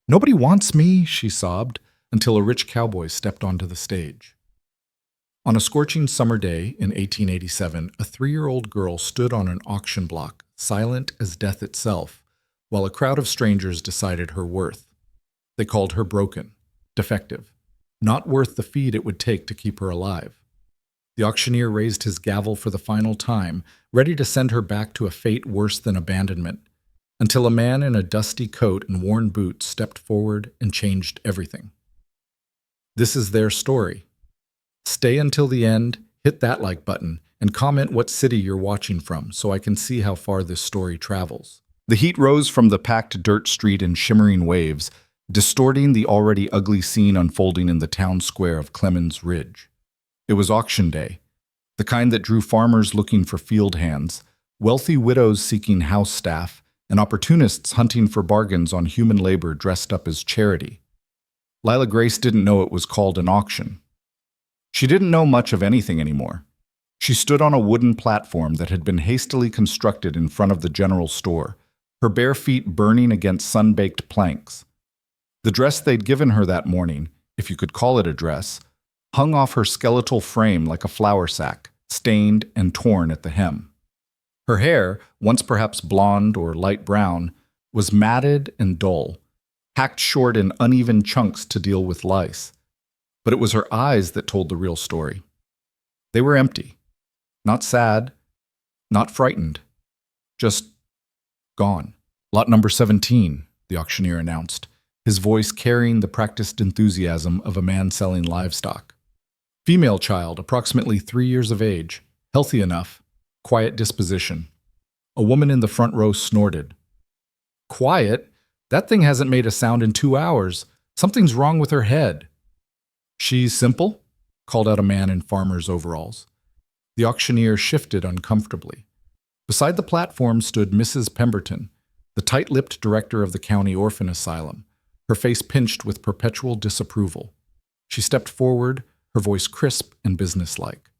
"Nobody wants me," she sobbed, until a rich cowboy stepped onto the stage. On a scorching summer day in 1887, a 3-year-old girl stood on an auction block, silent as death itself, while a crowd of strangers decided her worth. They called her broken, defective, not worth the feed it would take to keep her alive. The auctioneer raised his gavel for the final time, ready to send her back to a fate worse than abandonment, until a man in a dusty coat and worn boots stepped forward and changed everything. This is their story. Stay until the end, hit that like button, and comment what city you're watching from so I can see how far this story travels. The heat rose from the packed dirt street in shimmering waves, distorting the already ugly scene unfolding in the town square of Clemens Ridge. It was auction day, the kind that drew farmers looking for field hands, wealthy widows seeking house staff, and opportunists hunting for bargains on human labor dressed up as charity. Lila Grace didn't know it was called an auction. She didn't know much of anything anymore. She stood on a wooden platform that had been hastily constructed in front of the general store, her bare feet burning against sun-baked planks. The dress they'd given her that morning, if you could call it a dress, hung off her skeletal frame like a flour sack, stained and torn at the hem. Her hair, once perhaps blonde or light brown, was matted and dull, hacked short in uneven chunks to deal with lice. But it was her eyes that told the real story. They were empty, not sad, not frightened, just gone. "Lot number 17, the auctioneer announced, his voice carrying the practiced enthusiasm of a man selling livestock. "Female child, approximately 3 years of age, healthy enough, quiet disposition." A woman in the front row snorted. "Quiet? That thing hasn't made a sound in 2 hours. Something's wrong with her head." "She's simple?" called out a man in farmer's overalls. The auctioneer shifted uncomfortably. Beside the platform stood Mrs. Pemberton, the tight-lipped director of the county orphan asylum, her face pinched with perpetual disapproval. She stepped forward, her voice crisp and businesslike.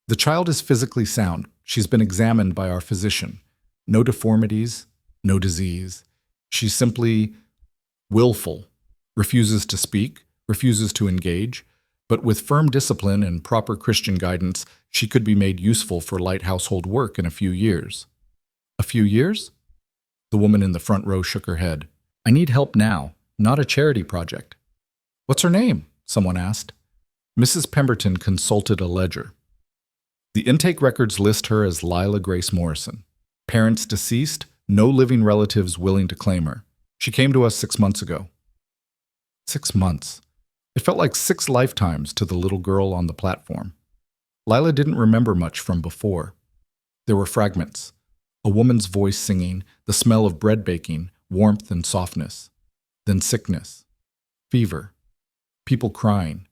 "The child is physically sound. She's been examined by our physician. No deformities, no disease. She's simply willful, refuses to speak, refuses to engage, but with firm discipline and proper Christian guidance, she could be made useful for light household work in a few years." "A few years?" The woman in the front row shook her head. "I need help now, not a charity project." "What's her name?" someone asked. Mrs. Pemberton consulted a ledger. "The intake records list her as Lila Grace Morrison. Parents deceased, no living relatives willing to claim her. She came to us 6 months ago." 6 months. It felt like 6 lifetimes to the little girl on the platform. Lila didn't remember much from before. There were fragments. A woman's voice singing, the smell of bread baking, warmth and softness. Then sickness. Fever. People crying.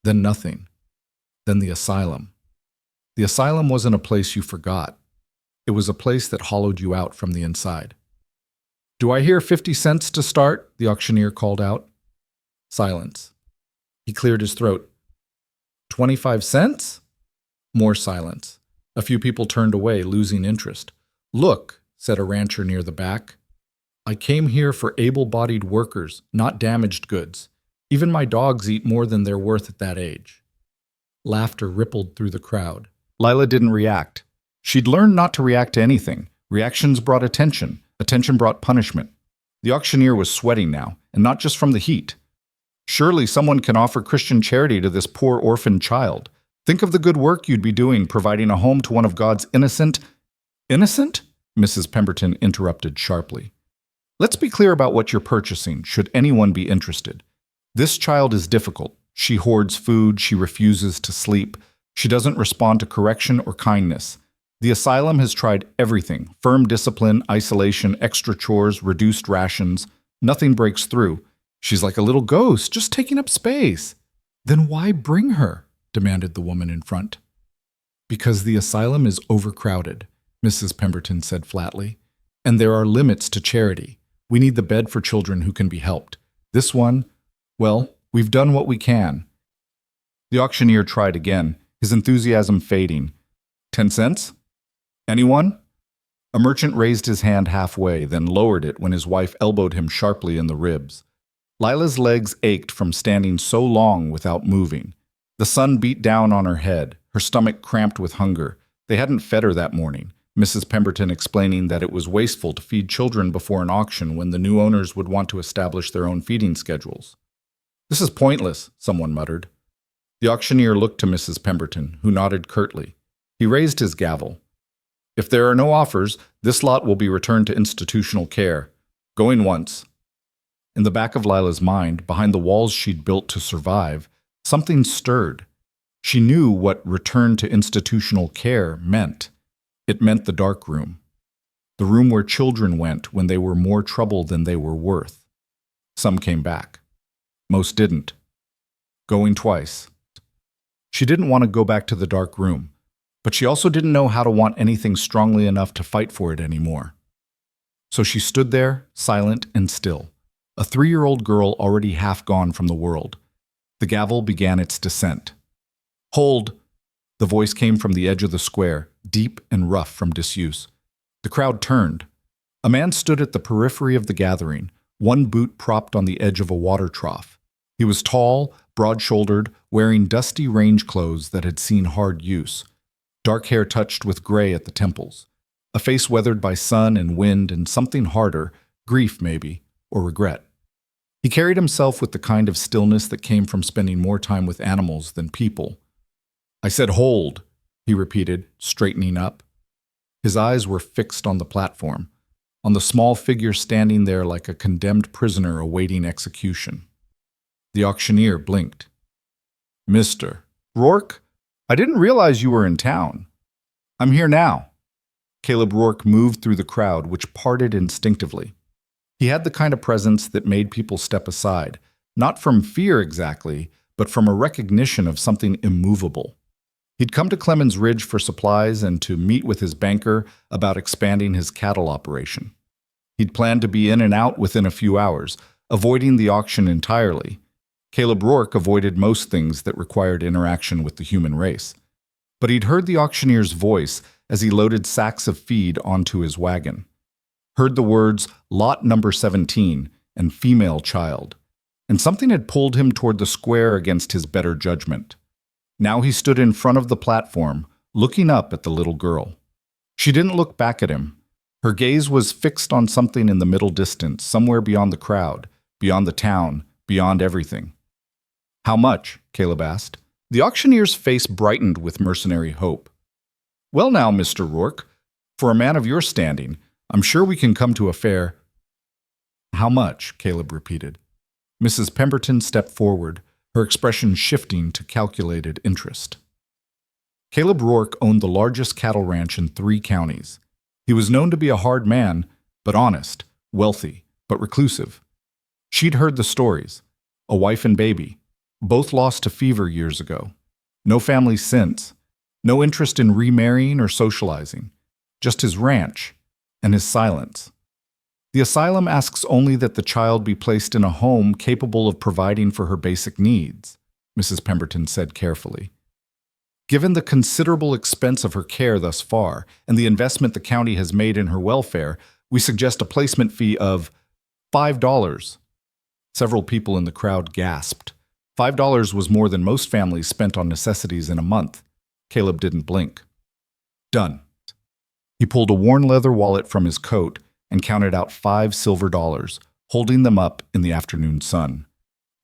Then nothing. Then the asylum. The asylum wasn't a place you forgot. It was a place that hollowed you out from the inside. "Do I hear 50 cents to start?" the auctioneer called out. Silence. He cleared his throat. 25 cents? More silence. A few people turned away, losing interest. "Look," said a rancher near the back. "I came here for able-bodied workers, not damaged goods. Even my dogs eat more than they're worth at that age." Laughter rippled through the crowd. Lila didn't react. She'd learned not to react to anything. Reactions brought attention. Attention brought punishment. The auctioneer was sweating now, and not just from the heat. Surely someone can offer Christian charity to this poor orphan child. Think of the good work you'd be doing providing a home to one of God's innocent... "Innocent?" Mrs. Pemberton interrupted sharply. "Let's be clear about what you're purchasing, should anyone be interested. This child is difficult. She hoards food, she refuses to sleep. She doesn't respond to correction or kindness. The asylum has tried everything: firm discipline, isolation, extra chores, reduced rations. Nothing breaks through. She's like a little ghost, just taking up space." "Then why bring her?" demanded the woman in front. "Because the asylum is overcrowded," Mrs. Pemberton said flatly. "And there are limits to charity. We need the bed for children who can be helped. This one, well, we've done what we can." The auctioneer tried again, his enthusiasm fading. 10 cents? Anyone? A merchant raised his hand halfway, then lowered it when his wife elbowed him sharply in the ribs. Lila's legs ached from standing so long without moving. The sun beat down on her head, her stomach cramped with hunger. They hadn't fed her that morning, Mrs. Pemberton explaining that it was wasteful to feed children before an auction when the new owners would want to establish their own feeding schedules. "This is pointless," someone muttered. The auctioneer looked to Mrs. Pemberton, who nodded curtly. He raised his gavel. "If there are no offers, this lot will be returned to institutional care. Going once." In the back of Lila's mind, behind the walls she'd built to survive, something stirred. She knew what return to institutional care meant. It meant the dark room. The room where children went when they were more trouble than they were worth. Some came back. Most didn't. Going twice. She didn't want to go back to the dark room, but she also didn't know how to want anything strongly enough to fight for it anymore. So she stood there, silent and still, a 3-year-old girl already half gone from the world. The gavel began its descent. "Hold!" The voice came from the edge of the square, deep and rough from disuse. The crowd turned. A man stood at the periphery of the gathering, one boot propped on the edge of a water trough. He was tall, broad-shouldered, wearing dusty range clothes that had seen hard use. Dark hair touched with gray at the temples. A face weathered by sun and wind and something harder, grief maybe, or regret. He carried himself with the kind of stillness that came from spending more time with animals than people. "I said hold," he repeated, straightening up. His eyes were fixed on the platform, on the small figure standing there like a condemned prisoner awaiting execution. The auctioneer blinked. "Mr. Rourke, I didn't realize you were in town." "I'm here now." Caleb Rourke moved through the crowd, which parted instinctively. He had the kind of presence that made people step aside, not from fear exactly, but from a recognition of something immovable. He'd come to Clemens Ridge for supplies and to meet with his banker about expanding his cattle operation. He'd planned to be in and out within a few hours, avoiding the auction entirely. Caleb Rourke avoided most things that required interaction with the human race. But he'd heard the auctioneer's voice as he loaded sacks of feed onto his wagon. Heard the words "Lot number 17" and "female child," and something had pulled him toward the square against his better judgment. Now he stood in front of the platform, looking up at the little girl. She didn't look back at him. Her gaze was fixed on something in the middle distance, somewhere beyond the crowd, beyond the town, beyond everything. "How much?" Caleb asked. The auctioneer's face brightened with mercenary hope. "Well now, Mr. Rourke, for a man of your standing, I'm sure we can come to a fair—" "How much?" Caleb repeated. Mrs. Pemberton stepped forward, her expression shifting to calculated interest. Caleb Rourke owned the largest cattle ranch in 3 counties. He was known to be a hard man, but honest, wealthy, but reclusive. She'd heard the stories. A wife and baby, both lost to fever years ago. No family since. No interest in remarrying or socializing. Just his ranch and his silence. The asylum asks only that the child be placed in a home capable of providing for her basic needs, Mrs. Pemberton said carefully. Given the considerable expense of her care thus far and the investment the county has made in her welfare, we suggest a placement fee of $5. Several people in the crowd gasped. $5 was more than most families spent on necessities in a month. Caleb didn't blink. "Done." He pulled a worn leather wallet from his coat and counted out 5 silver dollars, holding them up in the afternoon sun.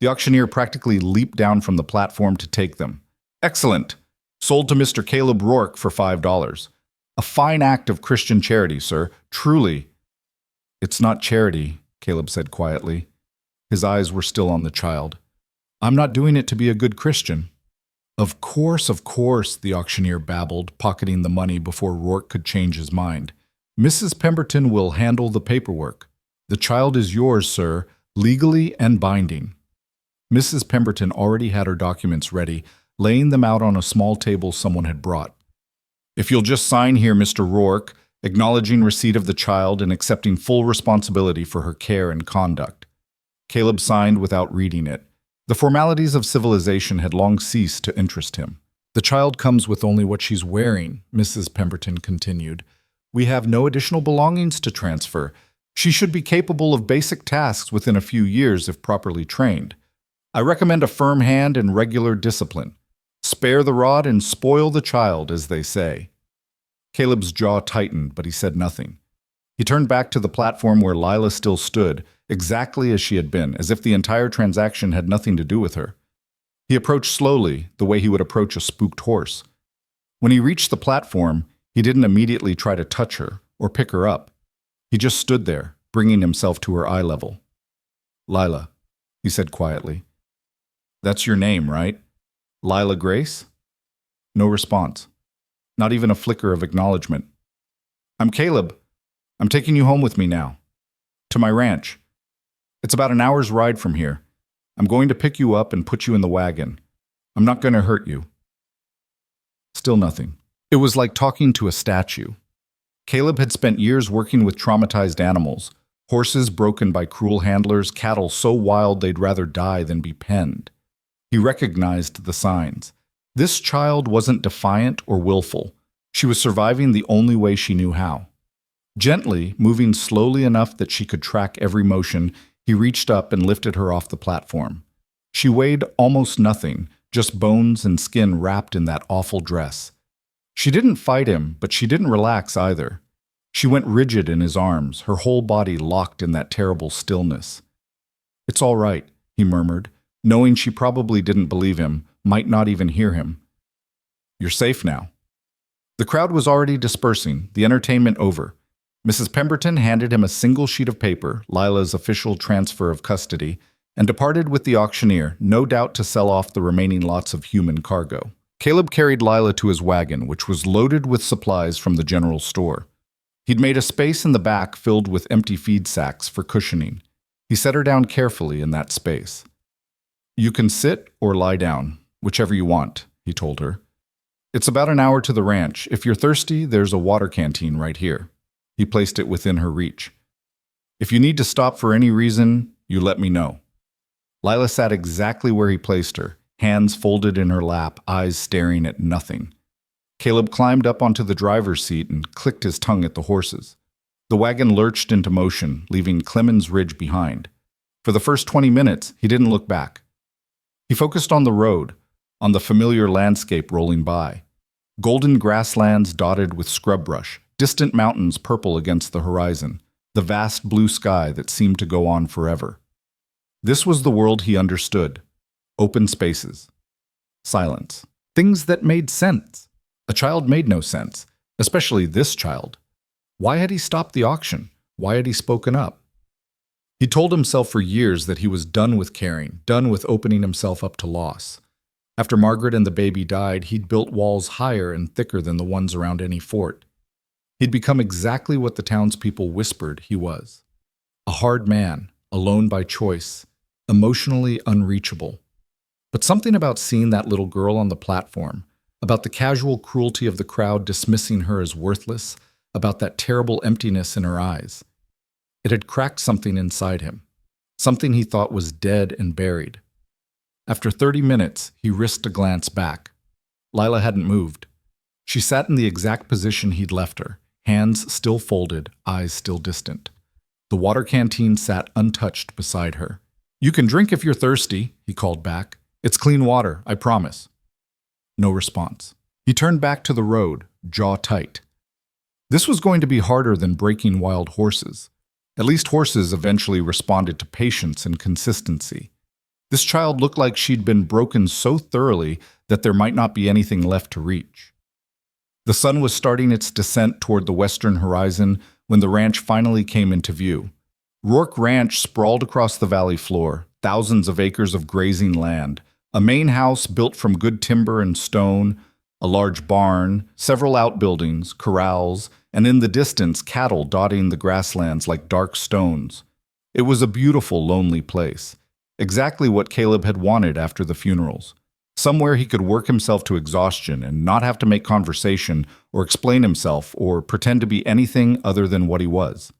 The auctioneer practically leaped down from the platform to take them. "Excellent! Sold to Mr. Caleb Rourke for $5. A fine act of Christian charity, sir. Truly." "It's not charity," Caleb said quietly. His eyes were still on the child. "I'm not doing it to be a good Christian." Of course," the auctioneer babbled, pocketing the money before Rourke could change his mind. "Mrs. Pemberton will handle the paperwork. The child is yours, sir, legally and binding." Mrs. Pemberton already had her documents ready, laying them out on a small table someone had brought. "If you'll just sign here, Mr. Rourke, acknowledging receipt of the child and accepting full responsibility for her care and conduct." Caleb signed without reading it. The formalities of civilization had long ceased to interest him. "The child comes with only what she's wearing," Mrs. Pemberton continued. "We have no additional belongings to transfer. She should be capable of basic tasks within a few years if properly trained. I recommend a firm hand and regular discipline. Spare the rod and spoil the child, as they say. Caleb's jaw tightened, but he said nothing. He turned back to the platform where Lila still stood, exactly as she had been, as if the entire transaction had nothing to do with her. He approached slowly, the way he would approach a spooked horse. When he reached the platform, he didn't immediately try to touch her or pick her up. He just stood there, bringing himself to her eye level. "Lila," he said quietly. "That's your name, right? Lila Grace?" No response. Not even a flicker of acknowledgement. "I'm Caleb. I'm taking you home with me now. To my ranch. It's about an hour's ride from here. I'm going to pick you up and put you in the wagon. I'm not going to hurt you." Still nothing. It was like talking to a statue. Caleb had spent years working with traumatized animals, horses broken by cruel handlers, cattle so wild they'd rather die than be penned. He recognized the signs. This child wasn't defiant or willful. She was surviving the only way she knew how. Gently, moving slowly enough that she could track every motion, he reached up and lifted her off the platform. She weighed almost nothing, just bones and skin wrapped in that awful dress. She didn't fight him, but she didn't relax either. She went rigid in his arms, her whole body locked in that terrible stillness. "It's all right," he murmured, knowing she probably didn't believe him, might not even hear him. "You're safe now." The crowd was already dispersing, the entertainment over. Mrs. Pemberton handed him a single sheet of paper, Lila's official transfer of custody, and departed with the auctioneer, no doubt to sell off the remaining lots of human cargo. Caleb carried Lila to his wagon, which was loaded with supplies from the general store. He'd made a space in the back filled with empty feed sacks for cushioning. He set her down carefully in that space. "You can sit or lie down, whichever you want," he told her. "It's about an hour to the ranch. If you're thirsty, there's a water canteen right here." He placed it within her reach. "If you need to stop for any reason, you let me know." Lila sat exactly where he placed her, hands folded in her lap, eyes staring at nothing. Caleb climbed up onto the driver's seat and clicked his tongue at the horses. The wagon lurched into motion, leaving Clemens Ridge behind. For the first 20 minutes, he didn't look back. He focused on the road, on the familiar landscape rolling by. Golden grasslands dotted with scrub brush, distant mountains purple against the horizon, the vast blue sky that seemed to go on forever. This was the world he understood. Open spaces. Silence. Things that made sense. A child made no sense, especially this child. Why had he stopped the auction? Why had he spoken up? He told himself for years that he was done with caring, done with opening himself up to loss. After Margaret and the baby died, he'd built walls higher and thicker than the ones around any fort. He'd become exactly what the townspeople whispered he was. A hard man, alone by choice, emotionally unreachable. But something about seeing that little girl on the platform, about the casual cruelty of the crowd dismissing her as worthless, about that terrible emptiness in her eyes. It had cracked something inside him, something he thought was dead and buried. After 30 minutes, he risked a glance back. Lila hadn't moved. She sat in the exact position he'd left her, hands still folded, eyes still distant. The water canteen sat untouched beside her. "You can drink if you're thirsty," he called back. "It's clean water, I promise." No response. He turned back to the road, jaw tight. This was going to be harder than breaking wild horses. At least horses eventually responded to patience and consistency. This child looked like she'd been broken so thoroughly that there might not be anything left to reach. The sun was starting its descent toward the western horizon when the ranch finally came into view. Rourke Ranch sprawled across the valley floor, thousands of acres of grazing land, a main house built from good timber and stone, a large barn, several outbuildings, corrals, and in the distance cattle dotting the grasslands like dark stones. It was a beautiful, lonely place, exactly what Caleb had wanted after the funerals. Somewhere he could work himself to exhaustion and not have to make conversation or explain himself or pretend to be anything other than what he was.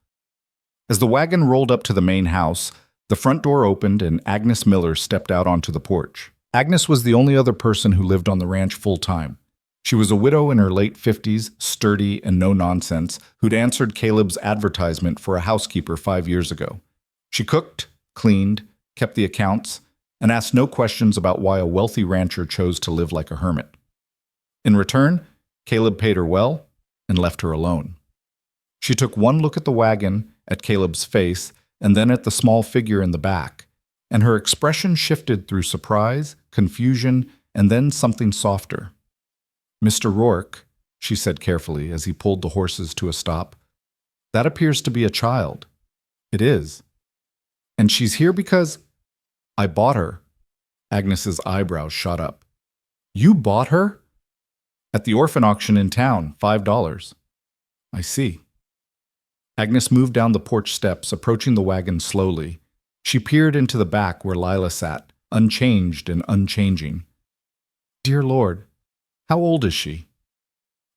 As the wagon rolled up to the main house, the front door opened and Agnes Miller stepped out onto the porch. Agnes was the only other person who lived on the ranch full-time. She was a widow in her late 50s, sturdy and no-nonsense, who'd answered Caleb's advertisement for a housekeeper 5 years ago. She cooked, cleaned, kept the accounts, and asked no questions about why a wealthy rancher chose to live like a hermit. In return, Caleb paid her well and left her alone. She took one look at the wagon, at Caleb's face, and then at the small figure in the back, and her expression shifted through surprise, confusion, and then something softer. "Mr. Rourke," she said carefully as he pulled the horses to a stop, "that appears to be a child." "It is." "And she's here because—" "I bought her." Agnes's eyebrows shot up. "You bought her?" "At the orphan auction in town, $5. "I see." Agnes moved down the porch steps, approaching the wagon slowly. She peered into the back where Lila sat, unchanged and unchanging. "Dear Lord, how old is she?"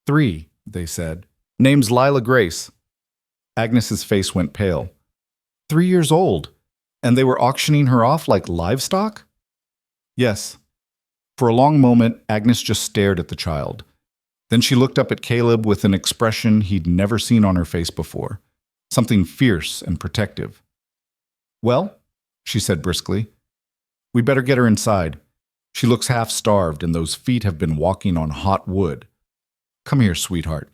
"3, they said. Name's Lila Grace." Agnes's face went pale. 3 years old? And they were auctioning her off like livestock? "Yes." For a long moment, Agnes just stared at the child. Then she looked up at Caleb with an expression he'd never seen on her face before, something fierce and protective. "Well," she said briskly, "we better get her inside. She looks half-starved, and those feet have been walking on hot wood. Come here, sweetheart."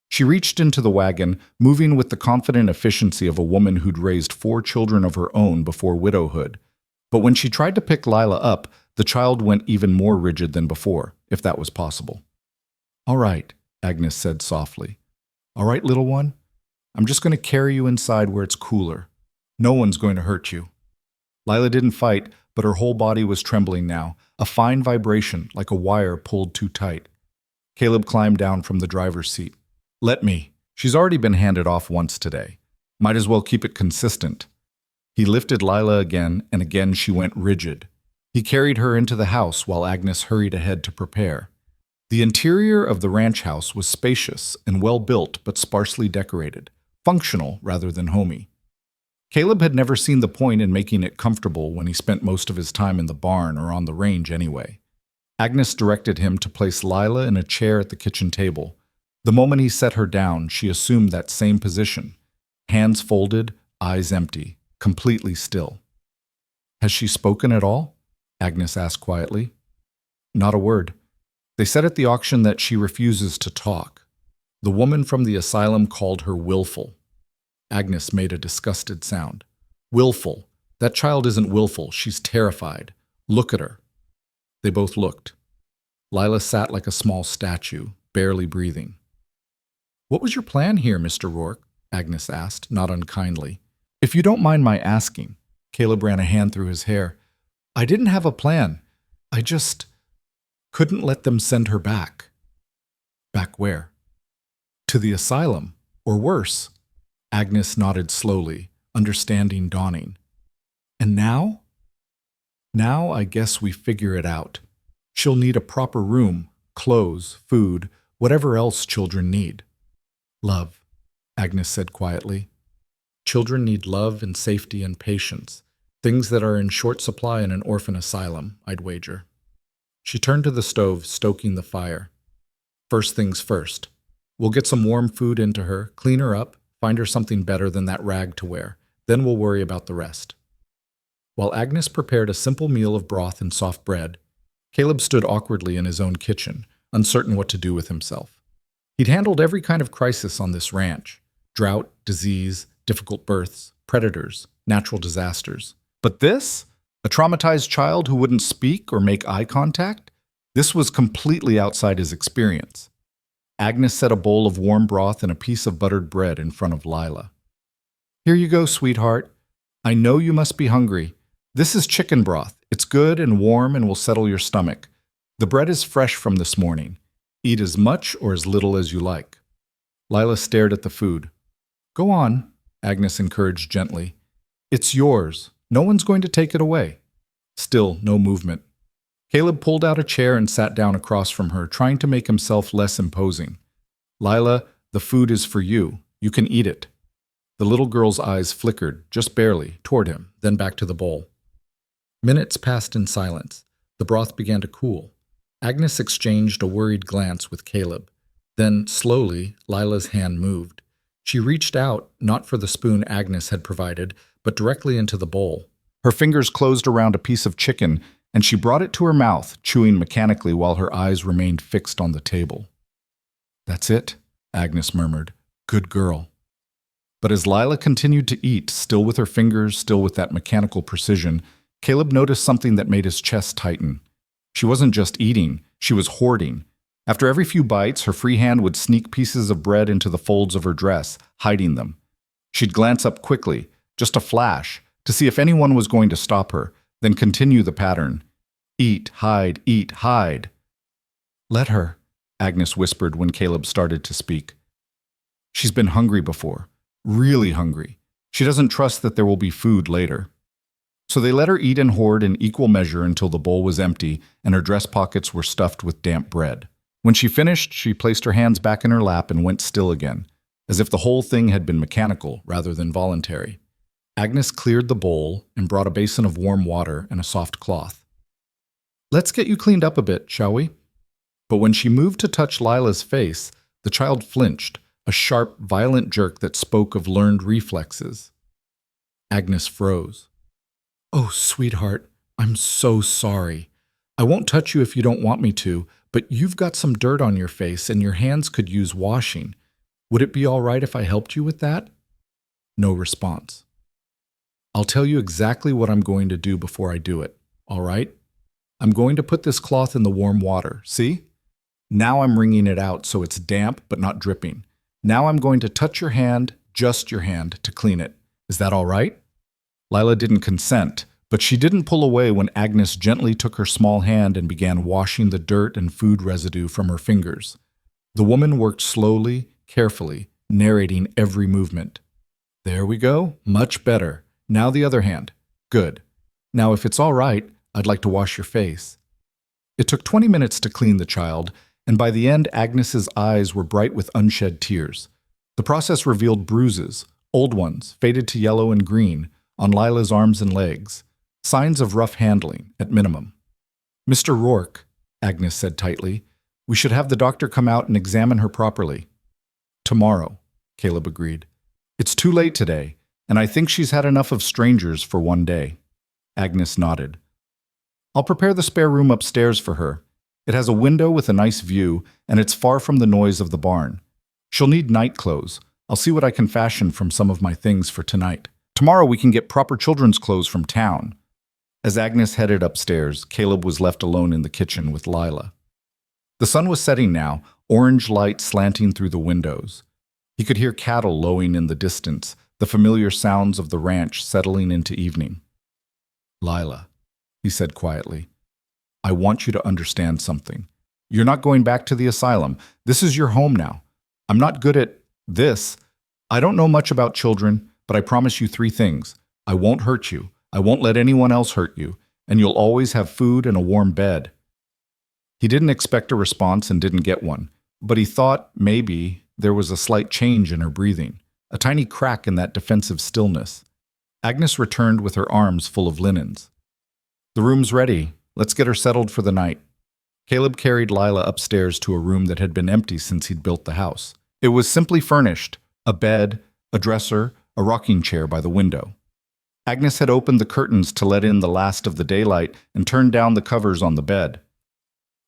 She reached into the wagon, moving with the confident efficiency of a woman who'd raised 4 children of her own before widowhood. But when she tried to pick Lila up, the child went even more rigid than before, if that was possible. "All right," Agnes said softly. "All right, little one? I'm just going to carry you inside where it's cooler. No one's going to hurt you." Lila didn't fight, but her whole body was trembling now, a fine vibration like a wire pulled too tight. Caleb climbed down from the driver's seat. "Let me. She's already been handed off once today. Might as well keep it consistent." He lifted Lila again, and again she went rigid. He carried her into the house while Agnes hurried ahead to prepare. The interior of the ranch house was spacious and well-built but sparsely decorated, functional rather than homey. Caleb had never seen the point in making it comfortable when he spent most of his time in the barn or on the range anyway. Agnes directed him to place Lila in a chair at the kitchen table. The moment he set her down, she assumed that same position, hands folded, eyes empty, completely still. "Has she spoken at all?" Agnes asked quietly. "Not a word. They said at the auction that she refuses to talk. The woman from the asylum called her willful." Agnes made a disgusted sound. "Willful. That child isn't willful. She's terrified. Look at her." They both looked. Lila sat like a small statue, barely breathing. "What was your plan here, Mr. Rourke?" Agnes asked, not unkindly. "If you don't mind my asking." Caleb ran a hand through his hair. "I didn't have a plan. I just couldn't let them send her back." "Back where?" "To the asylum, or worse." Agnes nodded slowly, understanding dawning. "And now?" "Now I guess we figure it out. She'll need a proper room, clothes, food, whatever else children need." "Love," Agnes said quietly. "Children need love and safety and patience, things that are in short supply in an orphan asylum, I'd wager." She turned to the stove, stoking the fire. "First things first. We'll get some warm food into her, clean her up, find her something better than that rag to wear. Then we'll worry about the rest." While Agnes prepared a simple meal of broth and soft bread, Caleb stood awkwardly in his own kitchen, uncertain what to do with himself. He'd handled every kind of crisis on this ranch: drought, disease, difficult births, predators, natural disasters. But this? A traumatized child who wouldn't speak or make eye contact? This was completely outside his experience. Agnes set a bowl of warm broth and a piece of buttered bread in front of Lila. "Here you go, sweetheart. I know you must be hungry. This is chicken broth. It's good and warm and will settle your stomach. The bread is fresh from this morning. Eat as much or as little as you like." Lila stared at the food. "Go on," Agnes encouraged gently. "It's yours. No one's going to take it away." Still, no movement. Caleb pulled out a chair and sat down across from her, trying to make himself less imposing. "Lila, the food is for you. You can eat it." The little girl's eyes flickered, just barely, toward him, then back to the bowl. Minutes passed in silence. The broth began to cool. Agnes exchanged a worried glance with Caleb. Then, slowly, Lila's hand moved. She reached out, not for the spoon Agnes had provided, but directly into the bowl. Her fingers closed around a piece of chicken, and she brought it to her mouth, chewing mechanically while her eyes remained fixed on the table. "That's it," Agnes murmured. "Good girl." But as Lila continued to eat, still with her fingers, still with that mechanical precision, Caleb noticed something that made his chest tighten. She wasn't just eating, she was hoarding. After every few bites, her free hand would sneak pieces of bread into the folds of her dress, hiding them. She'd glance up quickly, just a flash, to see if anyone was going to stop her, then continue the pattern. Eat, hide, eat, hide. "Let her," Agnes whispered when Caleb started to speak. "She's been hungry before, really hungry. She doesn't trust that there will be food later." So they let her eat and hoard in equal measure until the bowl was empty and her dress pockets were stuffed with damp bread. When she finished, she placed her hands back in her lap and went still again, as if the whole thing had been mechanical rather than voluntary. Agnes cleared the bowl and brought a basin of warm water and a soft cloth. "Let's get you cleaned up a bit, shall we?" But when she moved to touch Lila's face, the child flinched, a sharp, violent jerk that spoke of learned reflexes. Agnes froze. "Oh, sweetheart, I'm so sorry. I won't touch you if you don't want me to, but you've got some dirt on your face and your hands could use washing. Would it be all right if I helped you with that?" No response. "I'll tell you exactly what I'm going to do before I do it, all right? I'm going to put this cloth in the warm water, see? Now I'm wringing it out so it's damp but not dripping. Now I'm going to touch your hand, just your hand, to clean it. Is that all right?" Lila didn't consent, but she didn't pull away when Agnes gently took her small hand and began washing the dirt and food residue from her fingers. The woman worked slowly, carefully, narrating every movement. "There we go. Much better. Now the other hand. Good. Now if it's all right, I'd like to wash your face." It took 20 minutes to clean the child, and by the end Agnes's eyes were bright with unshed tears. The process revealed bruises, old ones, faded to yellow and green, on Lila's arms and legs, signs of rough handling, at minimum. "Mr. Rourke," Agnes said tightly, "we should have the doctor come out and examine her properly." "Tomorrow," Caleb agreed. "It's too late today, and I think she's had enough of strangers for one day." Agnes nodded. "I'll prepare the spare room upstairs for her. It has a window with a nice view, and it's far from the noise of the barn. She'll need night clothes. I'll see what I can fashion from some of my things for tonight. Tomorrow we can get proper children's clothes from town." As Agnes headed upstairs, Caleb was left alone in the kitchen with Lila. The sun was setting now, orange light slanting through the windows. He could hear cattle lowing in the distance, the familiar sounds of the ranch settling into evening. "Lila," he said quietly, "I want you to understand something. You're not going back to the asylum. This is your home now. I'm not good at this. I don't know much about children, but I promise you 3 things. I won't hurt you. I won't let anyone else hurt you. And you'll always have food and a warm bed." He didn't expect a response and didn't get one, but he thought maybe there was a slight change in her breathing, a tiny crack in that defensive stillness. Agnes returned with her arms full of linens. "The room's ready. Let's get her settled for the night." Caleb carried Lila upstairs to a room that had been empty since he'd built the house. It was simply furnished, a bed, a dresser, a rocking chair by the window. Agnes had opened the curtains to let in the last of the daylight and turned down the covers on the bed.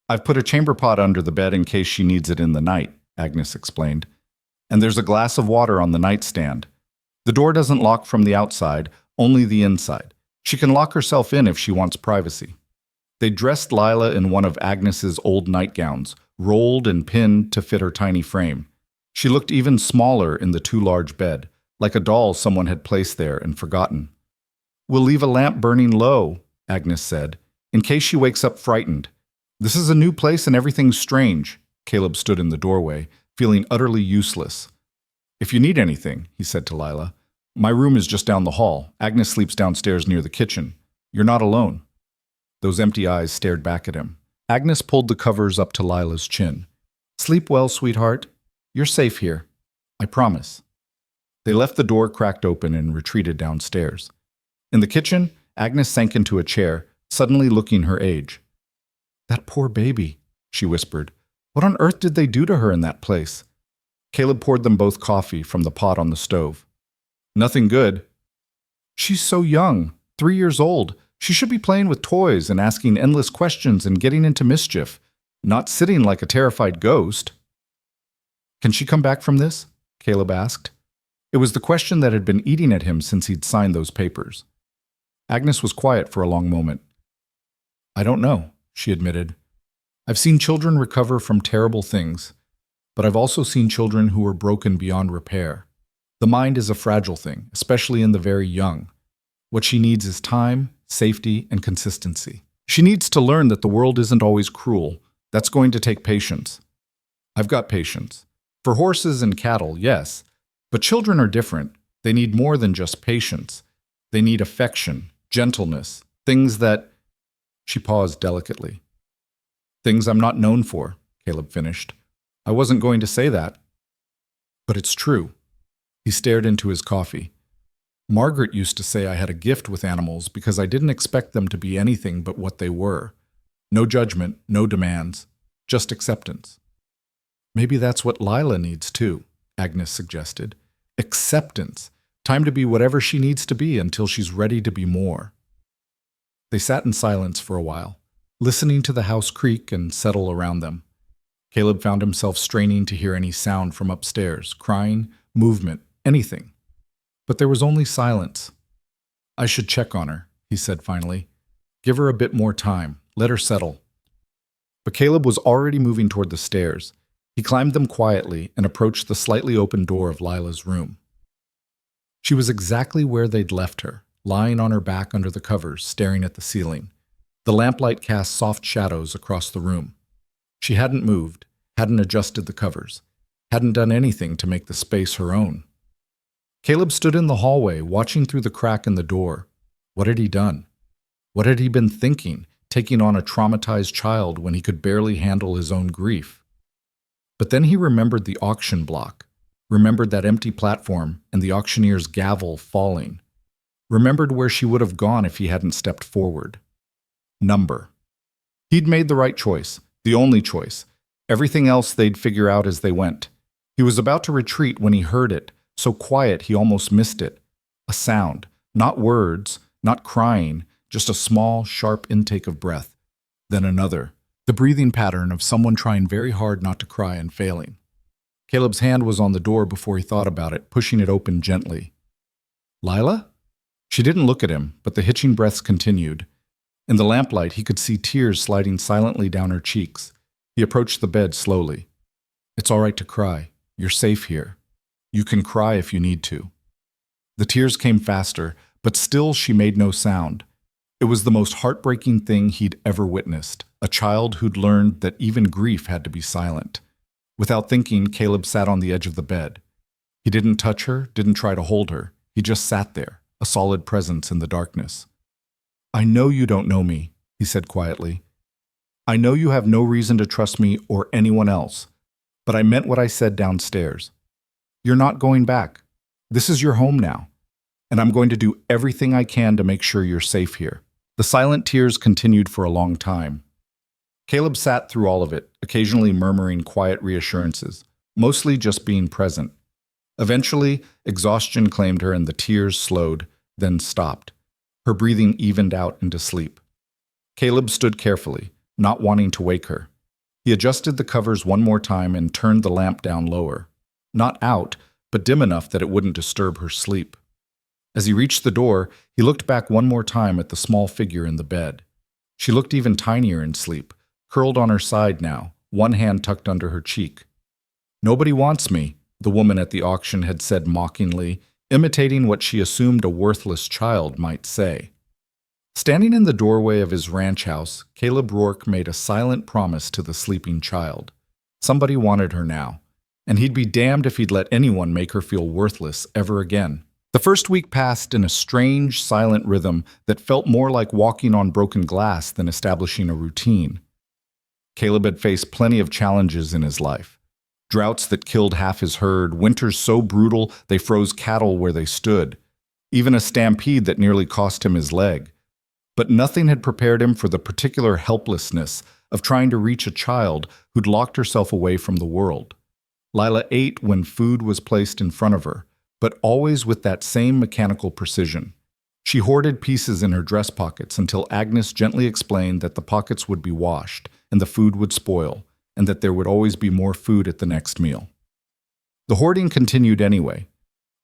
"I've put a chamber pot under the bed in case she needs it in the night," Agnes explained. "And there's a glass of water on the nightstand. The door doesn't lock from the outside, only the inside. She can lock herself in if she wants privacy." They dressed Lila in one of Agnes's old nightgowns, rolled and pinned to fit her tiny frame. She looked even smaller in the too large bed, like a doll someone had placed there and forgotten. "We'll leave a lamp burning low," Agnes said, "in case she wakes up frightened. This is a new place and everything's strange." Caleb stood in the doorway, feeling utterly useless. "If you need anything," he said to Lila, "my room is just down the hall. Agnes sleeps downstairs near the kitchen. You're not alone." Those empty eyes stared back at him. Agnes pulled the covers up to Lila's chin. "Sleep well, sweetheart. You're safe here. I promise." They left the door cracked open and retreated downstairs. In the kitchen, Agnes sank into a chair, suddenly looking her age. "That poor baby," she whispered. What on earth did they do to her in that place? Caleb poured them both coffee from the pot on the stove. Nothing good. She's so young, 3 years old. She should be playing with toys and asking endless questions and getting into mischief, not sitting like a terrified ghost. Can she come back from this? Caleb asked. It was the question that had been eating at him since he'd signed those papers. Agnes was quiet for a long moment. I don't know, she admitted. I've seen children recover from terrible things, but I've also seen children who were broken beyond repair. The mind is a fragile thing, especially in the very young. What she needs is time, safety, and consistency. She needs to learn that the world isn't always cruel. That's going to take patience. I've got patience. For horses and cattle, yes, but children are different. They need more than just patience. They need affection, gentleness, things that... She paused delicately. Things I'm not known for, Caleb finished. I wasn't going to say that. But it's true. He stared into his coffee. Margaret used to say I had a gift with animals because I didn't expect them to be anything but what they were. No judgment, no demands, just acceptance. Maybe that's what Lila needs too, Agnes suggested. Acceptance. Time to be whatever she needs to be until she's ready to be more. They sat in silence for a while, listening to the house creak and settle around them. Caleb found himself straining to hear any sound from upstairs, crying, movement, anything. But there was only silence. I should check on her, he said finally. Give her a bit more time. Let her settle. But Caleb was already moving toward the stairs. He climbed them quietly and approached the slightly open door of Lila's room. She was exactly where they'd left her, lying on her back under the covers, staring at the ceiling. The lamplight cast soft shadows across the room. She hadn't moved, hadn't adjusted the covers, hadn't done anything to make the space her own. Caleb stood in the hallway, watching through the crack in the door. What had he done? What had he been thinking, taking on a traumatized child when he could barely handle his own grief? But then he remembered the auction block, remembered that empty platform and the auctioneer's gavel falling, remembered where she would have gone if he hadn't stepped forward. Number. He'd made the right choice, the only choice. Everything else they'd figure out as they went. He was about to retreat when he heard it, so quiet he almost missed it. A sound, not words, not crying, just a small, sharp intake of breath. Then another, the breathing pattern of someone trying very hard not to cry and failing. Caleb's hand was on the door before he thought about it, pushing it open gently. Lila? She didn't look at him, but the hitching breaths continued. In the lamplight, he could see tears sliding silently down her cheeks. He approached the bed slowly. It's all right to cry. You're safe here. You can cry if you need to. The tears came faster, but still she made no sound. It was the most heartbreaking thing he'd ever witnessed, a child who'd learned that even grief had to be silent. Without thinking, Caleb sat on the edge of the bed. He didn't touch her, didn't try to hold her. He just sat there, a solid presence in the darkness. I know you don't know me, he said quietly. I know you have no reason to trust me or anyone else, but I meant what I said downstairs. You're not going back. This is your home now, and I'm going to do everything I can to make sure you're safe here. The silent tears continued for a long time. Caleb sat through all of it, occasionally murmuring quiet reassurances, mostly just being present. Eventually, exhaustion claimed her and the tears slowed, then stopped. Her breathing evened out into sleep. Caleb stood carefully, not wanting to wake her. He adjusted the covers one more time and turned the lamp down lower. Not out, but dim enough that it wouldn't disturb her sleep. As he reached the door, he looked back one more time at the small figure in the bed. She looked even tinier in sleep, curled on her side now, one hand tucked under her cheek. Nobody wants me, the woman at the auction had said mockingly, imitating what she assumed a worthless child might say. Standing in the doorway of his ranch house, Caleb Rourke made a silent promise to the sleeping child. Somebody wanted her now, and he'd be damned if he'd let anyone make her feel worthless ever again. The first week passed in a strange, silent rhythm that felt more like walking on broken glass than establishing a routine. Caleb had faced plenty of challenges in his life. Droughts that killed half his herd, winters so brutal they froze cattle where they stood, even a stampede that nearly cost him his leg. but nothing had prepared him for the particular helplessness of trying to reach a child who'd locked herself away from the world. Lila ate when food was placed in front of her, but always with that same mechanical precision. She hoarded pieces in her dress pockets until Agnes gently explained that the pockets would be washed and the food would spoil, and that there would always be more food at the next meal. The hoarding continued anyway.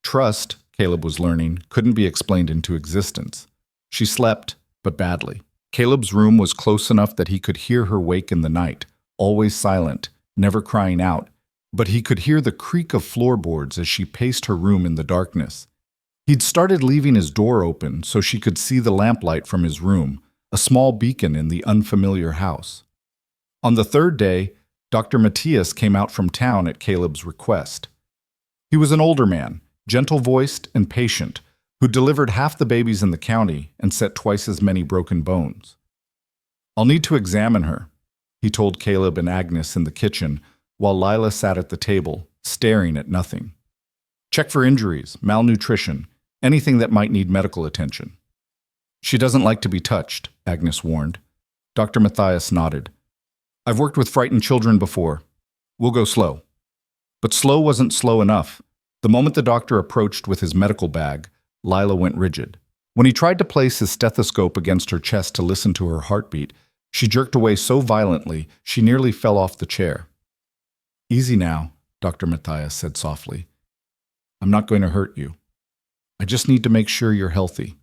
Trust, Caleb was learning, couldn't be explained into existence. She slept, but badly. Caleb's room was close enough that he could hear her wake in the night, always silent, never crying out, but he could hear the creak of floorboards as she paced her room in the darkness. He'd started leaving his door open so she could see the lamplight from his room, a small beacon in the unfamiliar house. On the third day, Dr. Matthias came out from town at Caleb's request. He was an older man, gentle-voiced and patient, who delivered half the babies in the county and set twice as many broken bones. "I'll need to examine her," he told Caleb and Agnes in the kitchen, while Lila sat at the table, staring at nothing. "Check for injuries, malnutrition, anything that might need medical attention." "She doesn't like to be touched," Agnes warned. Dr. Matthias nodded. "I've worked with frightened children before. We'll go slow." But slow wasn't slow enough. The moment the doctor approached with his medical bag, Lila went rigid. When he tried to place his stethoscope against her chest to listen to her heartbeat, she jerked away so violently she nearly fell off the chair. "Easy now," Dr. Matthias said softly. "I'm not going to hurt you. I just need to make sure you're healthy."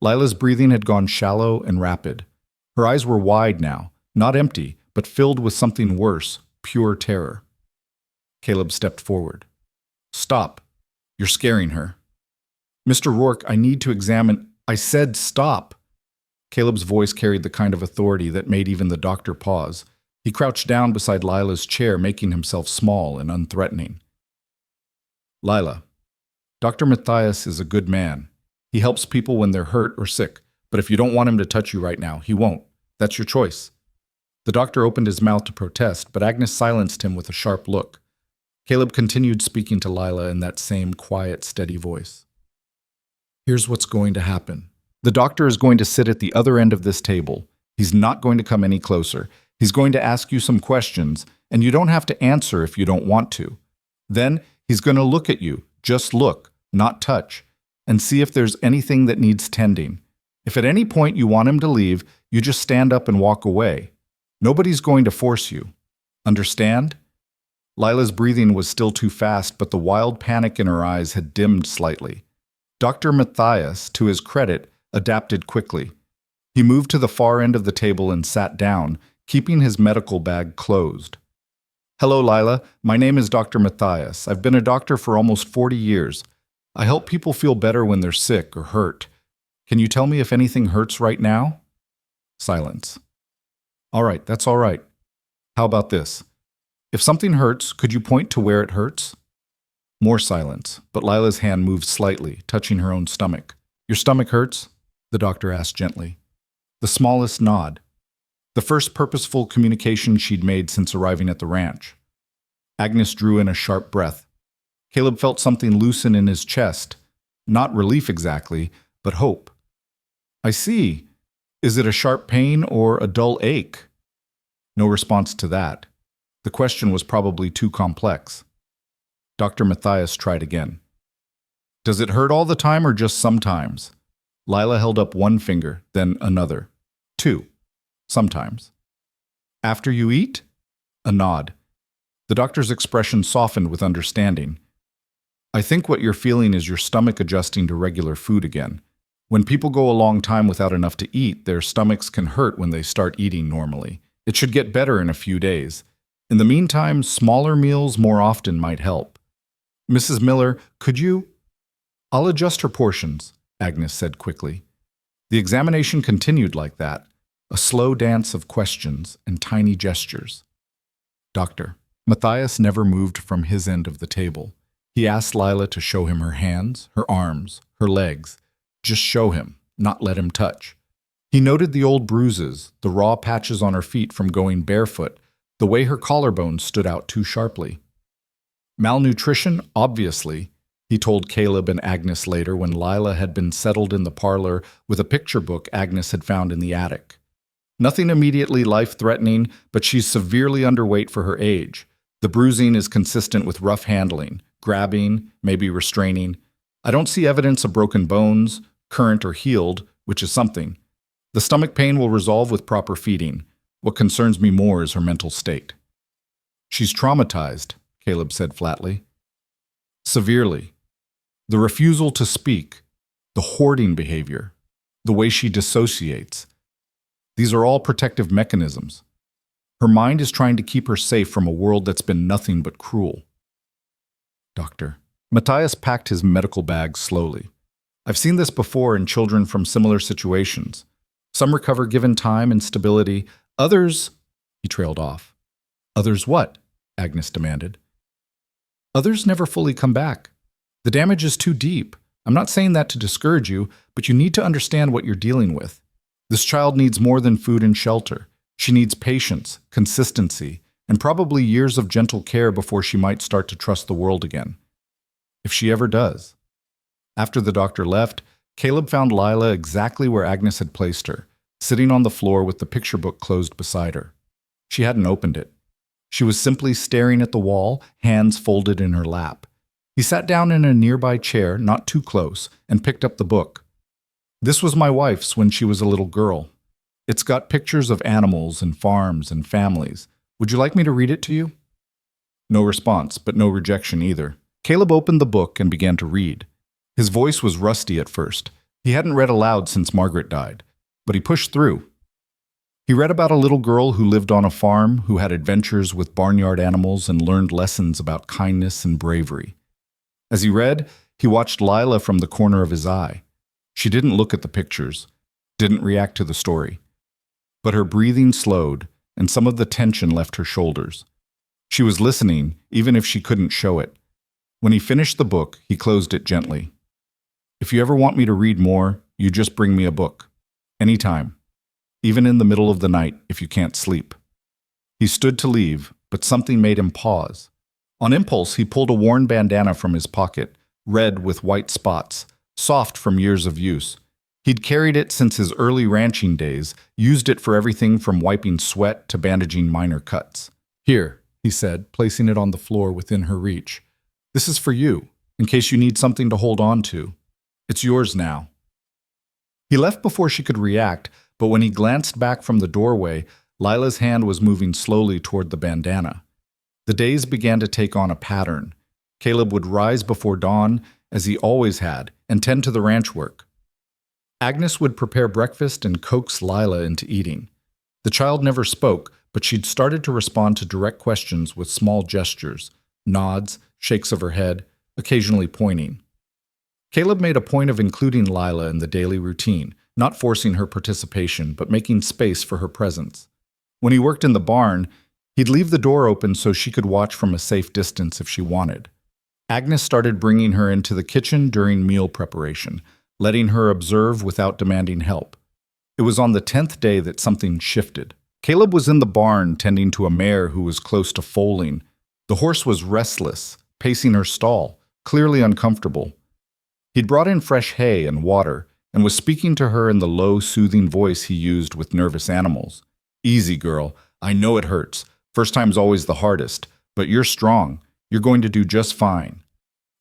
Lila's breathing had gone shallow and rapid. Her eyes were wide now, not empty, but filled with something worse, pure terror. Caleb stepped forward. "Stop. You're scaring her." "Mr. Rourke, I need to examine—" "I said stop." Caleb's voice carried the kind of authority that made even the doctor pause. He crouched down beside Lila's chair, making himself small and unthreatening. "Lila, Dr. Matthias is a good man. He helps people when they're hurt or sick, but if you don't want him to touch you right now, he won't. That's your choice." The doctor opened his mouth to protest, but Agnes silenced him with a sharp look. Caleb continued speaking to Lila in that same quiet, steady voice. "Here's what's going to happen. The doctor is going to sit at the other end of this table. He's not going to come any closer. He's going to ask you some questions, and you don't have to answer if you don't want to. Then he's going to look at you, just look, not touch, and see if there's anything that needs tending. If at any point you want him to leave, you just stand up and walk away. Nobody's going to force you. Understand?" Lila's breathing was still too fast, but the wild panic in her eyes had dimmed slightly. Dr. Matthias, to his credit, adapted quickly. He moved to the far end of the table and sat down, keeping his medical bag closed. "Hello, Lila. My name is Dr. Matthias. I've been a doctor for almost 40 years. I help people feel better when they're sick or hurt. Can you tell me if anything hurts right now?" Silence. "All right, that's all right. How about this? If something hurts, could you point to where it hurts?" More silence, but Lila's hand moved slightly, touching her own stomach. "Your stomach hurts?" the doctor asked gently. The smallest nod. The first purposeful communication she'd made since arriving at the ranch. Agnes drew in a sharp breath. Caleb felt something loosen in his chest. Not relief exactly, but hope. "I see. Is it a sharp pain or a dull ache?" No response to that. The question was probably too complex. Dr. Matthias tried again. "Does it hurt all the time or just sometimes?" Lila held up one finger, then another. "Two. Sometimes." "After you eat?" A nod. The doctor's expression softened with understanding. "I think what you're feeling is your stomach adjusting to regular food again. When people go a long time without enough to eat, their stomachs can hurt when they start eating normally. It should get better in a few days. In the meantime, smaller meals more often might help. Mrs. Miller, could you—" "I'll adjust her portions," Agnes said quickly. The examination continued like that, a slow dance of questions and tiny gestures. "Doctor." Matthias never moved from his end of the table. He asked Lila to show him her hands, her arms, her legs. Just show him, not let him touch. He noted the old bruises, the raw patches on her feet from going barefoot, the way her collarbones stood out too sharply. Malnutrition, obviously. he told Caleb and Agnes later when Lila had been settled in the parlor with a picture book Agnes had found in the attic. Nothing immediately life-threatening, but she's severely underweight for her age. The bruising is consistent with rough handling, grabbing, maybe restraining. I don't see evidence of broken bones, current or healed, which is something. The stomach pain will resolve with proper feeding. What concerns me more is her mental state. She's traumatized, Caleb said flatly. Severely. The refusal to speak, the hoarding behavior, the way she dissociates. These are all protective mechanisms. Her mind is trying to keep her safe from a world that's been nothing but cruel. Doctor. Matthias packed his medical bag slowly. I've seen this before in children from similar situations. Some recover given time and stability. Others, he trailed off. Others what? Agnes demanded. Others never fully come back. The damage is too deep. I'm not saying that to discourage you, but you need to understand what you're dealing with. This child needs more than food and shelter. She needs patience, consistency, and probably years of gentle care before she might start to trust the world again. If she ever does. After the doctor left, Caleb found Lila exactly where Agnes had placed her, sitting on the floor with the picture book closed beside her. She hadn't opened it. She was simply staring at the wall, hands folded in her lap. He sat down in a nearby chair, not too close, and picked up the book. This was my wife's when she was a little girl. It's got pictures of animals and farms and families. Would you like me to read it to you? No response, but no rejection either. Caleb opened the book and began to read. His voice was rusty at first. He hadn't read aloud since Margaret died, but he pushed through. He read about a little girl who lived on a farm, who had adventures with barnyard animals and learned lessons about kindness and bravery. As he read, he watched Lila from the corner of his eye. She didn't look at the pictures, didn't react to the story. But her breathing slowed, and some of the tension left her shoulders. She was listening, even if she couldn't show it. When he finished the book, he closed it gently. If you ever want me to read more, you just bring me a book. Anytime. Even in the middle of the night, if you can't sleep. He stood to leave, but something made him pause. On impulse, he pulled a worn bandana from his pocket, red with white spots, soft from years of use. He'd carried it since his early ranching days, used it for everything from wiping sweat to bandaging minor cuts. Here, he said, placing it on the floor within her reach. This is for you, in case you need something to hold on to. It's yours now. He left before she could react, but when he glanced back from the doorway, Lila's hand was moving slowly toward the bandana. The days began to take on a pattern. Caleb would rise before dawn, as he always had, and tend to the ranch work. Agnes would prepare breakfast and coax Lila into eating. The child never spoke, but she'd started to respond to direct questions with small gestures, nods, shakes of her head, occasionally pointing. Caleb made a point of including Lila in the daily routine, not forcing her participation, but making space for her presence. When he worked in the barn, he'd leave the door open so she could watch from a safe distance if she wanted. Agnes started bringing her into the kitchen during meal preparation, letting her observe without demanding help. It was on the 10th day that something shifted. Caleb was in the barn tending to a mare who was close to foaling. The horse was restless, pacing her stall, clearly uncomfortable. He'd brought in fresh hay and water, and was speaking to her in the low, soothing voice he used with nervous animals. Easy, girl. I know it hurts. First time's always the hardest, but you're strong. You're going to do just fine.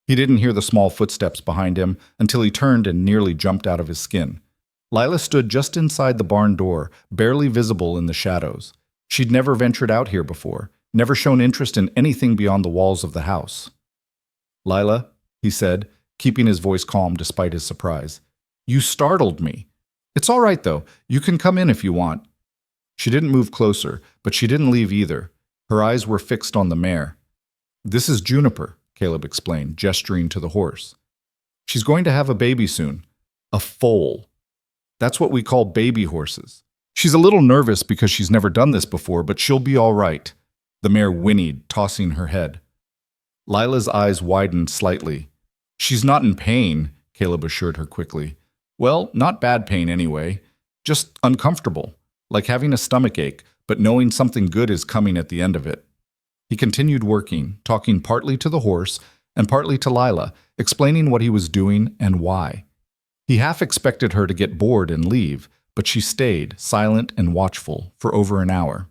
He didn't hear the small footsteps behind him until he turned and nearly jumped out of his skin. Lila stood just inside the barn door, barely visible in the shadows. She'd never ventured out here before, never shown interest in anything beyond the walls of the house. Lila, he said, keeping his voice calm despite his surprise. You startled me. It's all right, though. You can come in if you want. She didn't move closer, but she didn't leave either. Her eyes were fixed on the mare. This is Juniper, Caleb explained, gesturing to the horse. She's going to have a baby soon. A foal. That's what we call baby horses. She's a little nervous because she's never done this before, but she'll be all right. The mare whinnied, tossing her head. Lila's eyes widened slightly. She's not in pain, Caleb assured her quickly. Well, not bad pain anyway. Just uncomfortable, like having a stomachache, but knowing something good is coming at the end of it. He continued working, talking partly to the horse and partly to Lila, explaining what he was doing and why. He half expected her to get bored and leave, but she stayed, silent and watchful, for over an hour.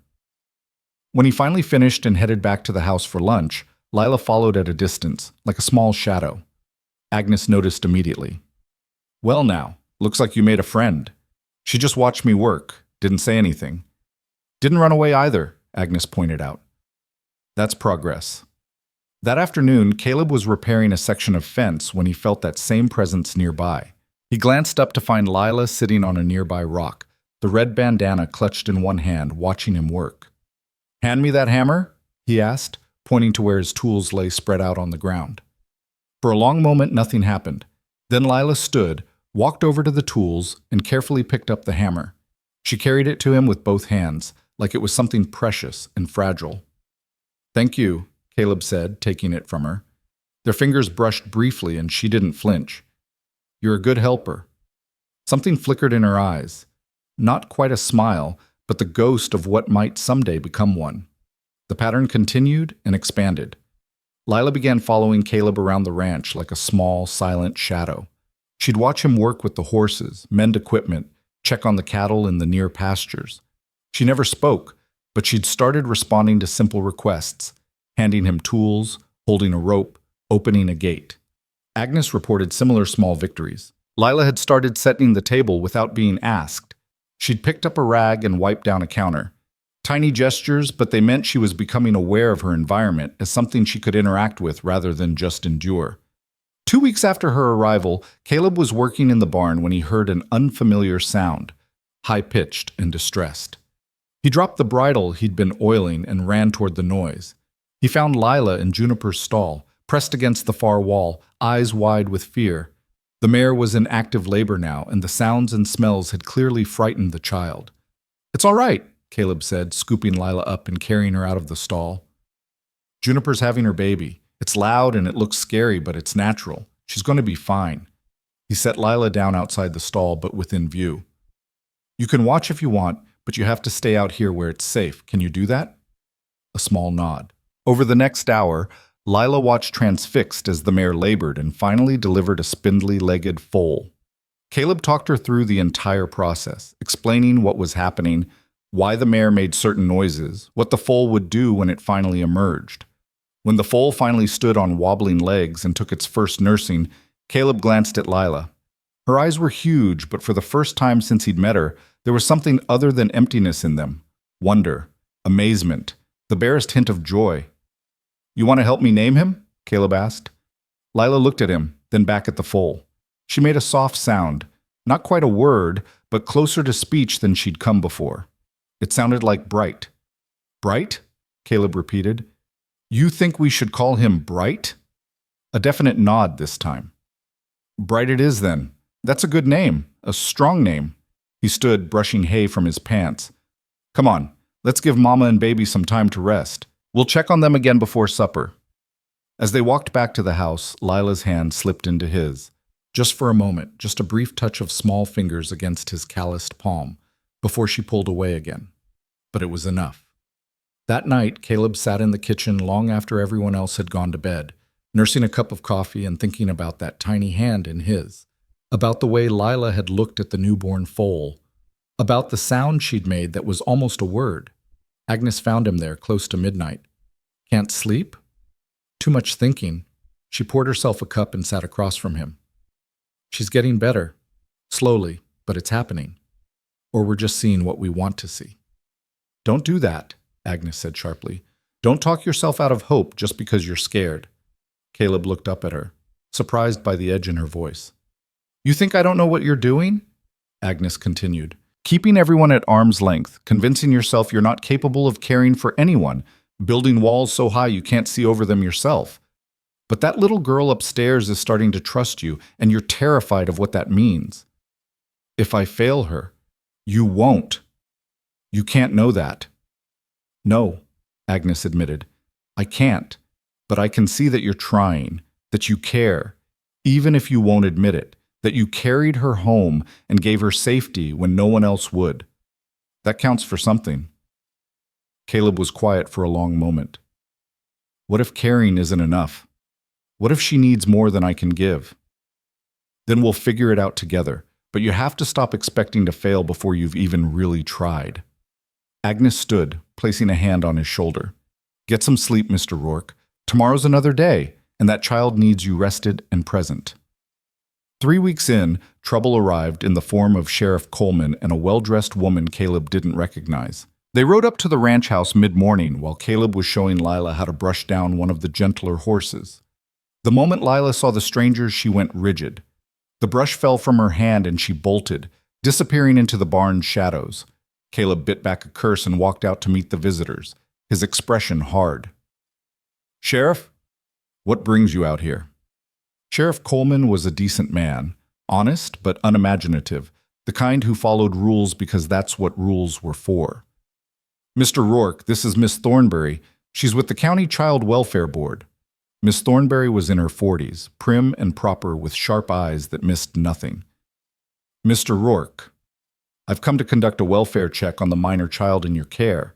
When he finally finished and headed back to the house for lunch, Lila followed at a distance, like a small shadow. Agnes noticed immediately. "Well now, looks like you made a friend. She just watched me work, didn't say anything." "Didn't run away either," Agnes pointed out. "That's progress." That afternoon, Caleb was repairing a section of fence when he felt that same presence nearby. He glanced up to find Lila sitting on a nearby rock, the red bandana clutched in one hand, watching him work. "Hand me that hammer?" he asked, pointing to where his tools lay spread out on the ground. For a long moment, nothing happened. Then Lila stood, walked over to the tools, and carefully picked up the hammer. She carried it to him with both hands, like it was something precious and fragile. "Thank you," Caleb said, taking it from her. Their fingers brushed briefly, and she didn't flinch. "You're a good helper." Something flickered in her eyes. Not quite a smile, but the ghost of what might someday become one. The pattern continued and expanded. Lila began following Caleb around the ranch like a small, silent shadow. She'd watch him work with the horses, mend equipment, check on the cattle in the near pastures. She never spoke, but she'd started responding to simple requests, handing him tools, holding a rope, opening a gate. Agnes reported similar small victories. Lila had started setting the table without being asked. She'd picked up a rag and wiped down a counter. Tiny gestures, but they meant she was becoming aware of her environment as something she could interact with rather than just endure. 2 weeks after her arrival, Caleb was working in the barn when he heard an unfamiliar sound, high-pitched and distressed. He dropped the bridle he'd been oiling and ran toward the noise. He found Lila in Juniper's stall, pressed against the far wall, eyes wide with fear. The mare was in active labor now, and the sounds and smells had clearly frightened the child. "It's all right," Caleb said, scooping Lila up and carrying her out of the stall. "Juniper's having her baby. It's loud and it looks scary, but it's natural. She's going to be fine." He set Lila down outside the stall, but within view. "You can watch if you want, but you have to stay out here where it's safe. Can you do that?" A small nod. Over the next hour, Lila watched transfixed as the mare labored and finally delivered a spindly-legged foal. Caleb talked her through the entire process, explaining what was happening, why the mare made certain noises, what the foal would do when it finally emerged. When the foal finally stood on wobbling legs and took its first nursing, Caleb glanced at Lila. Her eyes were huge, but for the first time since he'd met her, there was something other than emptiness in them. Wonder, amazement, the barest hint of joy. "You want to help me name him?" Caleb asked. Lila looked at him, then back at the foal. She made a soft sound, not quite a word, but closer to speech than she'd come before. It sounded like Bright. "Bright?" Caleb repeated. "You think we should call him Bright?" A definite nod this time. "Bright it is, then. That's a good name, a strong name." He stood, brushing hay from his pants. "Come on, let's give Mama and Baby some time to rest. We'll check on them again before supper." As they walked back to the house, Lila's hand slipped into his. Just for a moment, just a brief touch of small fingers against his calloused palm, before she pulled away again. But it was enough. That night, Caleb sat in the kitchen long after everyone else had gone to bed, nursing a cup of coffee and thinking about that tiny hand in his, about the way Lila had looked at the newborn foal, about the sound she'd made that was almost a word. Agnes found him there close to midnight. "Can't sleep?" "Too much thinking." She poured herself a cup and sat across from him. "She's getting better. Slowly, but it's happening. Or we're just seeing what we want to see." "Don't do that," Agnes said sharply. "Don't talk yourself out of hope just because you're scared." Caleb looked up at her, surprised by the edge in her voice. "You think I don't know what you're doing?" Agnes continued. "Keeping everyone at arm's length, convincing yourself you're not capable of caring for anyone, building walls so high you can't see over them yourself. But that little girl upstairs is starting to trust you, and you're terrified of what that means. If I fail her, you won't. You can't know that." "No," Agnes admitted. "I can't, but I can see that you're trying, that you care, even if you won't admit it, that you carried her home and gave her safety when no one else would. That counts for something." Caleb was quiet for a long moment. "What if caring isn't enough? What if she needs more than I can give? Then we'll figure it out together, but you have to stop expecting to fail before you've even really tried. Agnes stood, placing a hand on his shoulder. Get some sleep, Mr. Rourke. Tomorrow's another day, and that child needs you rested and present. 3 weeks in, trouble arrived in the form of Sheriff Coleman and a well-dressed woman Caleb didn't recognize. They rode up to the ranch house mid-morning while Caleb was showing Lila how to brush down one of the gentler horses. The moment Lila saw the strangers, she went rigid. The brush fell from her hand and she bolted, disappearing into the barn's shadows. Caleb bit back a curse and walked out to meet the visitors, his expression hard. Sheriff, what brings you out here? Sheriff Coleman was a decent man, honest but unimaginative, the kind who followed rules because that's what rules were for. Mr. Rourke, this is Miss Thornberry. She's with the County Child Welfare Board. Miss Thornberry was in her 40s, prim and proper with sharp eyes that missed nothing. Mr. Rourke, I've come to conduct a welfare check on the minor child in your care.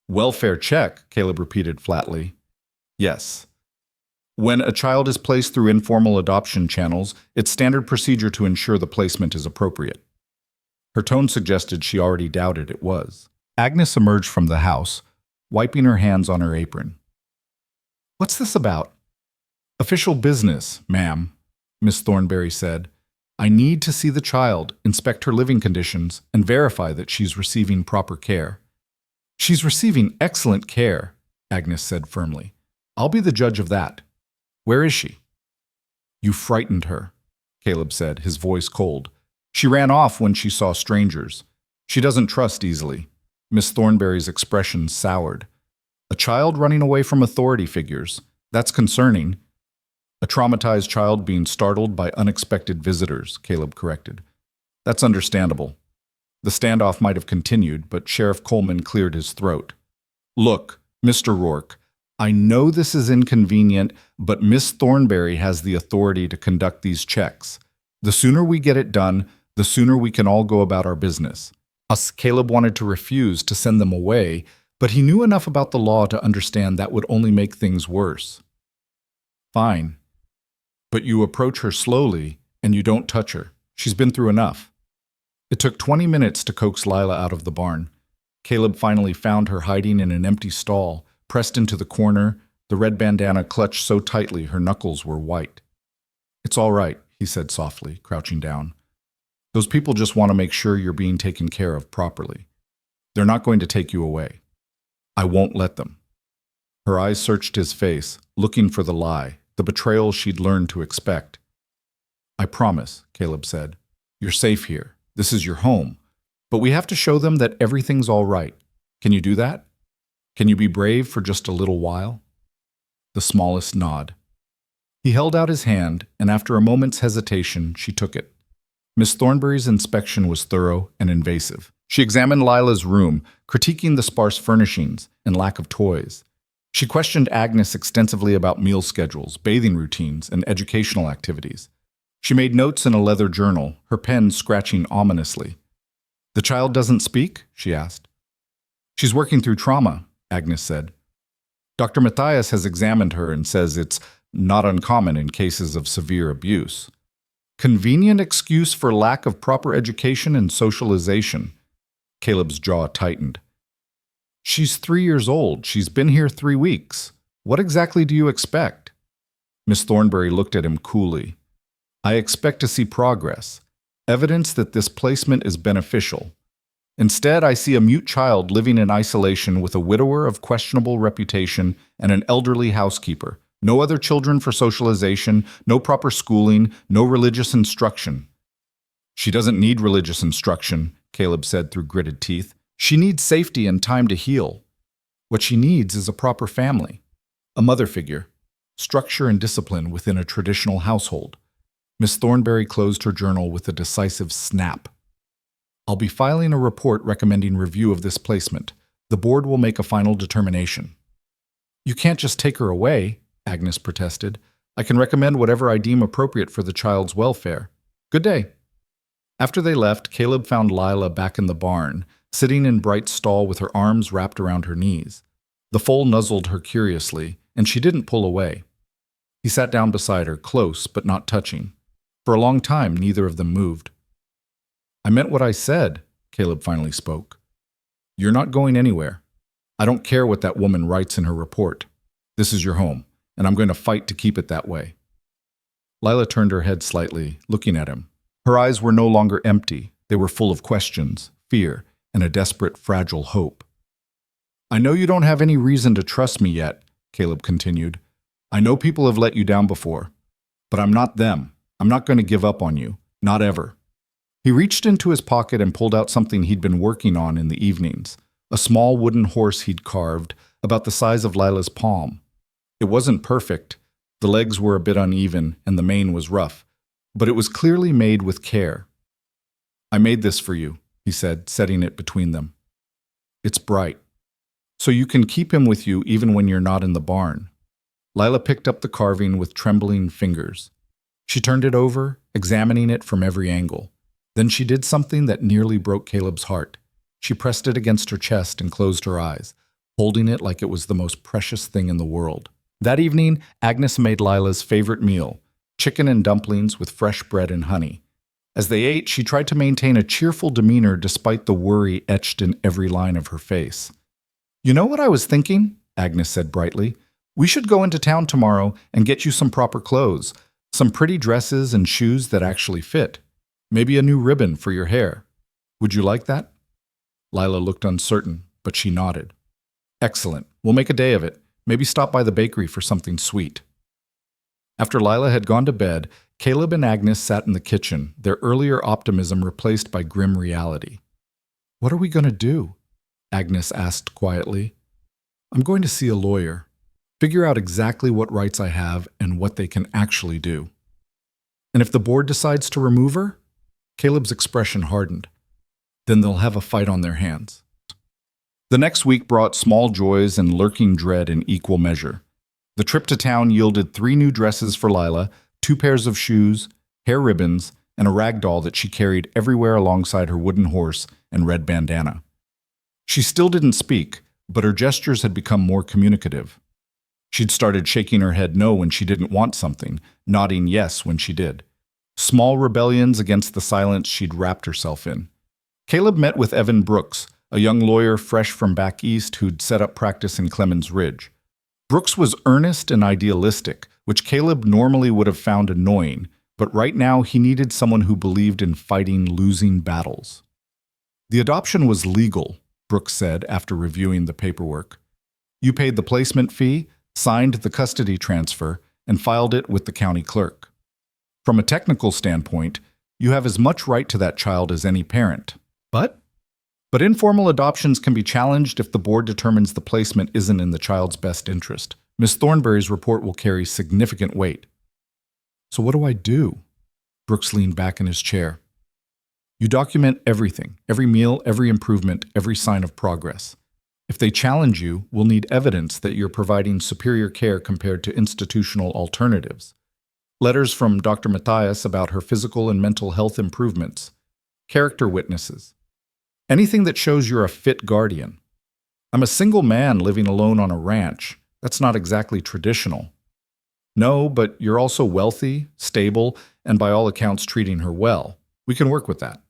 Welfare check, Caleb repeated flatly. Yes. When a child is placed through informal adoption channels, it's standard procedure to ensure the placement is appropriate. Her tone suggested she already doubted it was. Agnes emerged from the house, wiping her hands on her apron. What's this about? Official business, ma'am, Miss Thornberry said. I need to see the child, inspect her living conditions, and verify that she's receiving proper care. She's receiving excellent care, Agnes said firmly. I'll be the judge of that. Where is she? You frightened her, Caleb said, his voice cold. She ran off when she saw strangers. She doesn't trust easily. Miss Thornberry's expression soured. A child running away from authority figures. That's concerning. A traumatized child being startled by unexpected visitors, Caleb corrected. That's understandable. The standoff might have continued, but Sheriff Coleman cleared his throat. Look, Mr. Rourke, I know this is inconvenient, but Miss Thornberry has the authority to conduct these checks. The sooner we get it done, the sooner we can all go about our business. Caleb wanted to refuse to send them away, but he knew enough about the law to understand that would only make things worse. Fine. But you approach her slowly, and you don't touch her. She's been through enough. It took 20 minutes to coax Lila out of the barn. Caleb finally found her hiding in an empty stall, pressed into the corner, the red bandana clutched so tightly her knuckles were white. It's all right, he said softly, crouching down. Those people just want to make sure you're being taken care of properly. They're not going to take you away. I won't let them. Her eyes searched his face, looking for the lie, the betrayal she'd learned to expect. I promise, Caleb said. You're safe here. This is your home. But we have to show them that everything's all right. Can you do that? Can you be brave for just a little while? The smallest nod. He held out his hand, and after a moment's hesitation, she took it. Miss Thornberry's inspection was thorough and invasive. She examined Lila's room, critiquing the sparse furnishings and lack of toys. She questioned Agnes extensively about meal schedules, bathing routines, and educational activities. She made notes in a leather journal, her pen scratching ominously. The child doesn't speak? She asked. She's working through trauma, Agnes said. Dr. Matthias has examined her and says it's not uncommon in cases of severe abuse. Convenient excuse for lack of proper education and socialization. Caleb's jaw tightened. She's 3 years old. She's been here 3 weeks. What exactly do you expect? Miss Thornberry looked at him coolly. I expect to see progress, evidence that this placement is beneficial. Instead, I see a mute child living in isolation with a widower of questionable reputation and an elderly housekeeper. No other children for socialization, no proper schooling, no religious instruction. She doesn't need religious instruction, Caleb said through gritted teeth. She needs safety and time to heal. What she needs is a proper family, a mother figure, structure and discipline within a traditional household. Miss Thornberry closed her journal with a decisive snap. I'll be filing a report recommending review of this placement. The board will make a final determination. You can't just take her away, Agnes protested. I can recommend whatever I deem appropriate for the child's welfare. Good day. After they left, Caleb found Lila back in the barn, sitting in Bright's stall with her arms wrapped around her knees. The foal nuzzled her curiously, and she didn't pull away. He sat down beside her, close but not touching. For a long time, neither of them moved. "I meant what I said," Caleb finally spoke. "You're not going anywhere. I don't care what that woman writes in her report. This is your home, and I'm going to fight to keep it that way." Lila turned her head slightly, looking at him. Her eyes were no longer empty. They were full of questions, fear, and a desperate, fragile hope. "I know you don't have any reason to trust me yet," Caleb continued. "I know people have let you down before. But I'm not them. I'm not going to give up on you. Not ever." He reached into his pocket and pulled out something he'd been working on in the evenings, a small wooden horse he'd carved, about the size of Lila's palm. It wasn't perfect. The legs were a bit uneven, and the mane was rough, but it was clearly made with care. "I made this for you," he said, setting it between them. "It's bright, so you can keep him with you even when you're not in the barn." Lila picked up the carving with trembling fingers. She turned it over, examining it from every angle. Then she did something that nearly broke Caleb's heart. She pressed it against her chest and closed her eyes, holding it like it was the most precious thing in the world. That evening, Agnes made Lila's favorite meal, chicken and dumplings with fresh bread and honey. As they ate, she tried to maintain a cheerful demeanor despite the worry etched in every line of her face. "You know what I was thinking?" Agnes said brightly. "We should go into town tomorrow and get you some proper clothes, some pretty dresses and shoes that actually fit. Maybe a new ribbon for your hair. Would you like that?" Lila looked uncertain, but she nodded. "Excellent. We'll make a day of it. Maybe stop by the bakery for something sweet." After Lila had gone to bed, Caleb and Agnes sat in the kitchen, their earlier optimism replaced by grim reality. "What are we going to do?" Agnes asked quietly. "I'm going to see a lawyer. Figure out exactly what rights I have and what they can actually do." "And if the board decides to remove her?" Caleb's expression hardened. "Then they'll have a fight on their hands." The next week brought small joys and lurking dread in equal measure. The trip to town yielded 3 new dresses for Lila, 2 pairs of shoes, hair ribbons, and a rag doll that she carried everywhere alongside her wooden horse and red bandana. She still didn't speak, but her gestures had become more communicative. She'd started shaking her head no when she didn't want something, nodding yes when she did. Small rebellions against the silence she'd wrapped herself in. Caleb met with Evan Brooks, a young lawyer fresh from back east who'd set up practice in Clemens Ridge. Brooks was earnest and idealistic, which Caleb normally would have found annoying, but right now he needed someone who believed in fighting losing battles. "The adoption was legal," Brooks said after reviewing the paperwork. "You paid the placement fee, signed the custody transfer, and filed it with the county clerk. From a technical standpoint, you have as much right to that child as any parent. But informal adoptions can be challenged if the board determines the placement isn't in the child's best interest. Ms. Thornberry's report will carry significant weight." "So what do I do?" Brooks leaned back in his chair. "You document everything, every meal, every improvement, every sign of progress. If they challenge you, we'll need evidence that you're providing superior care compared to institutional alternatives. Letters from Dr. Matthias about her physical and mental health improvements. Character witnesses. Anything that shows you're a fit guardian. I'm a single man living alone on a ranch. That's not exactly traditional. No, but you're also wealthy, stable, and by all accounts treating her well. We can work with that."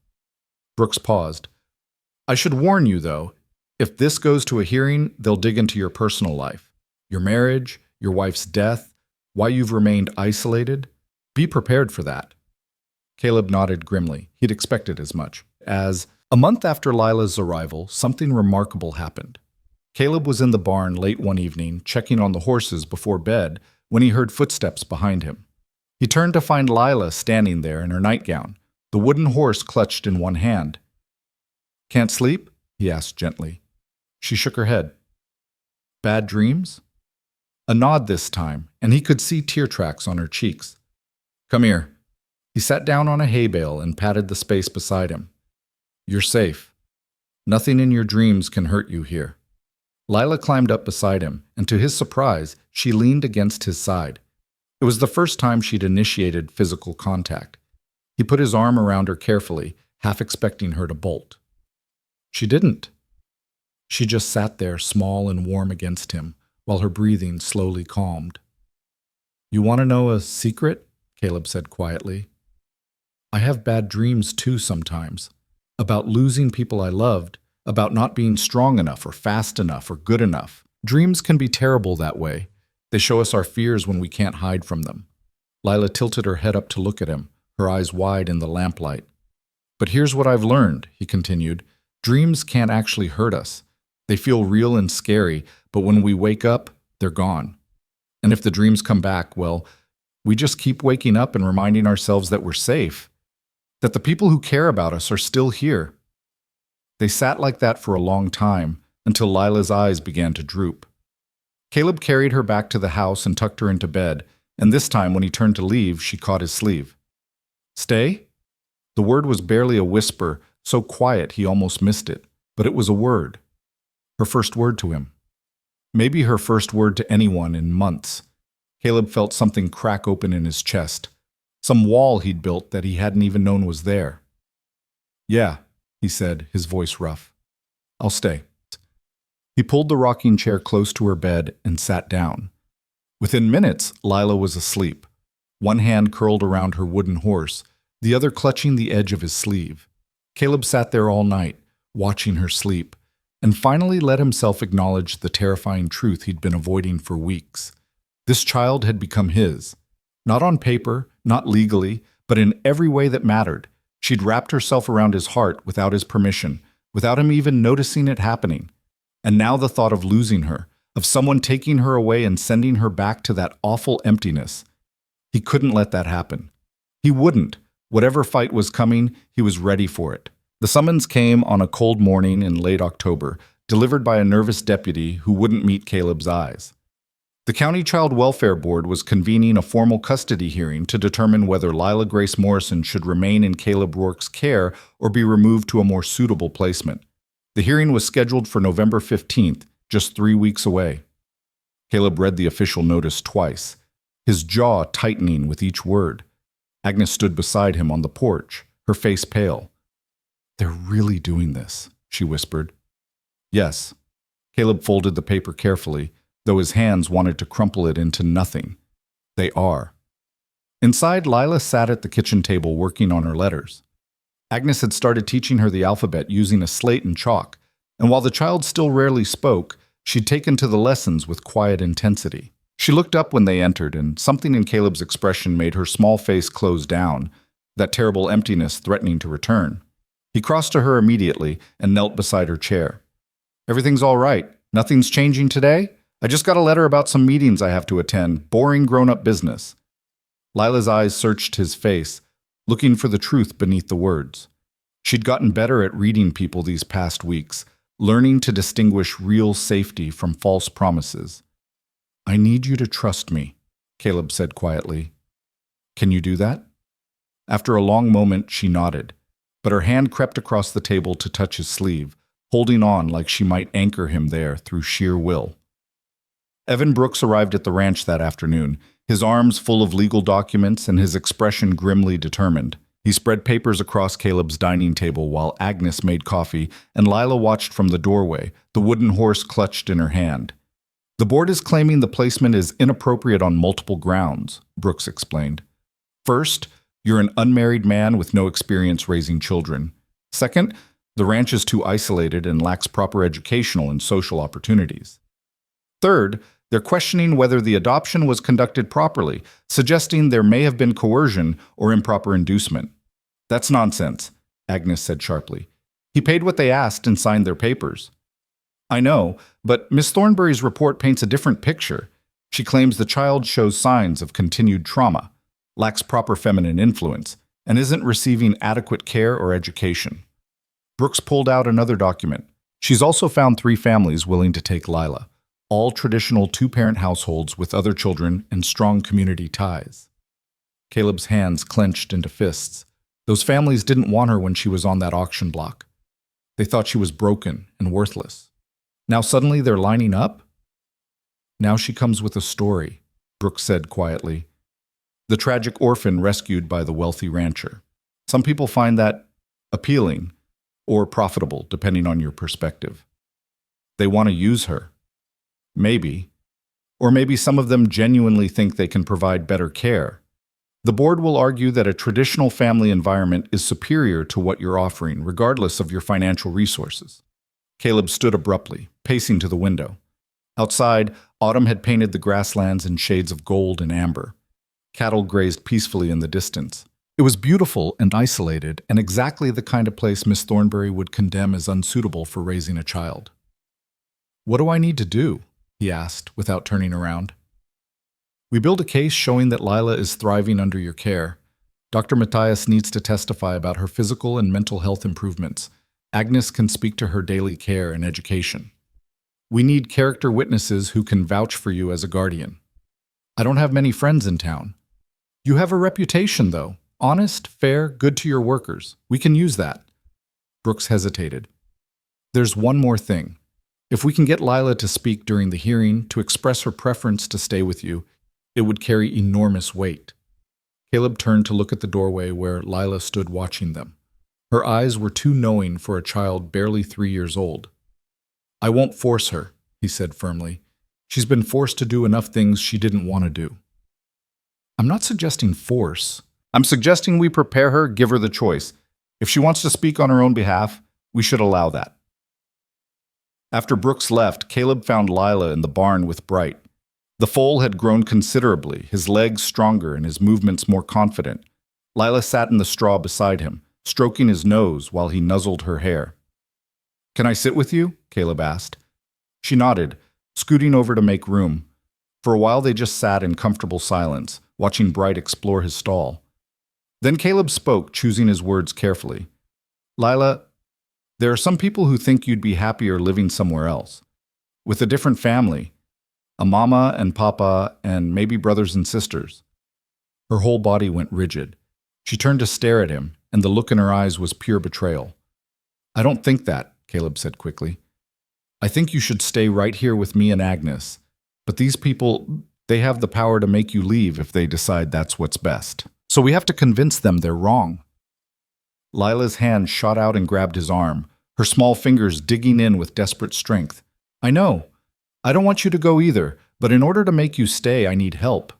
Brooks paused. "I should warn you, though, if this goes to a hearing, they'll dig into your personal life. Your marriage, your wife's death, why you've remained isolated. Be prepared for that." Caleb nodded grimly. He'd expected as much. A month after Lila's arrival, something remarkable happened. Caleb was in the barn late one evening, checking on the horses before bed, when he heard footsteps behind him. He turned to find Lila standing there in her nightgown, the wooden horse clutched in one hand. "Can't sleep?" he asked gently. She shook her head. "Bad dreams?" A nod this time, and he could see tear tracks on her cheeks. "Come here." He sat down on a hay bale and patted the space beside him. "You're safe. Nothing in your dreams can hurt you here." Lila climbed up beside him, and to his surprise, she leaned against his side. It was the first time she'd initiated physical contact. He put his arm around her carefully, half expecting her to bolt. She didn't. She just sat there, small and warm against him, while her breathing slowly calmed. You want to know a secret? Caleb said quietly. I have bad dreams too sometimes, about losing people I loved, about not being strong enough or fast enough or good enough. Dreams can be terrible that way. They show us our fears when we can't hide from them. Lila tilted her head up to look at him, her eyes wide in the lamplight. But here's what I've learned, he continued. Dreams can't actually hurt us. They feel real and scary, but when we wake up, they're gone. And if the dreams come back, well, we just keep waking up and reminding ourselves that we're safe, that the people who care about us are still here. They sat like that for a long time, until Lila's eyes began to droop. Caleb carried her back to the house and tucked her into bed, and this time when he turned to leave, she caught his sleeve. Stay? The word was barely a whisper, so quiet he almost missed it, but it was a word. Her first word to him. Maybe her first word to anyone in months. Caleb felt something crack open in his chest, some wall he'd built that he hadn't even known was there. Yeah, he said, his voice rough. I'll stay. He pulled the rocking chair close to her bed and sat down. Within minutes, Lila was asleep, one hand curled around her wooden horse, the other clutching the edge of his sleeve. Caleb sat there all night, watching her sleep, and finally let himself acknowledge the terrifying truth he'd been avoiding for weeks. This child had become his. Not on paper, not legally, but in every way that mattered. She'd wrapped herself around his heart without his permission, without him even noticing it happening. And now the thought of losing her, of someone taking her away and sending her back to that awful emptiness. He couldn't let that happen. He wouldn't. Whatever fight was coming, he was ready for it. The summons came on a cold morning in late October, delivered by a nervous deputy who wouldn't meet Caleb's eyes. The County Child Welfare Board was convening a formal custody hearing to determine whether Lila Grace Morrison should remain in Caleb Rourke's care or be removed to a more suitable placement. The hearing was scheduled for November 15th, just 3 weeks away. Caleb read the official notice twice, his jaw tightening with each word. Agnes stood beside him on the porch, her face pale. They're really doing this, she whispered. Yes. Caleb folded the paper carefully, though his hands wanted to crumple it into nothing. They are. Inside, Lila sat at the kitchen table working on her letters. Agnes had started teaching her the alphabet using a slate and chalk, and while the child still rarely spoke, she'd taken to the lessons with quiet intensity. She looked up when they entered, and something in Caleb's expression made her small face close down, that terrible emptiness threatening to return. He crossed to her immediately and knelt beside her chair. Everything's all right. Nothing's changing today? I just got a letter about some meetings I have to attend. Boring grown-up business. Lila's eyes searched his face, looking for the truth beneath the words. She'd gotten better at reading people these past weeks, learning to distinguish real safety from false promises. I need you to trust me, Caleb said quietly. Can you do that? After a long moment, she nodded, but her hand crept across the table to touch his sleeve, holding on like she might anchor him there through sheer will. Evan Brooks arrived at the ranch that afternoon, his arms full of legal documents and his expression grimly determined. He spread papers across Caleb's dining table while Agnes made coffee and Lila watched from the doorway, the wooden horse clutched in her hand. The board is claiming the placement is inappropriate on multiple grounds, Brooks explained. First, you're an unmarried man with no experience raising children. Second, the ranch is too isolated and lacks proper educational and social opportunities. Third, they're questioning whether the adoption was conducted properly, suggesting there may have been coercion or improper inducement. That's nonsense, Agnes said sharply. He paid what they asked and signed their papers. I know, but Miss Thornbury's report paints a different picture. She claims the child shows signs of continued trauma, lacks proper feminine influence, and isn't receiving adequate care or education. Brooks pulled out another document. She's also found 3 families willing to take Lila, all traditional 2-parent households with other children and strong community ties. Caleb's hands clenched into fists. Those families didn't want her when she was on that auction block. They thought she was broken and worthless. Now suddenly they're lining up? Now she comes with a story, Brooks said quietly. The tragic orphan rescued by the wealthy rancher. Some people find that appealing or profitable, depending on your perspective. They want to use her. Maybe. Or maybe some of them genuinely think they can provide better care. The board will argue that a traditional family environment is superior to what you're offering, regardless of your financial resources. Caleb stood abruptly, pacing to the window. Outside, autumn had painted the grasslands in shades of gold and amber. Cattle grazed peacefully in the distance. It was beautiful and isolated, and exactly the kind of place Miss Thornberry would condemn as unsuitable for raising a child. "What do I need to do?" he asked, without turning around. "We build a case showing that Lila is thriving under your care. Dr. Matthias needs to testify about her physical and mental health improvements. Agnes can speak to her daily care and education. We need character witnesses who can vouch for you as a guardian. I don't have many friends in town. You have a reputation, though. Honest, fair, good to your workers. We can use that." Brooks hesitated. "There's one more thing. If we can get Lila to speak during the hearing, to express her preference to stay with you, it would carry enormous weight." Caleb turned to look at the doorway where Lila stood watching them. Her eyes were too knowing for a child barely 3 years old. "I won't force her," he said firmly. "She's been forced to do enough things she didn't want to do." "I'm not suggesting force. I'm suggesting we prepare her, give her the choice. If she wants to speak on her own behalf, we should allow that." After Brooks left, Caleb found Lila in the barn with Bright. The foal had grown considerably, his legs stronger and his movements more confident. Lila sat in the straw beside him, stroking his nose while he nuzzled her hair. "Can I sit with you?" Caleb asked. She nodded, scooting over to make room. For a while they just sat in comfortable silence, watching Bright explore his stall. Then Caleb spoke, choosing his words carefully. "Lila, there are some people who think you'd be happier living somewhere else, with a different family, a mama and papa and maybe brothers and sisters." Her whole body went rigid. She turned to stare at him, and the look in her eyes was pure betrayal. "I don't think that," Caleb said quickly. "I think you should stay right here with me and Agnes. But these people, they have the power to make you leave if they decide that's what's best. So we have to convince them they're wrong." Lila's hand shot out and grabbed his arm, her small fingers digging in with desperate strength. "I know. I don't want you to go either, but in order to make you stay, I need help.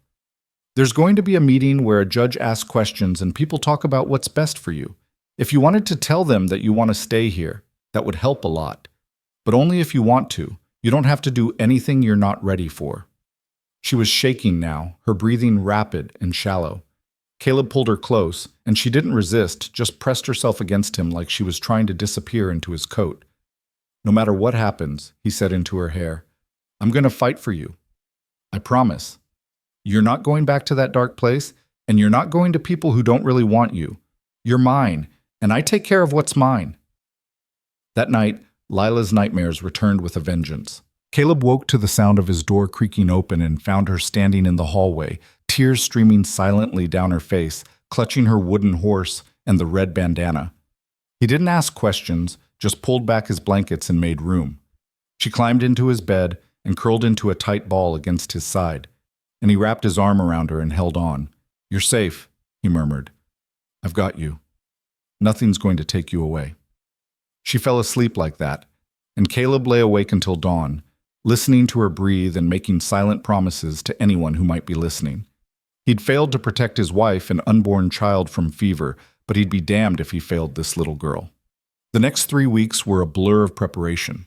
There's going to be a meeting where a judge asks questions and people talk about what's best for you. If you wanted to tell them that you want to stay here, that would help a lot. But only if you want to. You don't have to do anything you're not ready for." She was shaking now, her breathing rapid and shallow. Caleb pulled her close, and she didn't resist, just pressed herself against him like she was trying to disappear into his coat. "No matter what happens," he said into her hair, "I'm going to fight for you. I promise. You're not going back to that dark place, and you're not going to people who don't really want you. You're mine, and I take care of what's mine." That night, Lila's nightmares returned with a vengeance. Caleb woke to the sound of his door creaking open and found her standing in the hallway, tears streaming silently down her face, clutching her wooden horse and the red bandana. He didn't ask questions, just pulled back his blankets and made room. She climbed into his bed and curled into a tight ball against his side, and he wrapped his arm around her and held on. "You're safe," he murmured. "I've got you. Nothing's going to take you away." She fell asleep like that, and Caleb lay awake until dawn, listening to her breathe and making silent promises to anyone who might be listening. He'd failed to protect his wife and unborn child from fever, but he'd be damned if he failed this little girl. The next 3 weeks were a blur of preparation.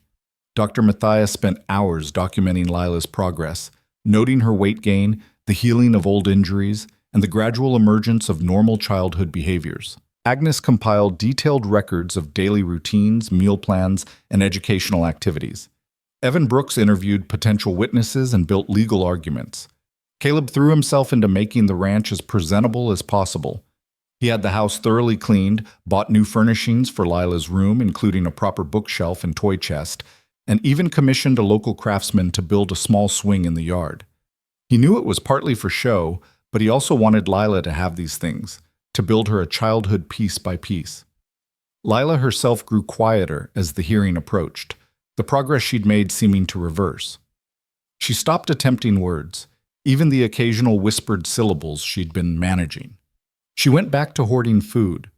Dr. Matthias spent hours documenting Lila's progress, noting her weight gain, the healing of old injuries, and the gradual emergence of normal childhood behaviors. Agnes compiled detailed records of daily routines, meal plans, and educational activities. Evan Brooks interviewed potential witnesses and built legal arguments. Caleb threw himself into making the ranch as presentable as possible. He had the house thoroughly cleaned, bought new furnishings for Lila's room, including a proper bookshelf and toy chest, and even commissioned a local craftsman to build a small swing in the yard. He knew it was partly for show, but he also wanted Lila to have these things, to build her a childhood piece by piece. Lila herself grew quieter as the hearing approached, the progress she'd made seeming to reverse. She stopped attempting words, even the occasional whispered syllables she'd been managing. She went back to hoarding food.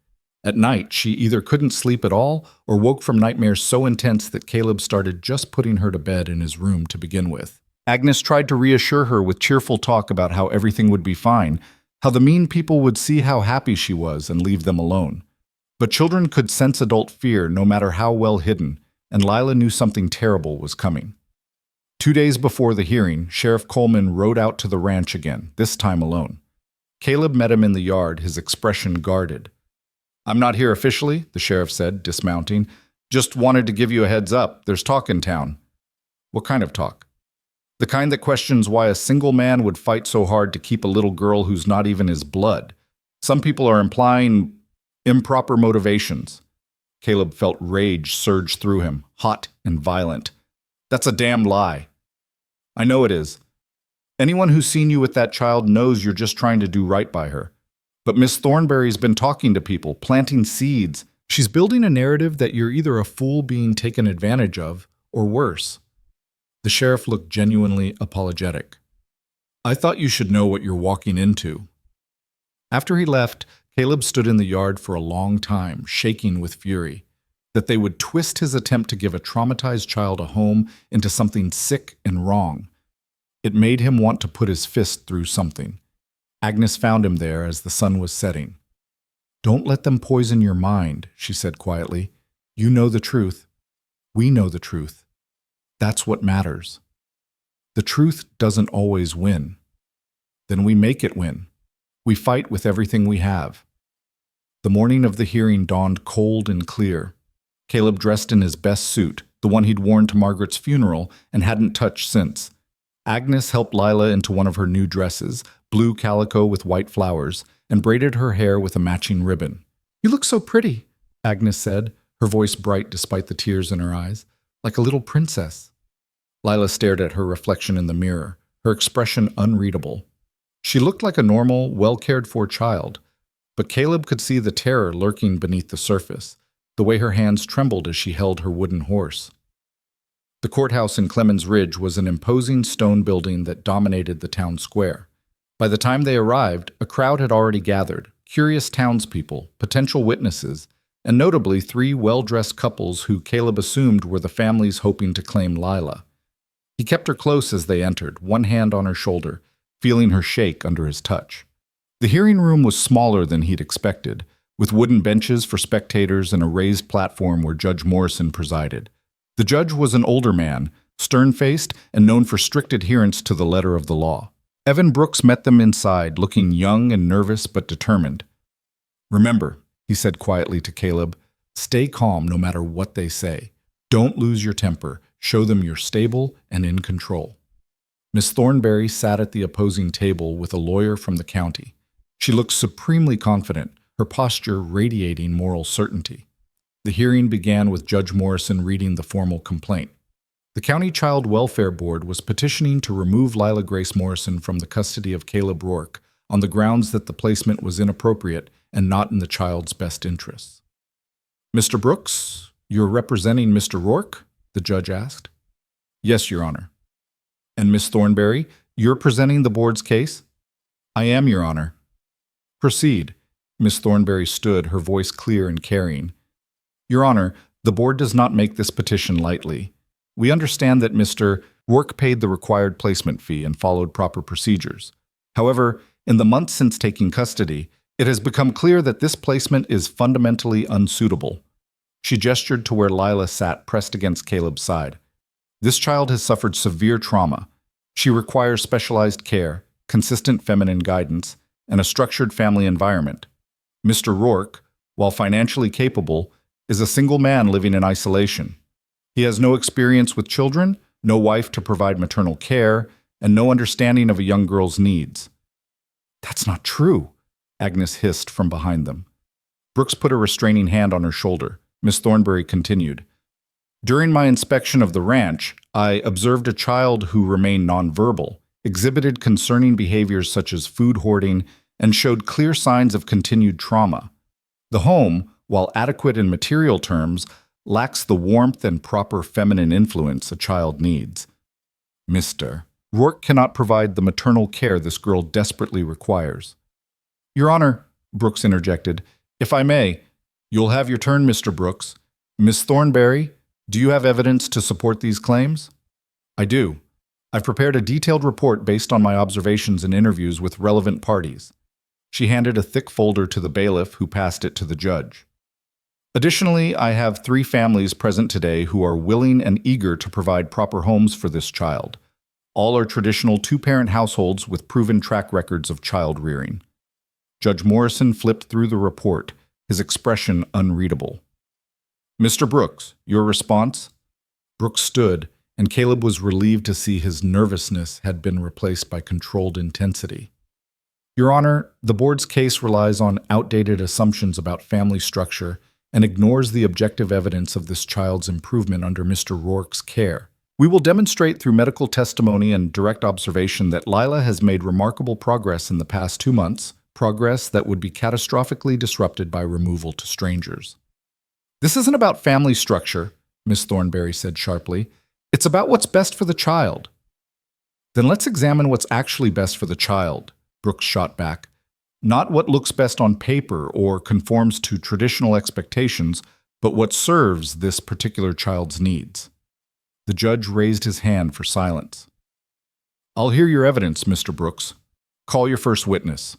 At night, she either couldn't sleep at all or woke from nightmares so intense that Caleb started just putting her to bed in his room to begin with. Agnes tried to reassure her with cheerful talk about how everything would be fine, how the mean people would see how happy she was and leave them alone. But children could sense adult fear no matter how well hidden, and Lila knew something terrible was coming. 2 days before the hearing, Sheriff Coleman rode out to the ranch again, this time alone. Caleb met him in the yard, his expression guarded. "I'm not here officially," the sheriff said, dismounting. "Just wanted to give you a heads up. There's talk in town." "What kind of talk?" "The kind that questions why a single man would fight so hard to keep a little girl who's not even his blood. Some people are implying improper motivations." Caleb felt rage surge through him, hot and violent. "That's a damn lie." "I know it is. Anyone who's seen you with that child knows you're just trying to do right by her. But Miss Thornberry's been talking to people, planting seeds. She's building a narrative that you're either a fool being taken advantage of, or worse." The sheriff looked genuinely apologetic. "I thought you should know what you're walking into." After he left, Caleb stood in the yard for a long time, shaking with fury. That they would twist his attempt to give a traumatized child a home into something sick and wrong. It made him want to put his fist through something. Agnes found him there as the sun was setting. "Don't let them poison your mind," she said quietly. "You know the truth. We know the truth. That's what matters. The truth doesn't always win. Then we make it win. We fight with everything we have." The morning of the hearing dawned cold and clear. Caleb dressed in his best suit, the one he'd worn to Margaret's funeral and hadn't touched since. Agnes helped Lila into one of her new dresses, blue calico with white flowers, and braided her hair with a matching ribbon. "You look so pretty," Agnes said, her voice bright despite the tears in her eyes, "like a little princess." Lila stared at her reflection in the mirror, her expression unreadable. She looked like a normal, well-cared-for child, but Caleb could see the terror lurking beneath the surface, the way her hands trembled as she held her wooden horse. The courthouse in Clemens Ridge was an imposing stone building that dominated the town square. By the time they arrived, a crowd had already gathered, curious townspeople, potential witnesses, and notably 3 well-dressed couples who Caleb assumed were the families hoping to claim Lila. He kept her close as they entered, one hand on her shoulder, feeling her shake under his touch. The hearing room was smaller than he'd expected, with wooden benches for spectators and a raised platform where Judge Morrison presided. The judge was an older man, stern-faced and known for strict adherence to the letter of the law. Evan Brooks met them inside, looking young and nervous but determined. "Remember," he said quietly to Caleb, "stay calm no matter what they say. Don't lose your temper. Show them you're stable and in control." Miss Thornberry sat at the opposing table with a lawyer from the county. She looked supremely confident, her posture radiating moral certainty. The hearing began with Judge Morrison reading the formal complaint. The County Child Welfare Board was petitioning to remove Lila Grace Morrison from the custody of Caleb Rourke on the grounds that the placement was inappropriate and not in the child's best interests. "Mr. Brooks, you're representing Mr. Rourke?" the judge asked. "Yes, Your Honor." "And Miss Thornberry, you're presenting the board's case?" "I am, Your Honor." "Proceed." Miss Thornberry stood, her voice clear and carrying. "Your Honor, the board does not make this petition lightly. We understand that Mr. Rourke paid the required placement fee and followed proper procedures. However, in the months since taking custody, it has become clear that this placement is fundamentally unsuitable." She gestured to where Lila sat pressed against Caleb's side. "This child has suffered severe trauma. She requires specialized care, consistent feminine guidance, and a structured family environment. Mr. Rourke, while financially capable, is a single man living in isolation. He has no experience with children, no wife to provide maternal care, and no understanding of a young girl's needs." "That's not true," Agnes hissed from behind them. Brooks put a restraining hand on her shoulder. Miss Thornberry continued, "During my inspection of the ranch, I observed a child who remained nonverbal, exhibited concerning behaviors such as food hoarding, and showed clear signs of continued trauma. The home, while adequate in material terms, lacks the warmth and proper feminine influence a child needs. Mr. Rourke cannot provide the maternal care this girl desperately requires." "Your Honor," Brooks interjected, "if I may." "You'll have your turn, Mr. Brooks. Miss Thornberry, do you have evidence to support these claims?" "I do. I've prepared a detailed report based on my observations and interviews with relevant parties. She handed a thick folder to the bailiff, who passed it to the judge. Additionally, I have 3 families present today who are willing and eager to provide proper homes for this child. All are traditional 2-parent households with proven track records of child rearing. Judge Morrison flipped through the report, his expression unreadable. Mr. Brooks, your response? Brooks stood, and Caleb was relieved to see his nervousness had been replaced by controlled intensity. Your Honor, the board's case relies on outdated assumptions about family structure and ignores the objective evidence of this child's improvement under Mr. Rourke's care. We will demonstrate through medical testimony and direct observation that Lila has made remarkable progress in the past 2 months, progress that would be catastrophically disrupted by removal to strangers. This isn't about family structure, Miss Thornberry said sharply. It's about what's best for the child. Then let's examine what's actually best for the child, Brooks shot back. Not what looks best on paper or conforms to traditional expectations, but what serves this particular child's needs. The judge raised his hand for silence. I'll hear your evidence, Mr. Brooks. Call your first witness.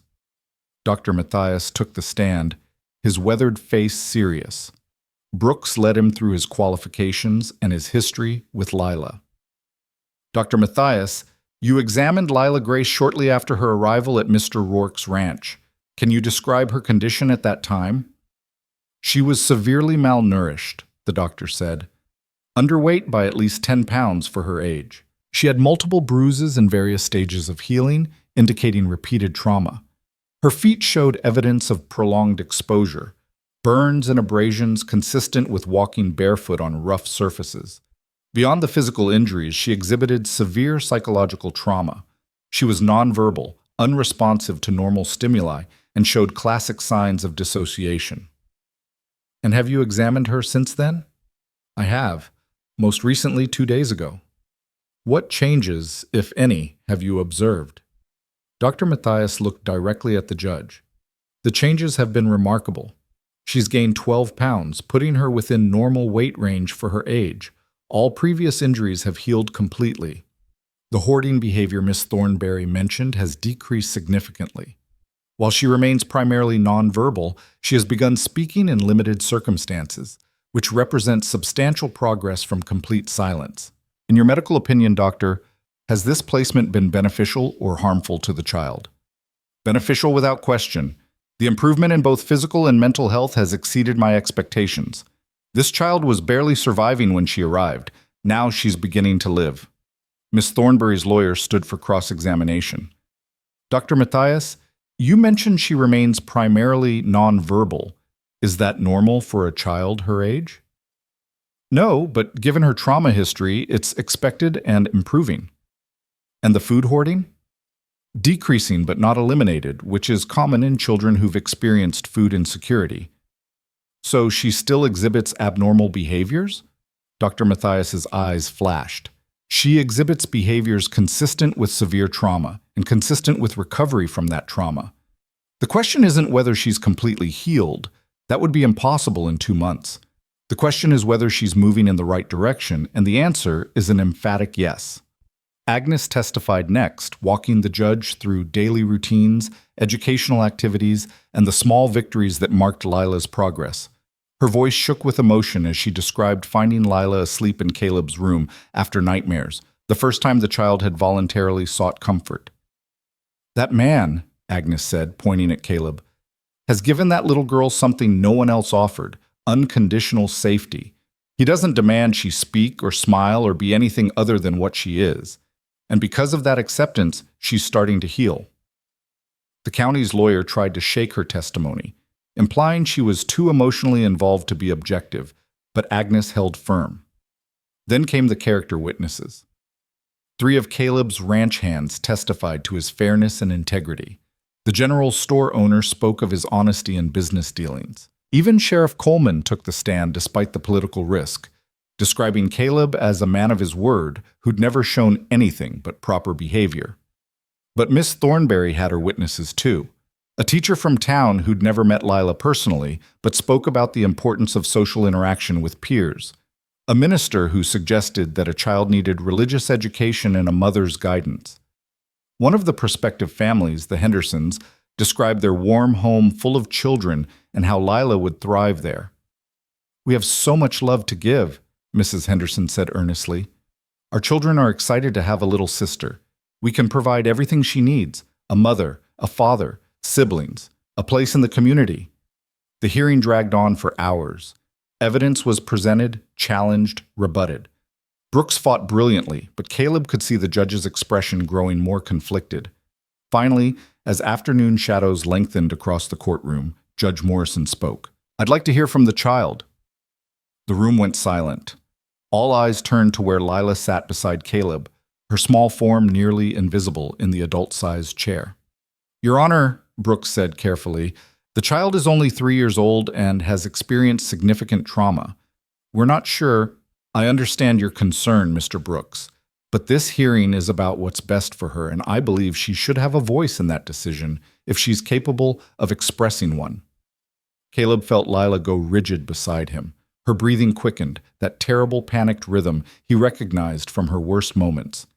Dr. Matthias took the stand, his weathered face serious. Brooks led him through his qualifications and his history with Lila. Dr. Matthias, you examined Lila Grace shortly after her arrival at Mr. Rourke's ranch. Can you describe her condition at that time? She was severely malnourished, the doctor said. Underweight by at least 10 pounds for her age. She had multiple bruises in various stages of healing, indicating repeated trauma. Her feet showed evidence of prolonged exposure, burns and abrasions consistent with walking barefoot on rough surfaces. Beyond the physical injuries, she exhibited severe psychological trauma. She was nonverbal, unresponsive to normal stimuli, and showed classic signs of dissociation. And have you examined her since then? I have, most recently 2 days ago. What changes, if any, have you observed? Dr. Matthias looked directly at the judge. The changes have been remarkable. She's gained 12 pounds, putting her within normal weight range for her age. All previous injuries have healed completely. The hoarding behavior Miss Thornberry mentioned has decreased significantly. While she remains primarily nonverbal, she has begun speaking in limited circumstances, which represents substantial progress from complete silence. In your medical opinion, doctor, has this placement been beneficial or harmful to the child? Beneficial without question. The improvement in both physical and mental health has exceeded my expectations. This child was barely surviving when she arrived. Now she's beginning to live. Miss Thornberry's lawyer stood for cross-examination. Dr. Matthias, you mentioned she remains primarily nonverbal. Is that normal for a child her age? No, but given her trauma history, it's expected and improving. And the food hoarding? Decreasing but not eliminated, which is common in children who've experienced food insecurity. So she still exhibits abnormal behaviors? Dr. Matthias's eyes flashed. She exhibits behaviors consistent with severe trauma and consistent with recovery from that trauma. The question isn't whether she's completely healed. That would be impossible in 2 months. The question is whether she's moving in the right direction, and the answer is an emphatic yes. Agnes testified next, walking the judge through daily routines, educational activities, and the small victories that marked Lila's progress. Her voice shook with emotion as she described finding Lila asleep in Caleb's room after nightmares, the first time the child had voluntarily sought comfort. That man, Agnes said, pointing at Caleb, has given that little girl something no one else offered, unconditional safety. He doesn't demand she speak or smile or be anything other than what she is. And because of that acceptance, she's starting to heal. The county's lawyer tried to shake her testimony, implying she was too emotionally involved to be objective, but Agnes held firm. Then came the character witnesses. 3 of Caleb's ranch hands testified to his fairness and integrity. The general store owner spoke of his honesty in business dealings. Even Sheriff Coleman took the stand despite the political risk, describing Caleb as a man of his word who'd never shown anything but proper behavior. But Miss Thornberry had her witnesses too. A teacher from town who'd never met Lila personally, but spoke about the importance of social interaction with peers. a minister who suggested that a child needed religious education and a mother's guidance. One of the prospective families, the Hendersons, described their warm home full of children and how Lila would thrive there. "We have so much love to give," Mrs. Henderson said earnestly. "Our children are excited to have a little sister. We can provide everything she needs: a mother, a father, siblings, a place in the community." The hearing dragged on for hours. Evidence was presented, challenged, rebutted. Brooks fought brilliantly, but Caleb could see the judge's expression growing more conflicted. Finally, as afternoon shadows lengthened across the courtroom, Judge Morrison spoke. "I'd like to hear from the child." The room went silent. All eyes turned to where Lila sat beside Caleb, her small form nearly invisible in the adult-sized chair. "Your Honor," Brooks said carefully, "the child is only 3 years old and has experienced significant trauma. We're not sure—" "I understand your concern, Mr. Brooks, but this hearing is about what's best for her, and I believe she should have a voice in that decision if she's capable of expressing one." Caleb felt Lila go rigid beside him. Her breathing quickened, that terrible panicked rhythm he recognized from her worst moments.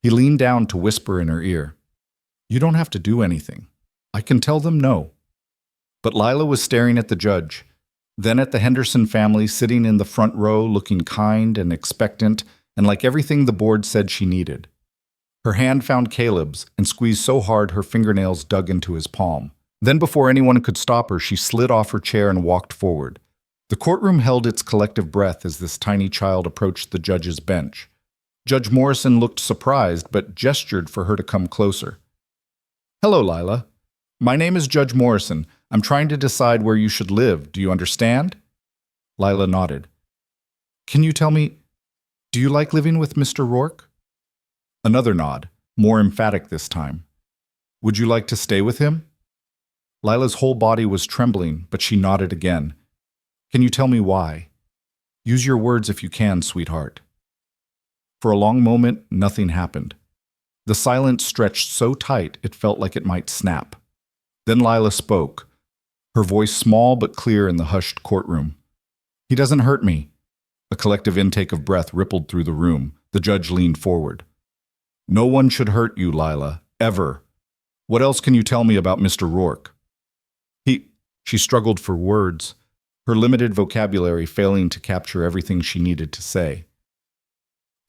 He leaned down to whisper in her ear, "You don't have to do anything. I can tell them no." But Lila was staring at the judge, then at the Henderson family sitting in the front row looking kind and expectant and like everything the board said she needed. Her hand found Caleb's and squeezed so hard her fingernails dug into his palm. Then before anyone could stop her, she slid off her chair and walked forward. The courtroom held its collective breath as this tiny child approached the judge's bench. Judge Morrison looked surprised but gestured for her to come closer. "Hello, Lila. My name is Judge Morrison. I'm trying to decide where you should live. Do you understand?" Lila nodded. "Can you tell me, do you like living with Mr. Rourke?" Another nod, more emphatic this time. "Would you like to stay with him?" Lila's whole body was trembling, but she nodded again. "Can you tell me why? Use your words if you can, sweetheart." For a long moment, nothing happened. The silence stretched so tight it felt like it might snap. Then Lila spoke, her voice small but clear in the hushed courtroom. "He doesn't hurt me." A collective intake of breath rippled through the room. The judge leaned forward. "No one should hurt you, Lila, ever. What else can you tell me about Mr. Rourke?" She struggled for words, her limited vocabulary failing to capture everything she needed to say.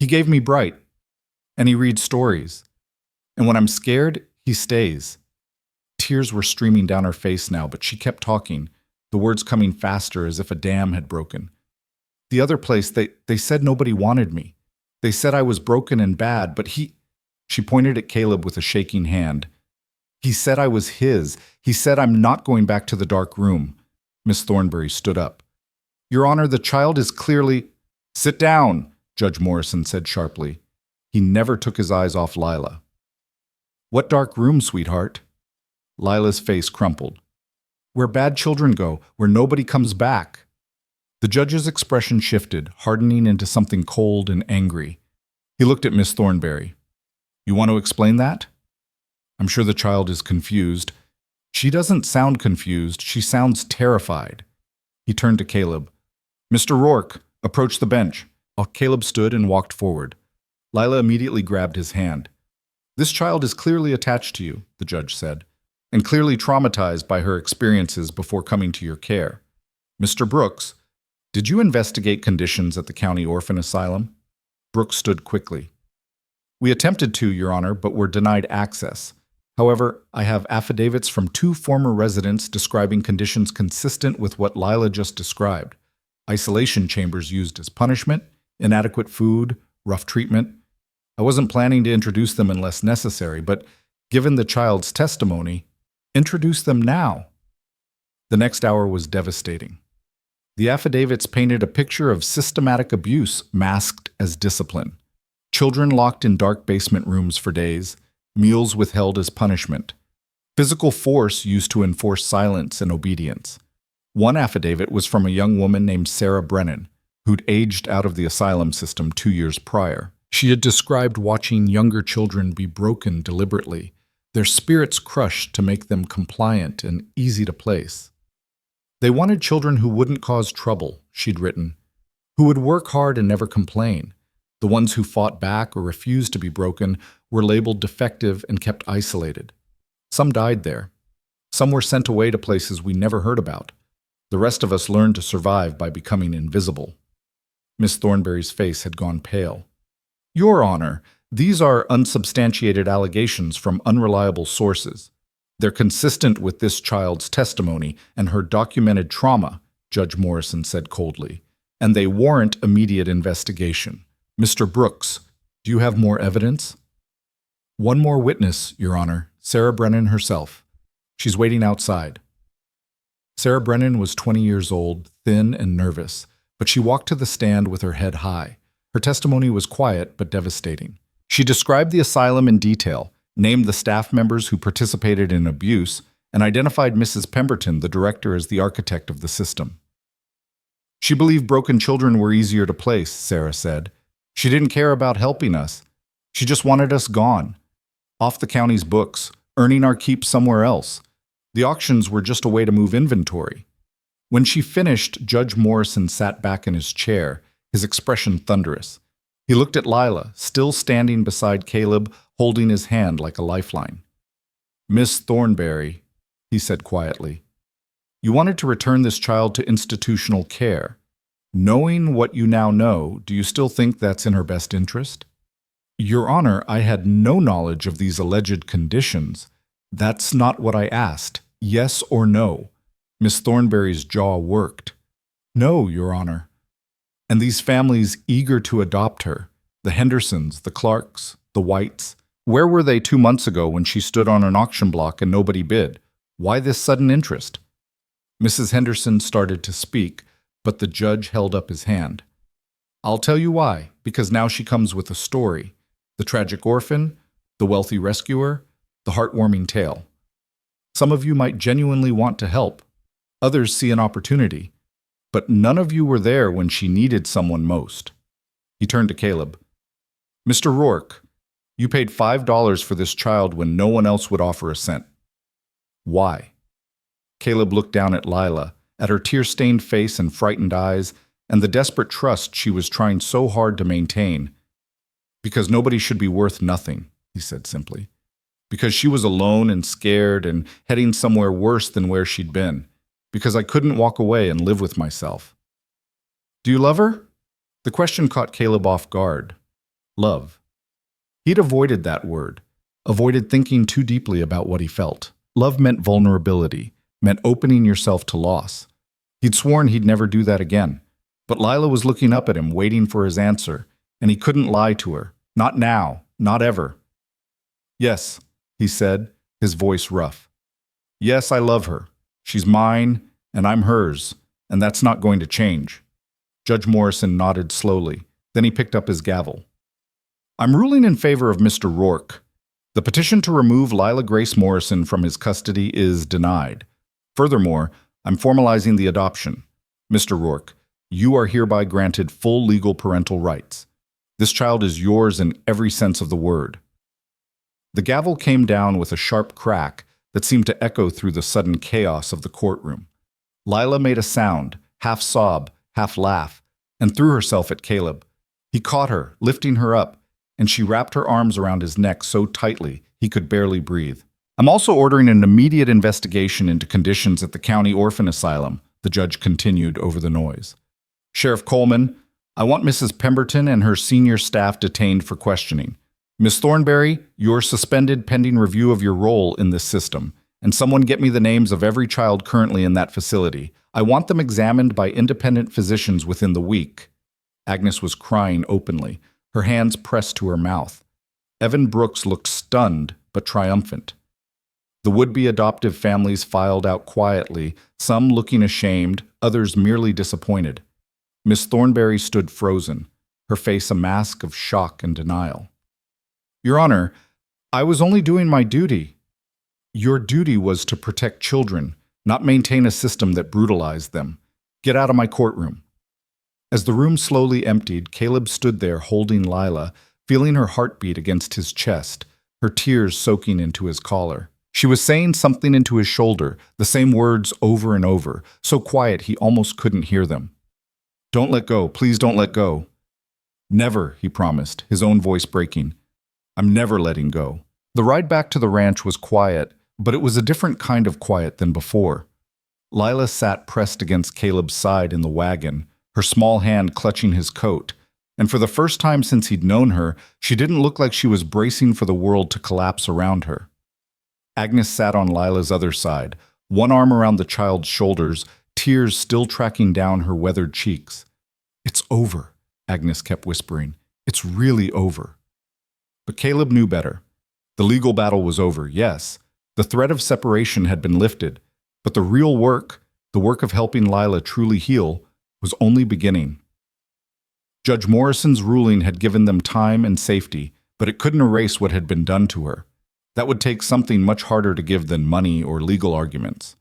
"He gave me Bright, and he reads stories. And when I'm scared, he stays." Tears were streaming down her face now, but she kept talking, the words coming faster as if a dam had broken. "The other place, they said nobody wanted me. They said I was broken and bad, but he—" She pointed at Caleb with a shaking hand. "He said I was his. He said I'm not going back to the dark room." Miss Thornbury stood up. "Your Honor, the child is clearly—" "Sit down," Judge Morrison said sharply. He never took his eyes off Lila. "What dark room, sweetheart?" Lila's face crumpled. "Where bad children go, where nobody comes back." The judge's expression shifted, hardening into something cold and angry. He looked at Miss Thornbury. "You want to explain that?" "I'm sure the child is confused." "She doesn't sound confused. She sounds terrified." He turned to Caleb. "Mr. Rourke, approach the bench." Caleb stood and walked forward. Lila immediately grabbed his hand. "This child is clearly attached to you," the judge said, "and clearly traumatized by her experiences before coming to your care. Mr. Brooks, did you investigate conditions at the county orphan asylum?" Brooks stood quickly. "We attempted to, Your Honor, but were denied access. However, I have affidavits from 2 former residents describing conditions consistent with what Lila just described. Isolation chambers used as punishment, inadequate food, rough treatment. I wasn't planning to introduce them unless necessary, but given the child's testimony, introduce them now." The next hour was devastating. The affidavits painted a picture of systematic abuse masked as discipline. Children locked in dark basement rooms for days, meals withheld as punishment, physical force used to enforce silence and obedience. One affidavit was from a young woman named Sarah Brennan, who'd aged out of the asylum system 2 years prior. She had described watching younger children be broken deliberately, their spirits crushed to make them compliant and easy to place. They wanted children who wouldn't cause trouble, she'd written, who would work hard and never complain. The ones who fought back or refused to be broken were labeled defective and kept isolated. Some died there. Some were sent away to places we never heard about. The rest of us learned to survive by becoming invisible. Miss Thornberry's face had gone pale. Your Honor, these are unsubstantiated allegations from unreliable sources. They're consistent with this child's testimony and her documented trauma, Judge Morrison said coldly, and they warrant immediate investigation. Mr. Brooks, do you have more evidence? One more witness, Your Honor, Sarah Brennan herself. She's waiting outside. Sarah Brennan was 20 years old, thin and nervous, but she walked to the stand with her head high. Her testimony was quiet but devastating. She described the asylum in detail, named the staff members who participated in abuse, and identified Mrs. Pemberton, the director, as the architect of the system. She believed broken children were easier to place, Sarah said. She didn't care about helping us. She just wanted us gone, off the county's books, earning our keep somewhere else. The auctions were just a way to move inventory. When she finished, Judge Morrison sat back in his chair, his expression thunderous. He looked at Lila, still standing beside Caleb, holding his hand like a lifeline. Miss Thornberry, he said quietly, you wanted to return this child to institutional care. Knowing what you now know, do you still think that's in her best interest? Your Honor, I had no knowledge of these alleged conditions. That's not what I asked. Yes or no? Miss Thornberry's jaw worked. No, Your Honor. And these families eager to adopt her, the Hendersons, the Clarks, the Whites, where were they 2 months ago when she stood on an auction block and nobody bid? Why this sudden interest? Mrs. Henderson started to speak, but the judge held up his hand. I'll tell you why, because now she comes with a story. The tragic orphan, the wealthy rescuer, the heartwarming tale. Some of you might genuinely want to help. Others see an opportunity. But none of you were there when she needed someone most. He turned to Caleb. Mr. Rourke, you paid $5 for this child when no one else would offer a cent. Why? Caleb looked down at Lila, at her tear-stained face and frightened eyes, and the desperate trust she was trying so hard to maintain. Because nobody should be worth nothing, he said simply. Because she was alone and scared and heading somewhere worse than where she'd been. Because I couldn't walk away and live with myself. Do you love her? The question caught Caleb off guard. Love. He'd avoided that word, avoided thinking too deeply about what he felt. Love meant vulnerability, meant opening yourself to loss. He'd sworn he'd never do that again. But Lila was looking up at him, waiting for his answer, and he couldn't lie to her. Not now, not ever. Yes, he said, his voice rough. Yes, I love her. She's mine, and I'm hers, and that's not going to change. Judge Morrison nodded slowly. Then he picked up his gavel. I'm ruling in favor of Mr. Rourke. The petition to remove Lila Grace Morrison from his custody is denied. Furthermore, I'm formalizing the adoption. Mr. Rourke, you are hereby granted full legal parental rights. This child is yours in every sense of the word. The gavel came down with a sharp crack that seemed to echo through the sudden chaos of the courtroom. Lila made a sound, half sob, half laugh, and threw herself at Caleb. He caught her, lifting her up, and she wrapped her arms around his neck so tightly he could barely breathe. I'm also ordering an immediate investigation into conditions at the county orphan asylum, the judge continued over the noise. Sheriff Coleman, I want Mrs. Pemberton and her senior staff detained for questioning. Miss Thornberry, you're suspended pending review of your role in this system, and someone get me the names of every child currently in that facility. I want them examined by independent physicians within the week. Agnes was crying openly, her hands pressed to her mouth. Evan Brooks looked stunned but triumphant. The would-be adoptive families filed out quietly, some looking ashamed, others merely disappointed. Miss Thornberry stood frozen, her face a mask of shock and denial. Your Honor, I was only doing my duty. Your duty was to protect children, not maintain a system that brutalized them. Get out of my courtroom. As the room slowly emptied, Caleb stood there holding Lila, feeling her heartbeat against his chest, her tears soaking into his collar. She was saying something into his shoulder, the same words over and over, so quiet he almost couldn't hear them. Don't let go. Please don't let go. Never, he promised, his own voice breaking. I'm never letting go. The ride back to the ranch was quiet, but it was a different kind of quiet than before. Lila sat pressed against Caleb's side in the wagon, her small hand clutching his coat, and for the first time since he'd known her, she didn't look like she was bracing for the world to collapse around her. Agnes sat on Lila's other side, one arm around the child's shoulders, tears still tracking down her weathered cheeks. It's over, Agnes kept whispering. It's really over. But Caleb knew better. The legal battle was over, yes. The threat of separation had been lifted, but the real work, the work of helping Lila truly heal, was only beginning. Judge Morrison's ruling had given them time and safety, but it couldn't erase what had been done to her. That would take something much harder to give than money or legal arguments.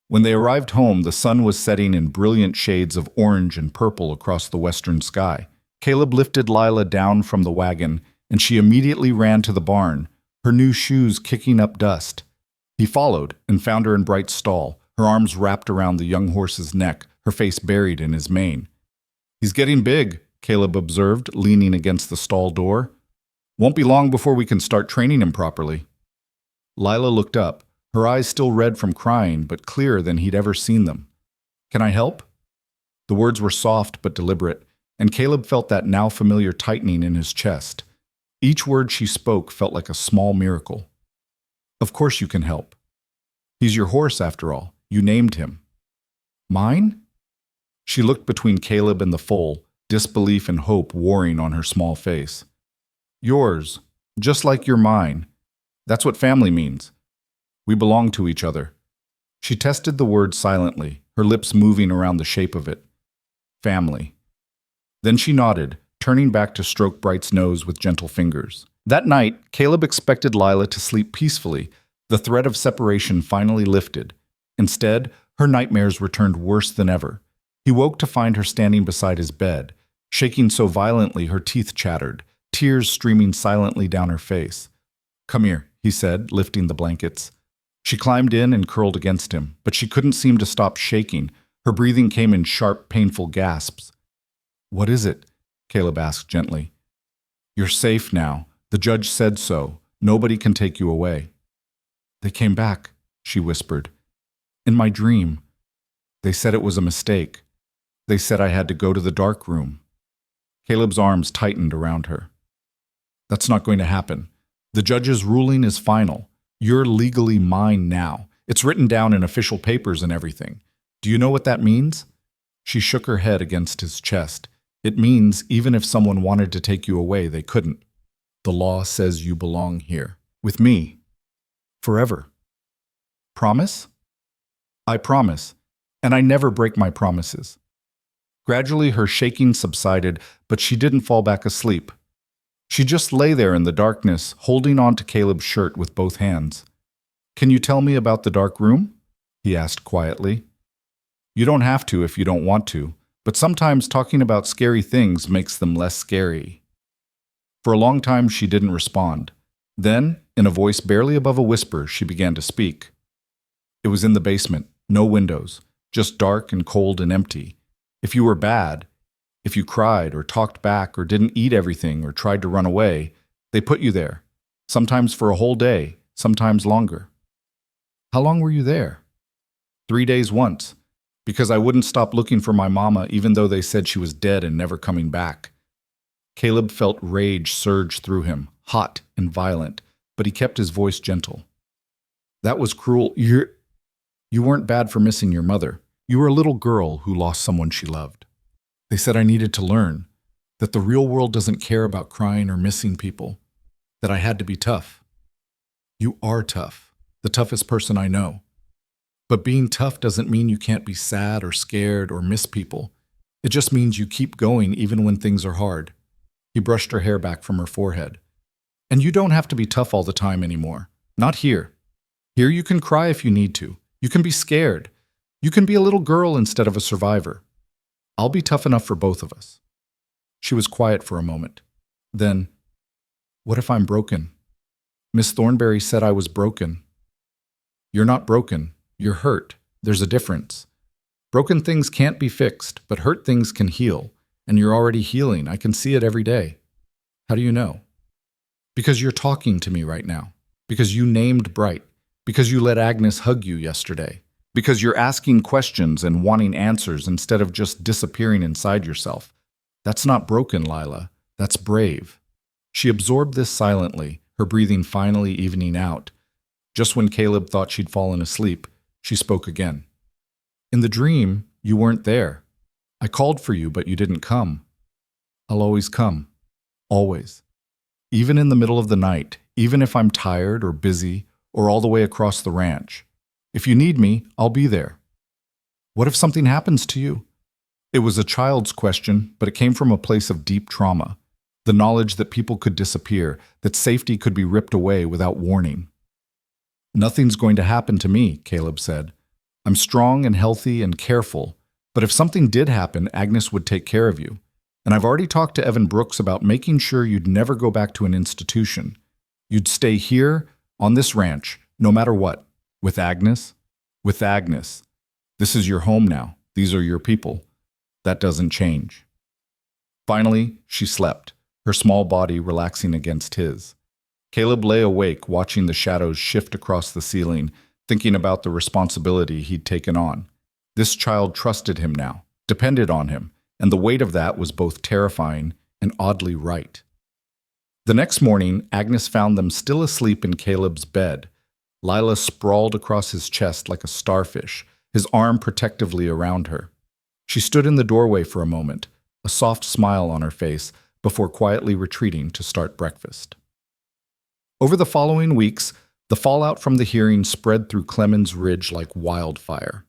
When they arrived home, the sun was setting in brilliant shades of orange and purple across the western sky. Caleb lifted Lila down from the wagon, and she immediately ran to the barn, her new shoes kicking up dust. He followed and found her in Bright's stall, her arms wrapped around the young horse's neck, her face buried in his mane. He's getting big, Caleb observed, leaning against the stall door. Won't be long before we can start training him properly. Lila looked up, her eyes still red from crying, but clearer than he'd ever seen them. Can I help? The words were soft but deliberate, and Caleb felt that now familiar tightening in his chest. Each word she spoke felt like a small miracle. Of course you can help. He's your horse, after all. You named him. Mine? She looked between Caleb and the foal, disbelief and hope warring on her small face. Yours, just like you're mine. That's what family means. We belong to each other. She tested the word silently, her lips moving around the shape of it. Family. Then she nodded, turning back to stroke Bright's nose with gentle fingers. That night, Caleb expected Lila to sleep peacefully, the threat of separation finally lifted. Instead, her nightmares returned worse than ever. He woke to find her standing beside his bed, shaking so violently her teeth chattered, tears streaming silently down her face. Come here, he said, lifting the blankets. She climbed in and curled against him, but she couldn't seem to stop shaking. Her breathing came in sharp, painful gasps. What is it? Caleb asked gently. You're safe now. The judge said so. Nobody can take you away. They came back, she whispered. In my dream. They said it was a mistake. They said I had to go to the dark room. Caleb's arms tightened around her. That's not going to happen. The judge's ruling is final. You're legally mine now. It's written down in official papers and everything. Do you know what that means? She shook her head against his chest. It means even if someone wanted to take you away, they couldn't. The law says you belong here. With me. Forever. Promise? I promise. And I never break my promises. Gradually her shaking subsided, but she didn't fall back asleep. She just lay there in the darkness, holding on to Caleb's shirt with both hands. Can you tell me about the dark room? He asked quietly. You don't have to if you don't want to, but sometimes talking about scary things makes them less scary. For a long time she didn't respond. Then, in a voice barely above a whisper, she began to speak. It was in the basement, no windows, just dark and cold and empty. If you were bad, if you cried or talked back or didn't eat everything or tried to run away, they put you there, sometimes for a whole day, sometimes longer. How long were you there? 3 days once, because I wouldn't stop looking for my mama even though they said she was dead and never coming back. Caleb felt rage surge through him, hot and violent, but he kept his voice gentle. That was cruel. You weren't bad for missing your mother. You were a little girl who lost someone she loved. They said I needed to learn that the real world doesn't care about crying or missing people, that I had to be tough. You are tough, the toughest person I know. But being tough doesn't mean you can't be sad or scared or miss people. It just means you keep going even when things are hard. He brushed her hair back from her forehead. And you don't have to be tough all the time anymore. Not here. Here you can cry if you need to. You can be scared. You can be a little girl instead of a survivor. I'll be tough enough for both of us. She was quiet for a moment. Then, what if I'm broken? Miss Thornberry said I was broken. You're not broken. You're hurt. There's a difference. Broken things can't be fixed, but hurt things can heal. And you're already healing. I can see it every day. How do you know? Because you're talking to me right now. Because you named Bright. Because you let Agnes hug you yesterday. Because you're asking questions and wanting answers instead of just disappearing inside yourself. That's not broken, Lila. That's brave. She absorbed this silently, her breathing finally evening out. Just when Caleb thought she'd fallen asleep, she spoke again. In the dream, you weren't there. I called for you, but you didn't come. I'll always come. Always. Even in the middle of the night, even if I'm tired or busy or all the way across the ranch. If you need me, I'll be there. What if something happens to you? It was a child's question, but it came from a place of deep trauma. The knowledge that people could disappear, that safety could be ripped away without warning. Nothing's going to happen to me, Caleb said. I'm strong and healthy and careful, but if something did happen, Agnes would take care of you. And I've already talked to Evan Brooks about making sure you'd never go back to an institution. You'd stay here, on this ranch, no matter what. With Agnes? With Agnes. This is your home now. These are your people. That doesn't change. Finally, she slept, her small body relaxing against his. Caleb lay awake, watching the shadows shift across the ceiling, thinking about the responsibility he'd taken on. This child trusted him now, depended on him, and the weight of that was both terrifying and oddly right. The next morning, Agnes found them still asleep in Caleb's bed. Lila sprawled across his chest like a starfish, his arm protectively around her. She stood in the doorway for a moment, a soft smile on her face, before quietly retreating to start breakfast. Over the following weeks, the fallout from the hearing spread through Clemens Ridge like wildfire.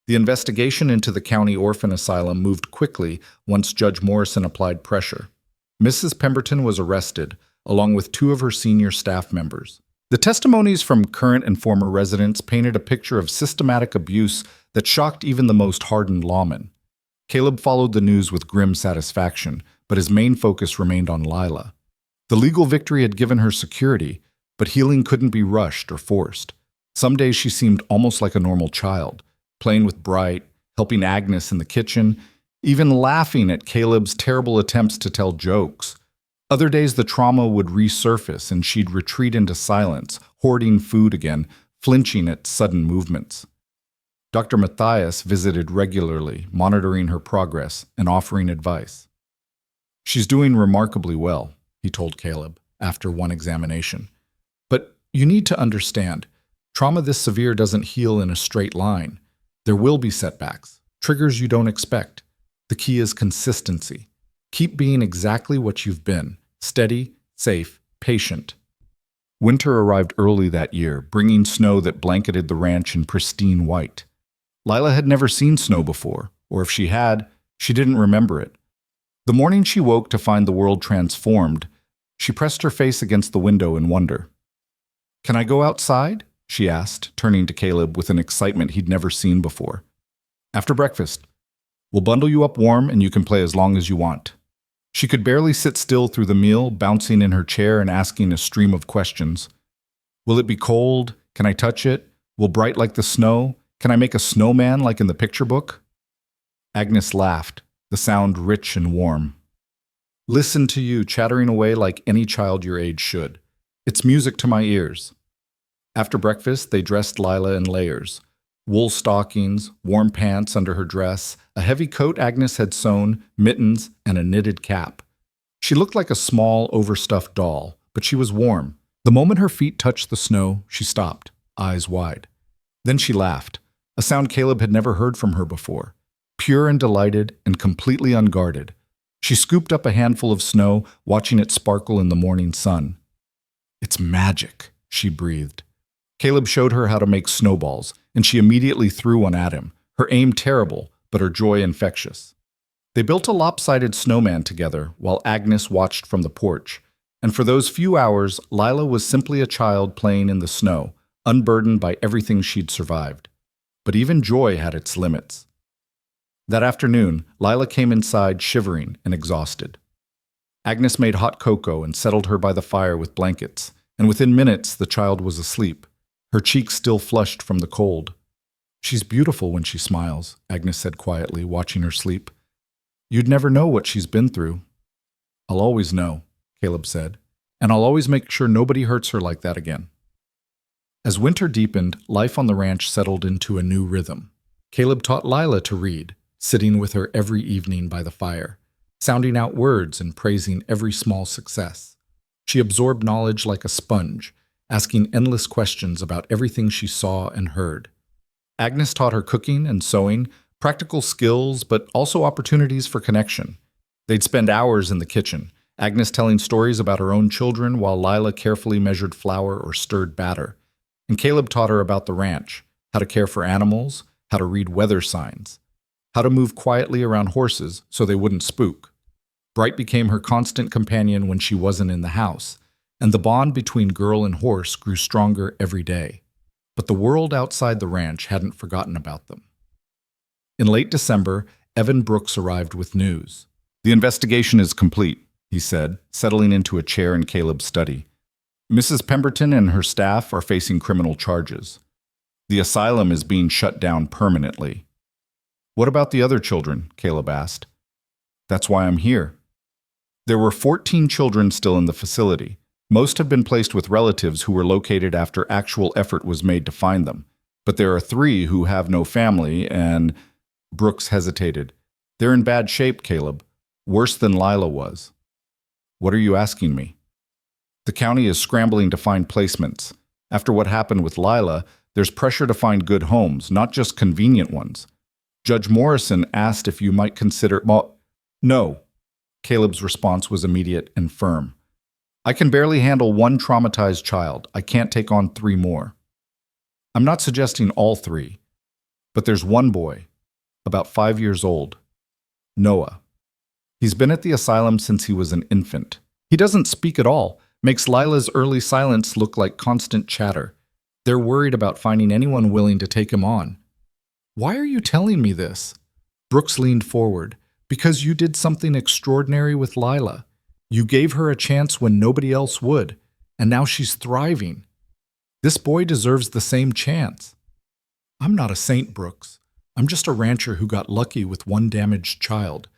The investigation into the county orphan asylum moved quickly once Judge Morrison applied pressure. Mrs. Pemberton was arrested, along with 2 of her senior staff members. The testimonies from current and former residents painted a picture of systematic abuse that shocked even the most hardened lawmen. Caleb followed the news with grim satisfaction, but his main focus remained on Lila. The legal victory had given her security, but healing couldn't be rushed or forced. Some days she seemed almost like a normal child, playing with Bright, helping Agnes in the kitchen, even laughing at Caleb's terrible attempts to tell jokes. Other days the trauma would resurface and she'd retreat into silence, hoarding food again, flinching at sudden movements. Dr. Matthias visited regularly, monitoring her progress and offering advice. She's doing remarkably well, he told Caleb after one examination. But you need to understand, trauma this severe doesn't heal in a straight line. There will be setbacks, triggers you don't expect. The key is consistency. Keep being exactly what you've been, steady, safe, patient. Winter arrived early that year, bringing snow that blanketed the ranch in pristine white. Lila had never seen snow before, or if she had, she didn't remember it. The morning she woke to find the world transformed, she pressed her face against the window in wonder. "Can I go outside?" she asked, turning to Caleb with an excitement he'd never seen before. "After breakfast. We'll bundle you up warm and you can play as long as you want." She could barely sit still through the meal, bouncing in her chair and asking a stream of questions. "Will it be cold? Can I touch it? Will Bright like the snow? Can I make a snowman like in the picture book?" Agnes laughed, the sound rich and warm. "Listen to you chattering away like any child your age should. It's music to my ears." After breakfast, they dressed Lila in layers. Wool stockings, warm pants under her dress, a heavy coat Agnes had sewn, mittens, and a knitted cap. She looked like a small, overstuffed doll, but she was warm. The moment her feet touched the snow, she stopped, eyes wide. Then she laughed, a sound Caleb had never heard from her before. Pure and delighted and completely unguarded. She scooped up a handful of snow, watching it sparkle in the morning sun. "It's magic," she breathed. Caleb showed her how to make snowballs, and she immediately threw one at him, her aim terrible, but her joy infectious. They built a lopsided snowman together while Agnes watched from the porch, and for those few hours, Lila was simply a child playing in the snow, unburdened by everything she'd survived. But even joy had its limits. That afternoon, Lila came inside shivering and exhausted. Agnes made hot cocoa and settled her by the fire with blankets, and within minutes the child was asleep, her cheeks still flushed from the cold. She's beautiful when she smiles, Agnes said quietly, watching her sleep. You'd never know what she's been through. I'll always know, Caleb said, and I'll always make sure nobody hurts her like that again. As winter deepened, life on the ranch settled into a new rhythm. Caleb taught Lila to read, sitting with her every evening by the fire, sounding out words and praising every small success. She absorbed knowledge like a sponge, asking endless questions about everything she saw and heard. Agnes taught her cooking and sewing, practical skills, but also opportunities for connection. They'd spend hours in the kitchen, Agnes telling stories about her own children while Lila carefully measured flour or stirred batter. And Caleb taught her about the ranch, how to care for animals, how to read weather signs, how to move quietly around horses so they wouldn't spook. Bright became her constant companion when she wasn't in the house, and the bond between girl and horse grew stronger every day. But the world outside the ranch hadn't forgotten about them. In late December, Evan Brooks arrived with news. The investigation is complete, he said, settling into a chair in Caleb's study. Mrs. Pemberton and her staff are facing criminal charges. The asylum is being shut down permanently. What about the other children? Caleb asked. That's why I'm here. There were 14 children still in the facility. Most have been placed with relatives who were located after actual effort was made to find them. But there are 3 who have no family and… Brooks hesitated. They're in bad shape, Caleb. Worse than Lila was. What are you asking me? The county is scrambling to find placements. After what happened with Lila, there's pressure to find good homes, not just convenient ones. Judge Morrison asked if you might consider… No. Caleb's response was immediate and firm. I can barely handle 1 traumatized child. I can't take on 3 more. I'm not suggesting all 3, but there's one boy, about 5 years old, Noah. He's been at the asylum since he was an infant. He doesn't speak at all, makes Lila's early silence look like constant chatter. They're worried about finding anyone willing to take him on. Why are you telling me this? Brooks leaned forward. Because you did something extraordinary with Lila. You gave her a chance when nobody else would, and now she's thriving. This boy deserves the same chance. I'm not a saint, Brooks. I'm just a rancher who got lucky with 1 damaged child.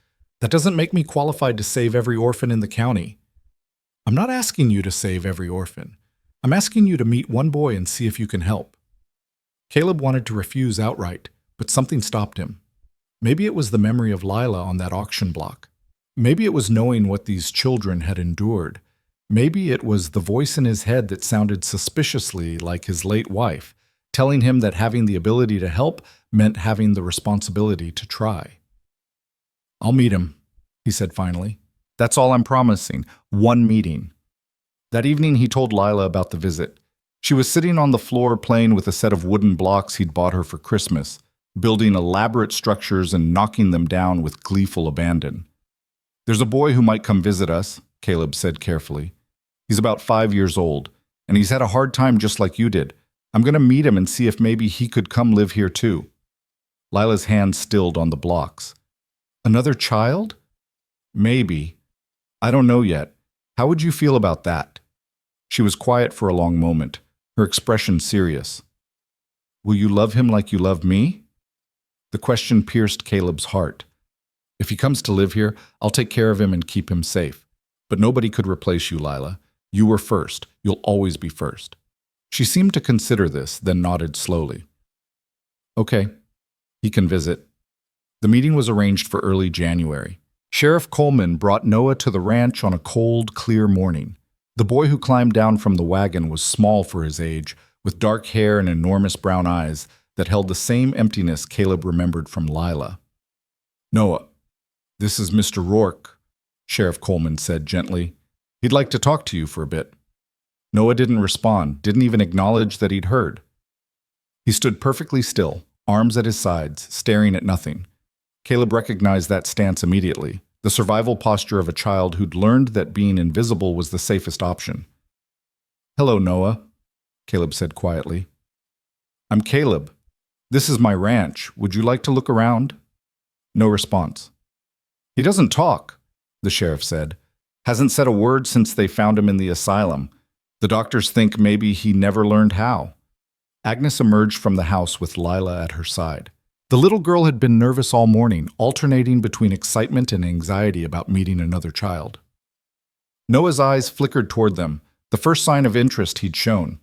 That doesn't make me qualified to save every orphan in the county. I'm not asking you to save every orphan. I'm asking you to meet one boy and see if you can help. Caleb wanted to refuse outright, but something stopped him. Maybe it was the memory of Lila on that auction block. Maybe it was knowing what these children had endured. Maybe it was the voice in his head that sounded suspiciously like his late wife, telling him that having the ability to help meant having the responsibility to try. I'll meet him, he said finally. That's all I'm promising, 1 meeting. That evening he told Lila about the visit. She was sitting on the floor playing with a set of wooden blocks he'd bought her for Christmas, building elaborate structures and knocking them down with gleeful abandon. There's a boy who might come visit us, Caleb said carefully. He's about 5 years old, and he's had a hard time just like you did. I'm going to meet him and see if maybe he could come live here too. Lila's hand stilled on the blocks. Another child? Maybe. I don't know yet. How would you feel about that? She was quiet for a long moment, her expression serious. Will you love him like you love me? The question pierced Caleb's heart. If he comes to live here, I'll take care of him and keep him safe. But nobody could replace you, Lila. You were first. You'll always be first. She seemed to consider this, then nodded slowly. Okay, he can visit. The meeting was arranged for early January. Sheriff Coleman brought Noah to the ranch on a cold, clear morning. The boy who climbed down from the wagon was small for his age, with dark hair and enormous brown eyes that held the same emptiness Caleb remembered from Lila. Noah, this is Mr. Rourke, Sheriff Coleman said gently. He'd like to talk to you for a bit. Noah didn't respond, didn't even acknowledge that he'd heard. He stood perfectly still, arms at his sides, staring at nothing. Caleb recognized that stance immediately, the survival posture of a child who'd learned that being invisible was the safest option. Hello, Noah, Caleb said quietly. I'm Caleb. This is my ranch. Would you like to look around? No response. He doesn't talk, the sheriff said. Hasn't said a word since they found him in the asylum. The doctors think maybe he never learned how. Agnes emerged from the house with Lila at her side. The little girl had been nervous all morning, alternating between excitement and anxiety about meeting another child. Noah's eyes flickered toward them, the first sign of interest he'd shown.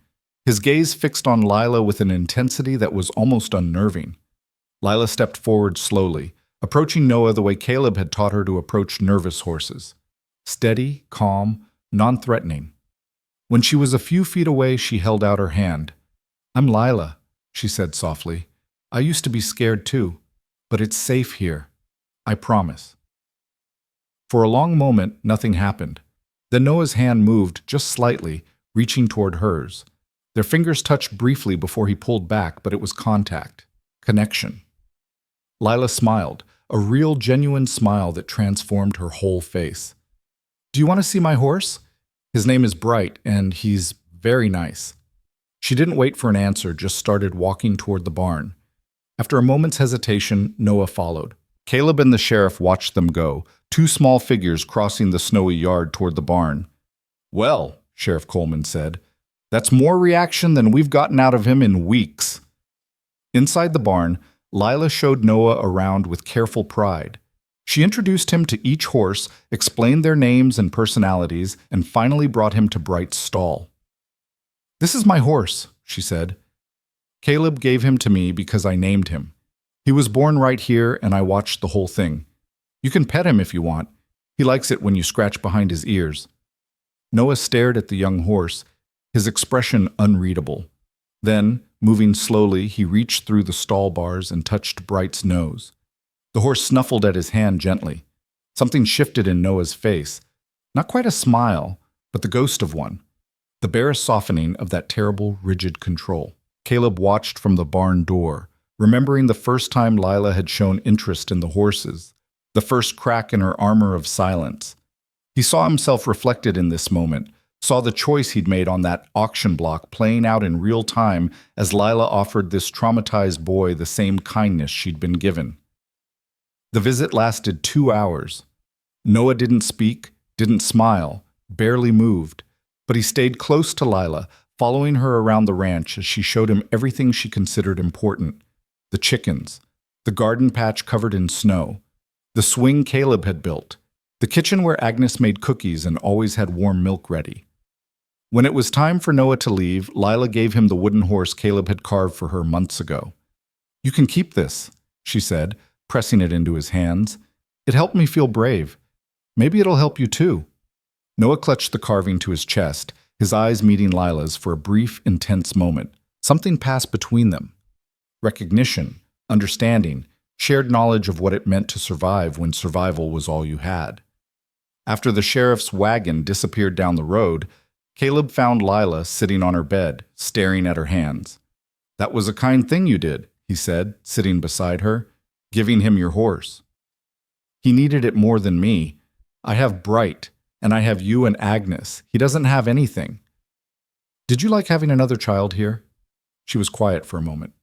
His gaze fixed on Lila with an intensity that was almost unnerving. Lila stepped forward slowly, approaching Noah the way Caleb had taught her to approach nervous horses. Steady, calm, non-threatening. When she was a few feet away, she held out her hand. "I'm Lila," she said softly. "I used to be scared too, but it's safe here. I promise." For a long moment, nothing happened. Then Noah's hand moved just slightly, reaching toward hers. Their fingers touched briefly before he pulled back, but it was contact. Connection. Lila smiled, a real, genuine smile that transformed her whole face. "Do you want to see my horse? His name is Bright, and he's very nice." She didn't wait for an answer, just started walking toward the barn. After a moment's hesitation, Noah followed. Caleb and the sheriff watched them go, two small figures crossing the snowy yard toward the barn. "Well," Sheriff Coleman said, "that's more reaction than we've gotten out of him in weeks." Inside the barn, Lila showed Noah around with careful pride. She introduced him to each horse, explained their names and personalities, and finally brought him to Bright's stall. "This is my horse," she said. "Caleb gave him to me because I named him. He was born right here, and I watched the whole thing. You can pet him if you want. He likes it when you scratch behind his ears." Noah stared at the young horse, his expression unreadable. Then, moving slowly, he reached through the stall bars and touched Bright's nose. The horse snuffled at his hand gently. Something shifted in Noah's face. Not quite a smile, but the ghost of one. The barest softening of that terrible, rigid control. Caleb watched from the barn door, remembering the first time Lila had shown interest in the horses, the first crack in her armor of silence. He saw himself reflected in this moment, saw the choice he'd made on that auction block playing out in real time as Lila offered this traumatized boy the same kindness she'd been given. The visit lasted 2 hours. Noah didn't speak, didn't smile, barely moved, but he stayed close to Lila, following her around the ranch as she showed him everything she considered important. The chickens, the garden patch covered in snow, the swing Caleb had built, the kitchen where Agnes made cookies and always had warm milk ready. When it was time for Noah to leave, Lila gave him the wooden horse Caleb had carved for her months ago. "You can keep this," she said, pressing it into his hands. "It helped me feel brave. Maybe it'll help you too." Noah clutched the carving to his chest, his eyes meeting Lila's for a brief, intense moment. Something passed between them. Recognition, understanding, shared knowledge of what it meant to survive when survival was all you had. After the sheriff's wagon disappeared down the road, Caleb found Lila sitting on her bed, staring at her hands. "That was a kind thing you did," he said, sitting beside her, "giving him your horse. He needed it more than me. I have Bright, and I have you and Agnes. He doesn't have anything." "Did you like having another child here?" She was quiet for a moment.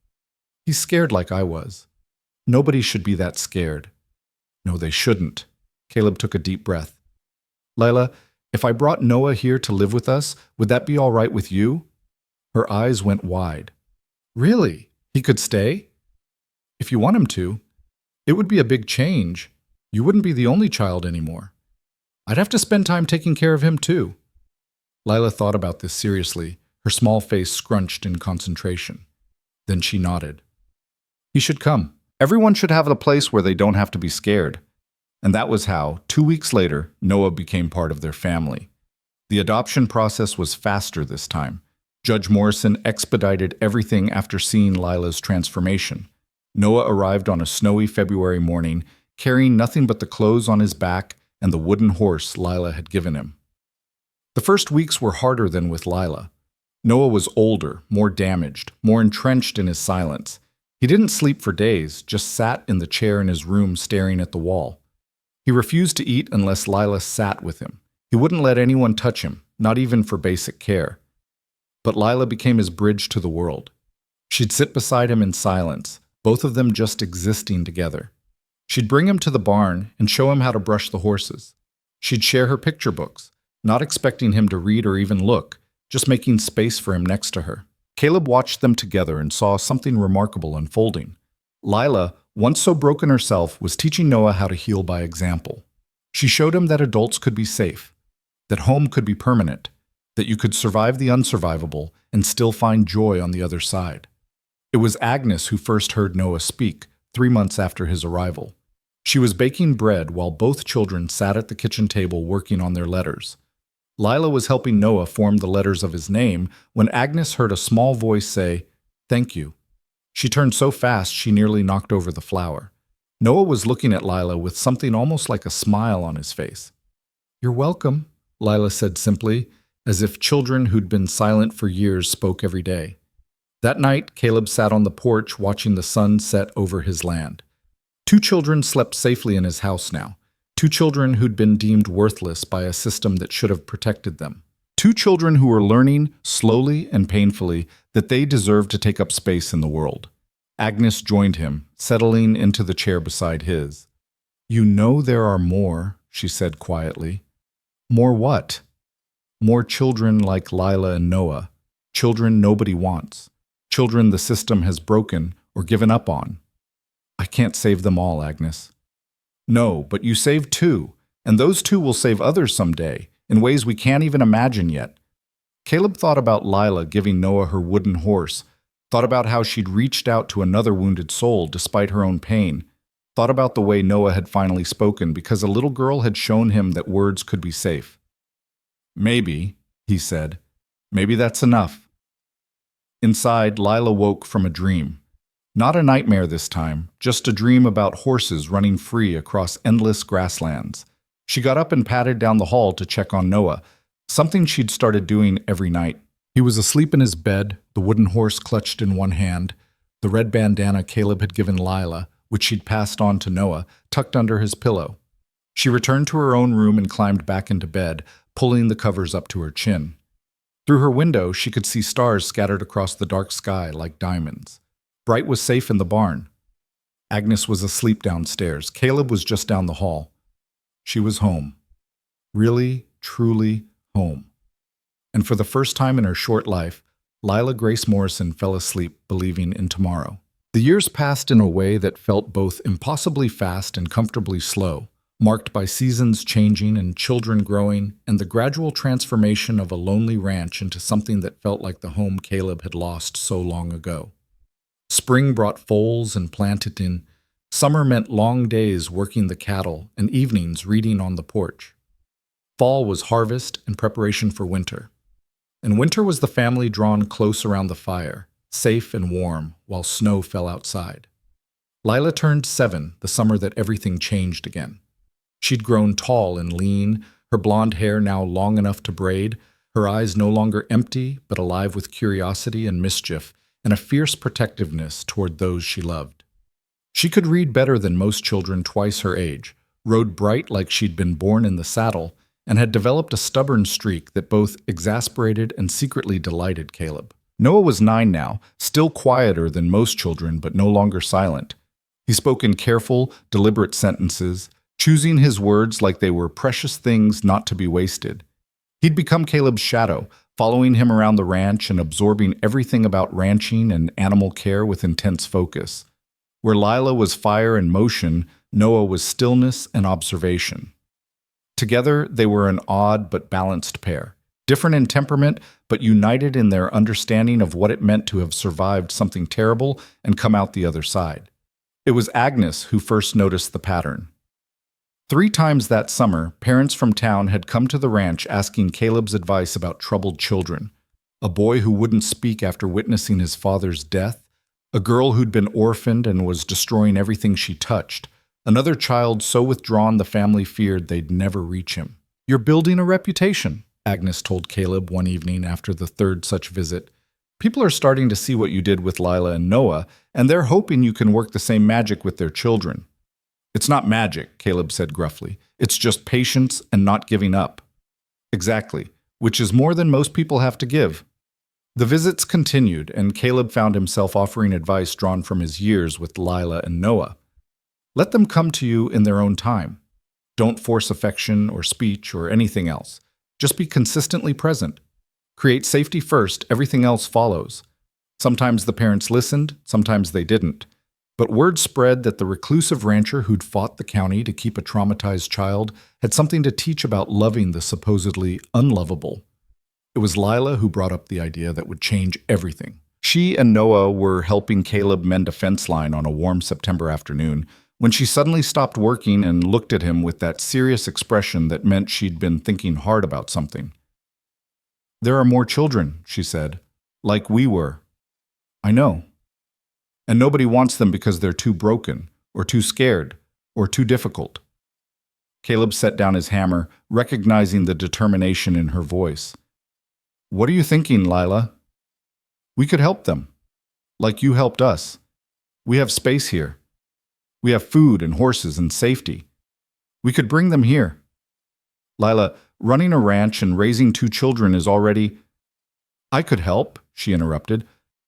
"He's scared like I was. Nobody should be that scared." "No, they shouldn't." Caleb took a deep breath. "Lila, if I brought Noah here to live with us, would that be all right with you?" Her eyes went wide. "Really? He could stay?" "If you want him to. It would be a big change. You wouldn't be the only child anymore. I'd have to spend time taking care of him too." Lila thought about this seriously, her small face scrunched in concentration. Then she nodded. "He should come. Everyone should have a place where they don't have to be scared." And that was how, 2 weeks later, Noah became part of their family. The adoption process was faster this time. Judge Morrison expedited everything after seeing Lila's transformation. Noah arrived on a snowy February morning, carrying nothing but the clothes on his back and the wooden horse Lila had given him. The first weeks were harder than with Lila. Noah was older, more damaged, more entrenched in his silence. He didn't sleep for days, just sat in the chair in his room staring at the wall. He refused to eat unless Lila sat with him. He wouldn't let anyone touch him, not even for basic care. But Lila became his bridge to the world. She'd sit beside him in silence, both of them just existing together. She'd bring him to the barn and show him how to brush the horses. She'd share her picture books, not expecting him to read or even look, just making space for him next to her. Caleb watched them together and saw something remarkable unfolding. Lila, once so broken herself, was teaching Noah how to heal by example. She showed him that adults could be safe, that home could be permanent, that you could survive the unsurvivable and still find joy on the other side. It was Agnes who first heard Noah speak, 3 months after his arrival. She was baking bread while both children sat at the kitchen table working on their letters. Lila was helping Noah form the letters of his name when Agnes heard a small voice say, "Thank you." She turned so fast she nearly knocked over the flour. Noah was looking at Lila with something almost like a smile on his face. "You're welcome," Lila said simply, as if children who'd been silent for years spoke every day. That night, Caleb sat on the porch watching the sun set over his land. 2 children slept safely in his house now. 2 children who'd been deemed worthless by a system that should have protected them. 2 children who were learning, slowly and painfully, that they deserved to take up space in the world. Agnes joined him, settling into the chair beside his. "You know there are more," she said quietly. "More what?" "More children like Lila and Noah. Children nobody wants. Children the system has broken or given up on." "I can't save them all, Agnes." "No, but you saved 2, and those 2 will save others someday, in ways we can't even imagine yet." Caleb thought about Lila giving Noah her wooden horse, thought about how she'd reached out to another wounded soul despite her own pain, thought about the way Noah had finally spoken because a little girl had shown him that words could be safe. "Maybe," he said, "maybe that's enough." Inside, Lila woke from a dream. Not a nightmare this time, just a dream about horses running free across endless grasslands. She got up and padded down the hall to check on Noah, something she'd started doing every night. He was asleep in his bed, the wooden horse clutched in one hand, the red bandana Caleb had given Lila, which she'd passed on to Noah, tucked under his pillow. She returned to her own room and climbed back into bed, pulling the covers up to her chin. Through her window, she could see stars scattered across the dark sky like diamonds. Bright was safe in the barn. Agnes was asleep downstairs. Caleb was just down the hall. She was home. Really, truly home. And for the first time in her short life, Lila Grace Morrison fell asleep believing in tomorrow. The years passed in a way that felt both impossibly fast and comfortably slow, marked by seasons changing and children growing, and the gradual transformation of a lonely ranch into something that felt like the home Caleb had lost so long ago. Spring brought foals and plantain. Summer meant long days working the cattle and evenings reading on the porch. Fall was harvest and preparation for winter. And winter was the family drawn close around the fire, safe and warm, while snow fell outside. Lila turned 7 the summer that everything changed again. She'd grown tall and lean, her blonde hair now long enough to braid, her eyes no longer empty but alive with curiosity and mischief, and a fierce protectiveness toward those she loved. She could read better than most children twice her age, rode bright like she'd been born in the saddle, and had developed a stubborn streak that both exasperated and secretly delighted Caleb. Noah was 9 now, still quieter than most children but no longer silent. He spoke in careful, deliberate sentences, choosing his words like they were precious things not to be wasted. He'd become Caleb's shadow, following him around the ranch and absorbing everything about ranching and animal care with intense focus. Where Lila was fire and motion, Noah was stillness and observation. Together, they were an odd but balanced pair, different in temperament but united in their understanding of what it meant to have survived something terrible and come out the other side. It was Agnes who first noticed the pattern. 3 times that summer, parents from town had come to the ranch asking Caleb's advice about troubled children. A boy who wouldn't speak after witnessing his father's death, a girl who'd been orphaned and was destroying everything she touched, another child so withdrawn the family feared they'd never reach him. "You're building a reputation," Agnes told Caleb one evening after the 3rd such visit. "People are starting to see what you did with Lila and Noah, and they're hoping you can work the same magic with their children." "It's not magic," Caleb said gruffly. "It's just patience and not giving up." "Exactly, which is more than most people have to give." The visits continued, and Caleb found himself offering advice drawn from his years with Lila and Noah. Let them come to you in their own time. Don't force affection or speech or anything else. Just be consistently present. Create safety first, everything else follows. Sometimes the parents listened, sometimes they didn't. But word spread that the reclusive rancher who'd fought the county to keep a traumatized child had something to teach about loving the supposedly unlovable. It was Lila who brought up the idea that would change everything. She and Noah were helping Caleb mend a fence line on a warm September afternoon when she suddenly stopped working and looked at him with that serious expression that meant she'd been thinking hard about something. "There are more children," she said, "like we were." "I know. And nobody wants them because they're too broken, or too scared, or too difficult." Caleb set down his hammer, recognizing the determination in her voice. "What are you thinking, Lila?" "We could help them, like you helped us. We have space here. We have food and horses and safety. We could bring them here." "Lila, running a ranch and raising 2 children is already—" "I could help," she interrupted.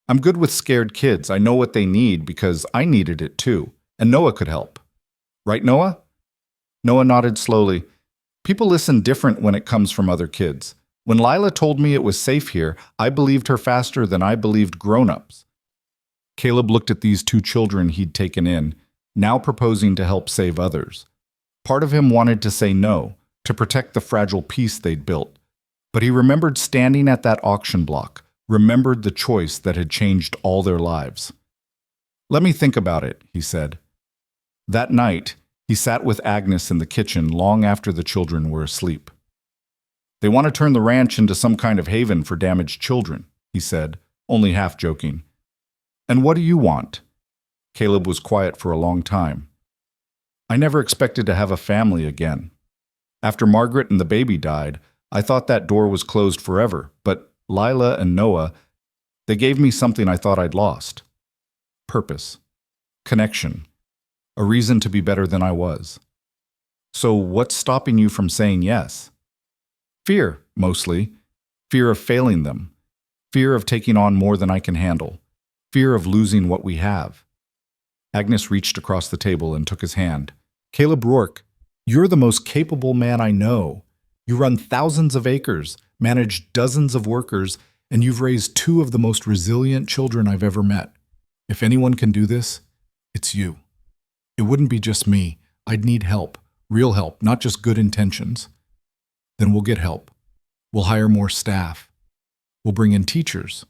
"I'm good with scared kids. I know what they need because I needed it too. And Noah could help. Right, Noah?" Noah nodded slowly. "People listen different when it comes from other kids. When Lila told me it was safe here, I believed her faster than I believed grown-ups." Caleb looked at these 2 children he'd taken in, now proposing to help save others. Part of him wanted to say no, to protect the fragile peace they'd built. But he remembered standing at that auction block, remembered the choice that had changed all their lives. "Let me think about it," he said. That night, he sat with Agnes in the kitchen long after the children were asleep. "They want to turn the ranch into some kind of haven for damaged children," he said, only half joking. "And what do you want?" Caleb was quiet for a long time. "I never expected to have a family again. After Margaret and the baby died, I thought that door was closed forever, but Lila and Noah, they gave me something I thought I'd lost. Purpose. Connection. A reason to be better than I was. So what's stopping you from saying yes?" "Fear, mostly. Fear of failing them. Fear of taking on more than I can handle. Fear of losing what we have." Agnes reached across the table and took his hand. "Caleb Rourke, you're the most capable man I know. You run thousands of acres, manage dozens of workers, and you've raised 2 of the most resilient children I've ever met. If anyone can do this, it's you. It wouldn't be just me. I'd need help, real help, not just good intentions. Then we'll get help. We'll hire more staff. We'll bring in teachers.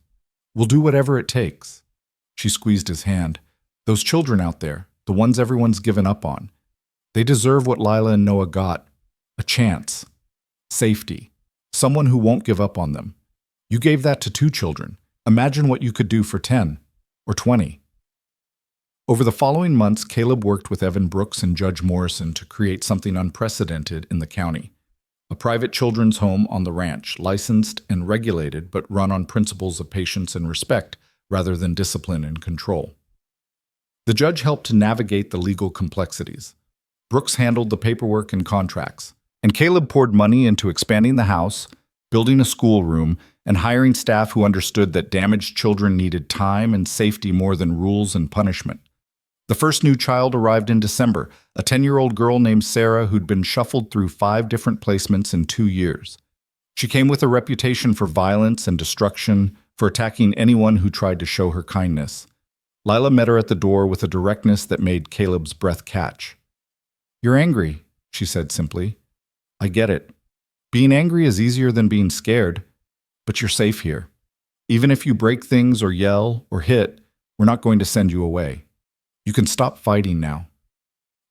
We'll do whatever it takes." She squeezed his hand. "Those children out there, the ones everyone's given up on, they deserve what Lila and Noah got. A chance. Safety. Someone who won't give up on them. You gave that to 2 children. Imagine what you could do for 10 or 20. Over the following months, Caleb worked with Evan Brooks and Judge Morrison to create something unprecedented in the county. A private children's home on the ranch, licensed and regulated, but run on principles of patience and respect rather than discipline and control. The judge helped to navigate the legal complexities. Brooks handled the paperwork and contracts, and Caleb poured money into expanding the house, building a schoolroom, and hiring staff who understood that damaged children needed time and safety more than rules and punishment. The first new child arrived in December, a 10-year-old girl named Sarah who'd been shuffled through 5 different placements in 2 years. She came with a reputation for violence and destruction, for attacking anyone who tried to show her kindness. Lila met her at the door with a directness that made Caleb's breath catch. "You're angry," she said simply. "I get it. Being angry is easier than being scared, but you're safe here. Even if you break things or yell or hit, we're not going to send you away. You can stop fighting now."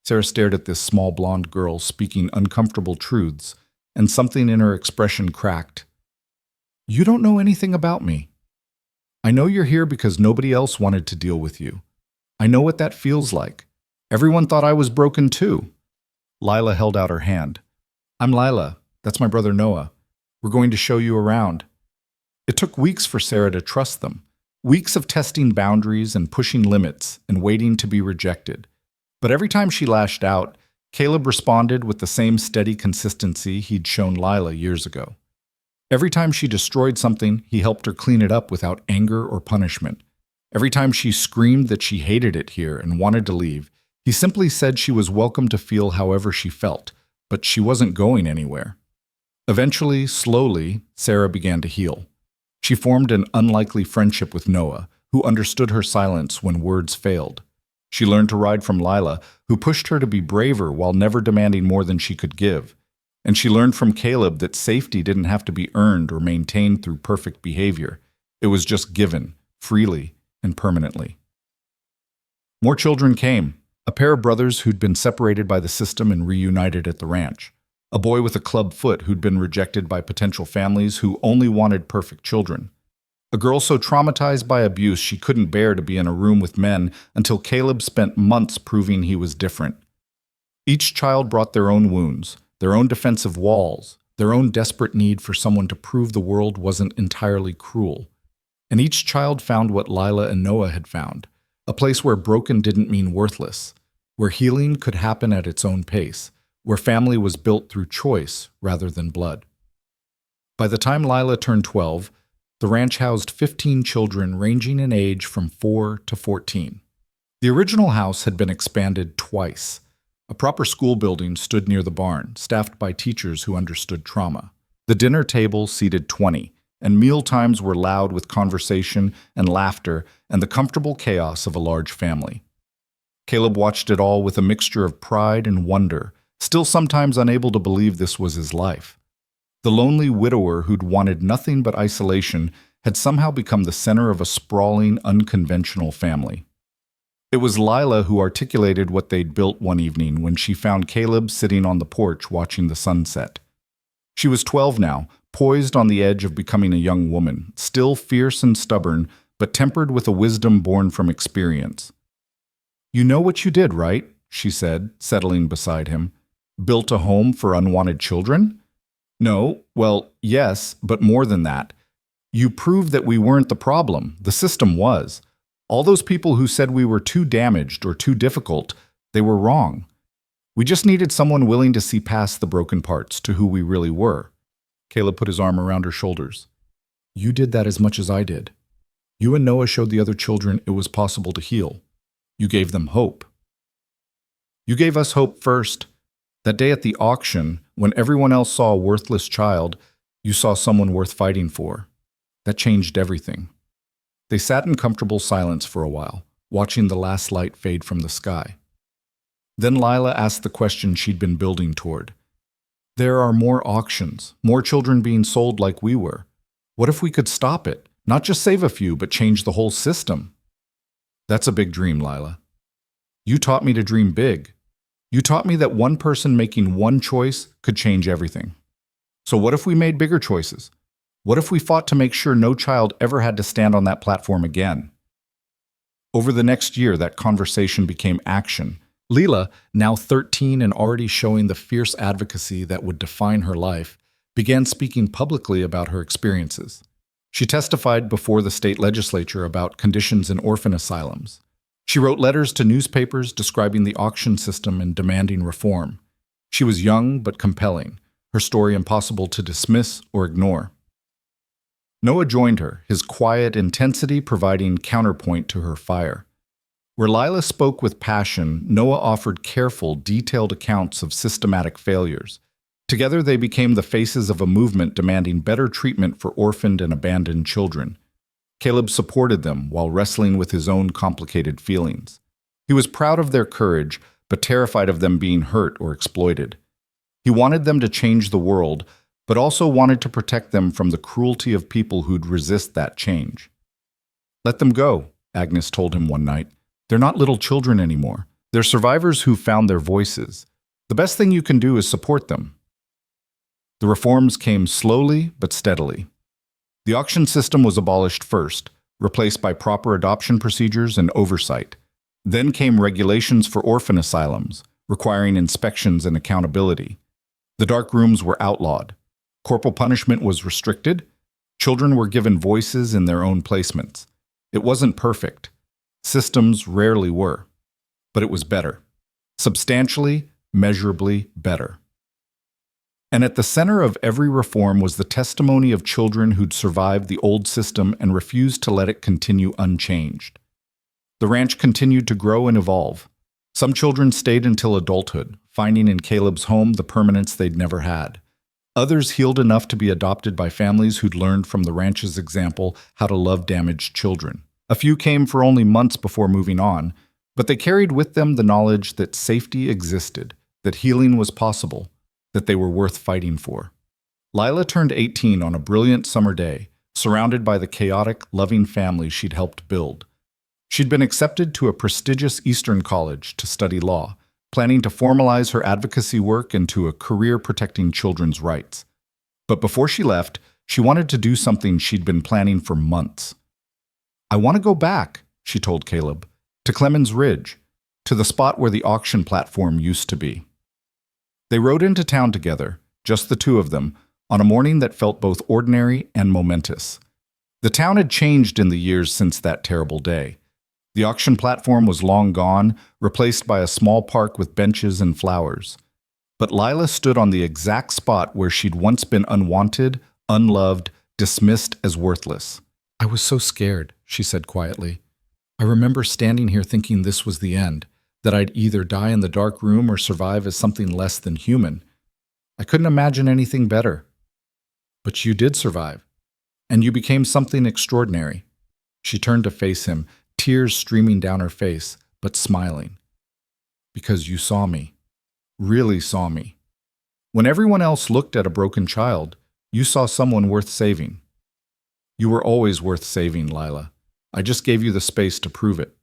Sarah stared at this small blonde girl speaking uncomfortable truths, and something in her expression cracked. "You don't know anything about me. I know you're here because nobody else wanted to deal with you. I know what that feels like. Everyone thought I was broken too." Lila held out her hand. "I'm Lila. That's my brother Noah. We're going to show you around." It took weeks for Sarah to trust them. Weeks of testing boundaries and pushing limits and waiting to be rejected. But every time she lashed out, Caleb responded with the same steady consistency he'd shown Lila years ago. Every time she destroyed something, he helped her clean it up without anger or punishment. Every time she screamed that she hated it here and wanted to leave, he simply said she was welcome to feel however she felt, but she wasn't going anywhere. Eventually, slowly, Sarah began to heal. She formed an unlikely friendship with Noah, who understood her silence when words failed. She learned to ride from Lila, who pushed her to be braver while never demanding more than she could give. And she learned from Caleb that safety didn't have to be earned or maintained through perfect behavior. It was just given, freely and permanently. More children came, a pair of brothers who'd been separated by the system and reunited at the ranch. A boy with a club foot who'd been rejected by potential families who only wanted perfect children. A girl so traumatized by abuse she couldn't bear to be in a room with men until Caleb spent months proving he was different. Each child brought their own wounds, their own defensive walls, their own desperate need for someone to prove the world wasn't entirely cruel. And each child found what Lila and Noah had found, a place where broken didn't mean worthless, where healing could happen at its own pace, where family was built through choice rather than blood. By the time Lila turned 12, the ranch housed 15 children ranging in age from 4 to 14. The original house had been expanded twice. A proper school building stood near the barn, staffed by teachers who understood trauma. The dinner table seated 20, and meal times were loud with conversation and laughter and the comfortable chaos of a large family. Caleb watched it all with a mixture of pride and wonder, still sometimes unable to believe this was his life. The lonely widower who'd wanted nothing but isolation had somehow become the center of a sprawling, unconventional family. It was Lila who articulated what they'd built one evening when she found Caleb sitting on the porch watching the sunset. She was 12 now, poised on the edge of becoming a young woman, still fierce and stubborn, but tempered with a wisdom born from experience. "You know what you did, right?" she said, settling beside him. "Built a home for unwanted children?" "No, well, yes, but more than that. You proved that we weren't the problem. The system was. All those people who said we were too damaged or too difficult, they were wrong. We just needed someone willing to see past the broken parts to who we really were." Caleb put his arm around her shoulders. "You did that as much as I did. You and Noah showed the other children it was possible to heal. You gave them hope. You gave us hope first. That day at the auction, when everyone else saw a worthless child, you saw someone worth fighting for. That changed everything." They sat in comfortable silence for a while, watching the last light fade from the sky. Then Lila asked the question she'd been building toward. "There are more auctions, more children being sold like we were. What if we could stop it? Not just save a few, but change the whole system?" "That's a big dream, Lila. You taught me to dream big. You taught me that one person making one choice could change everything. So what if we made bigger choices? What if we fought to make sure no child ever had to stand on that platform again?" Over the next year, that conversation became action. Lila, now 13 and already showing the fierce advocacy that would define her life, began speaking publicly about her experiences. She testified before the state legislature about conditions in orphan asylums. She wrote letters to newspapers describing the auction system and demanding reform. She was young but compelling, her story impossible to dismiss or ignore. Noah joined her, his quiet intensity providing counterpoint to her fire. Where Lila spoke with passion, Noah offered careful, detailed accounts of systematic failures. Together they became the faces of a movement demanding better treatment for orphaned and abandoned children. Caleb supported them while wrestling with his own complicated feelings. He was proud of their courage, but terrified of them being hurt or exploited. He wanted them to change the world, but also wanted to protect them from the cruelty of people who'd resist that change. "Let them go," Agnes told him one night. "They're not little children anymore. They're survivors who found their voices. The best thing you can do is support them." The reforms came slowly but steadily. The auction system was abolished first, replaced by proper adoption procedures and oversight. Then came regulations for orphan asylums, requiring inspections and accountability. The dark rooms were outlawed. Corporal punishment was restricted. Children were given voices in their own placements. It wasn't perfect. Systems rarely were. But it was better. Substantially, measurably better. And at the center of every reform was the testimony of children who'd survived the old system and refused to let it continue unchanged. The ranch continued to grow and evolve. Some children stayed until adulthood, finding in Caleb's home the permanence they'd never had. Others healed enough to be adopted by families who'd learned from the ranch's example how to love damaged children. A few came for only months before moving on, but they carried with them the knowledge that safety existed, that healing was possible, that they were worth fighting for. Lila turned 18 on a brilliant summer day, surrounded by the chaotic, loving family she'd helped build. She'd been accepted to a prestigious Eastern college to study law, planning to formalize her advocacy work into a career protecting children's rights. But before she left, she wanted to do something she'd been planning for months. "I want to go back," she told Caleb, "to Clemens Ridge, to the spot where the auction platform used to be." They rode into town together, just the two of them, on a morning that felt both ordinary and momentous. The town had changed in the years since that terrible day. The auction platform was long gone, replaced by a small park with benches and flowers. But Lila stood on the exact spot where she'd once been unwanted, unloved, dismissed as worthless. "I was so scared," she said quietly. "I remember standing here thinking this was the end, that I'd either die in the dark room or survive as something less than human. I couldn't imagine anything better. But you did survive, and you became something extraordinary." She turned to face him, tears streaming down her face, but smiling. "Because you saw me, really saw me. When everyone else looked at a broken child, you saw someone worth saving. You were always worth saving, Lila. I just gave you the space to prove it."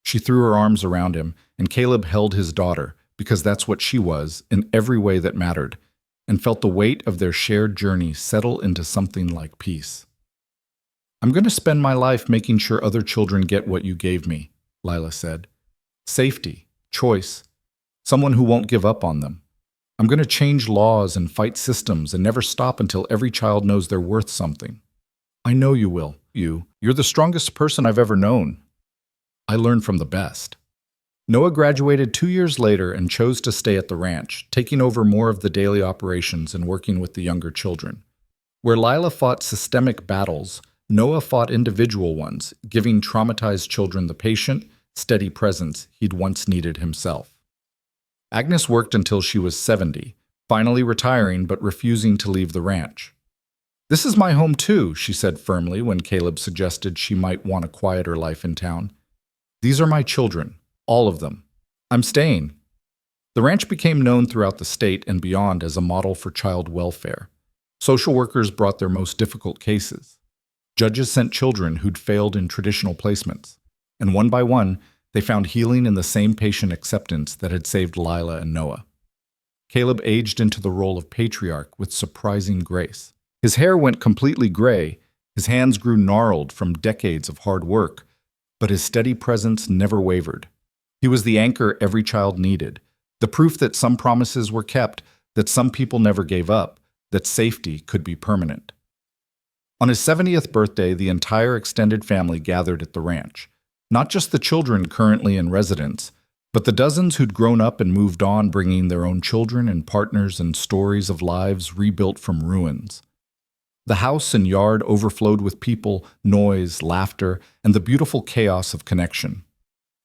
She threw her arms around him, and Caleb held his daughter, because that's what she was, in every way that mattered, and felt the weight of their shared journey settle into something like peace. "I'm going to spend my life making sure other children get what you gave me," Lila said. "Safety, choice, someone who won't give up on them. I'm going to change laws and fight systems and never stop until every child knows they're worth something. I know you will. You're the strongest person I've ever known. I learned from the best." Noah graduated 2 years later and chose to stay at the ranch, taking over more of the daily operations and working with the younger children. Where Lila fought systemic battles, Noah fought individual ones, giving traumatized children the patient, steady presence he'd once needed himself. Agnes worked until she was 70, finally retiring but refusing to leave the ranch. "This is my home too," she said firmly when Caleb suggested she might want a quieter life in town. "These are my children. All of them. I'm staying." The ranch became known throughout the state and beyond as a model for child welfare. Social workers brought their most difficult cases. Judges sent children who'd failed in traditional placements. And one by one, they found healing in the same patient acceptance that had saved Lila and Noah. Caleb aged into the role of patriarch with surprising grace. His hair went completely gray, his hands grew gnarled from decades of hard work, but his steady presence never wavered. He was the anchor every child needed, the proof that some promises were kept, that some people never gave up, that safety could be permanent. On his 70th birthday, the entire extended family gathered at the ranch. Not just the children currently in residence, but the dozens who'd grown up and moved on, bringing their own children and partners and stories of lives rebuilt from ruins. The house and yard overflowed with people, noise, laughter, and the beautiful chaos of connection.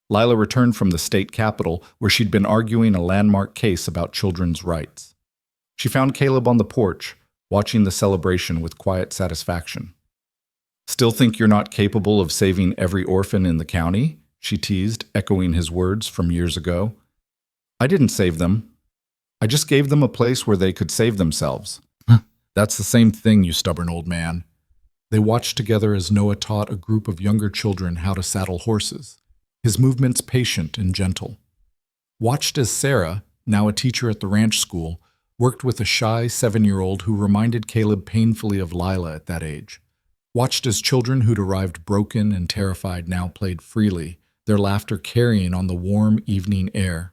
Lila returned from the state capitol, where she'd been arguing a landmark case about children's rights. She found Caleb on the porch, watching the celebration with quiet satisfaction. "Still think you're not capable of saving every orphan in the county?" she teased, echoing his words from years ago. "I didn't save them. I just gave them a place where they could save themselves." "That's the same thing, you stubborn old man." They watched together as Noah taught a group of younger children how to saddle horses, his movements patient and gentle. Watched as Sarah, now a teacher at the ranch school, worked with a shy 7-year-old who reminded Caleb painfully of Lila at that age. Watched as children who'd arrived broken and terrified now played freely, their laughter carrying on the warm evening air.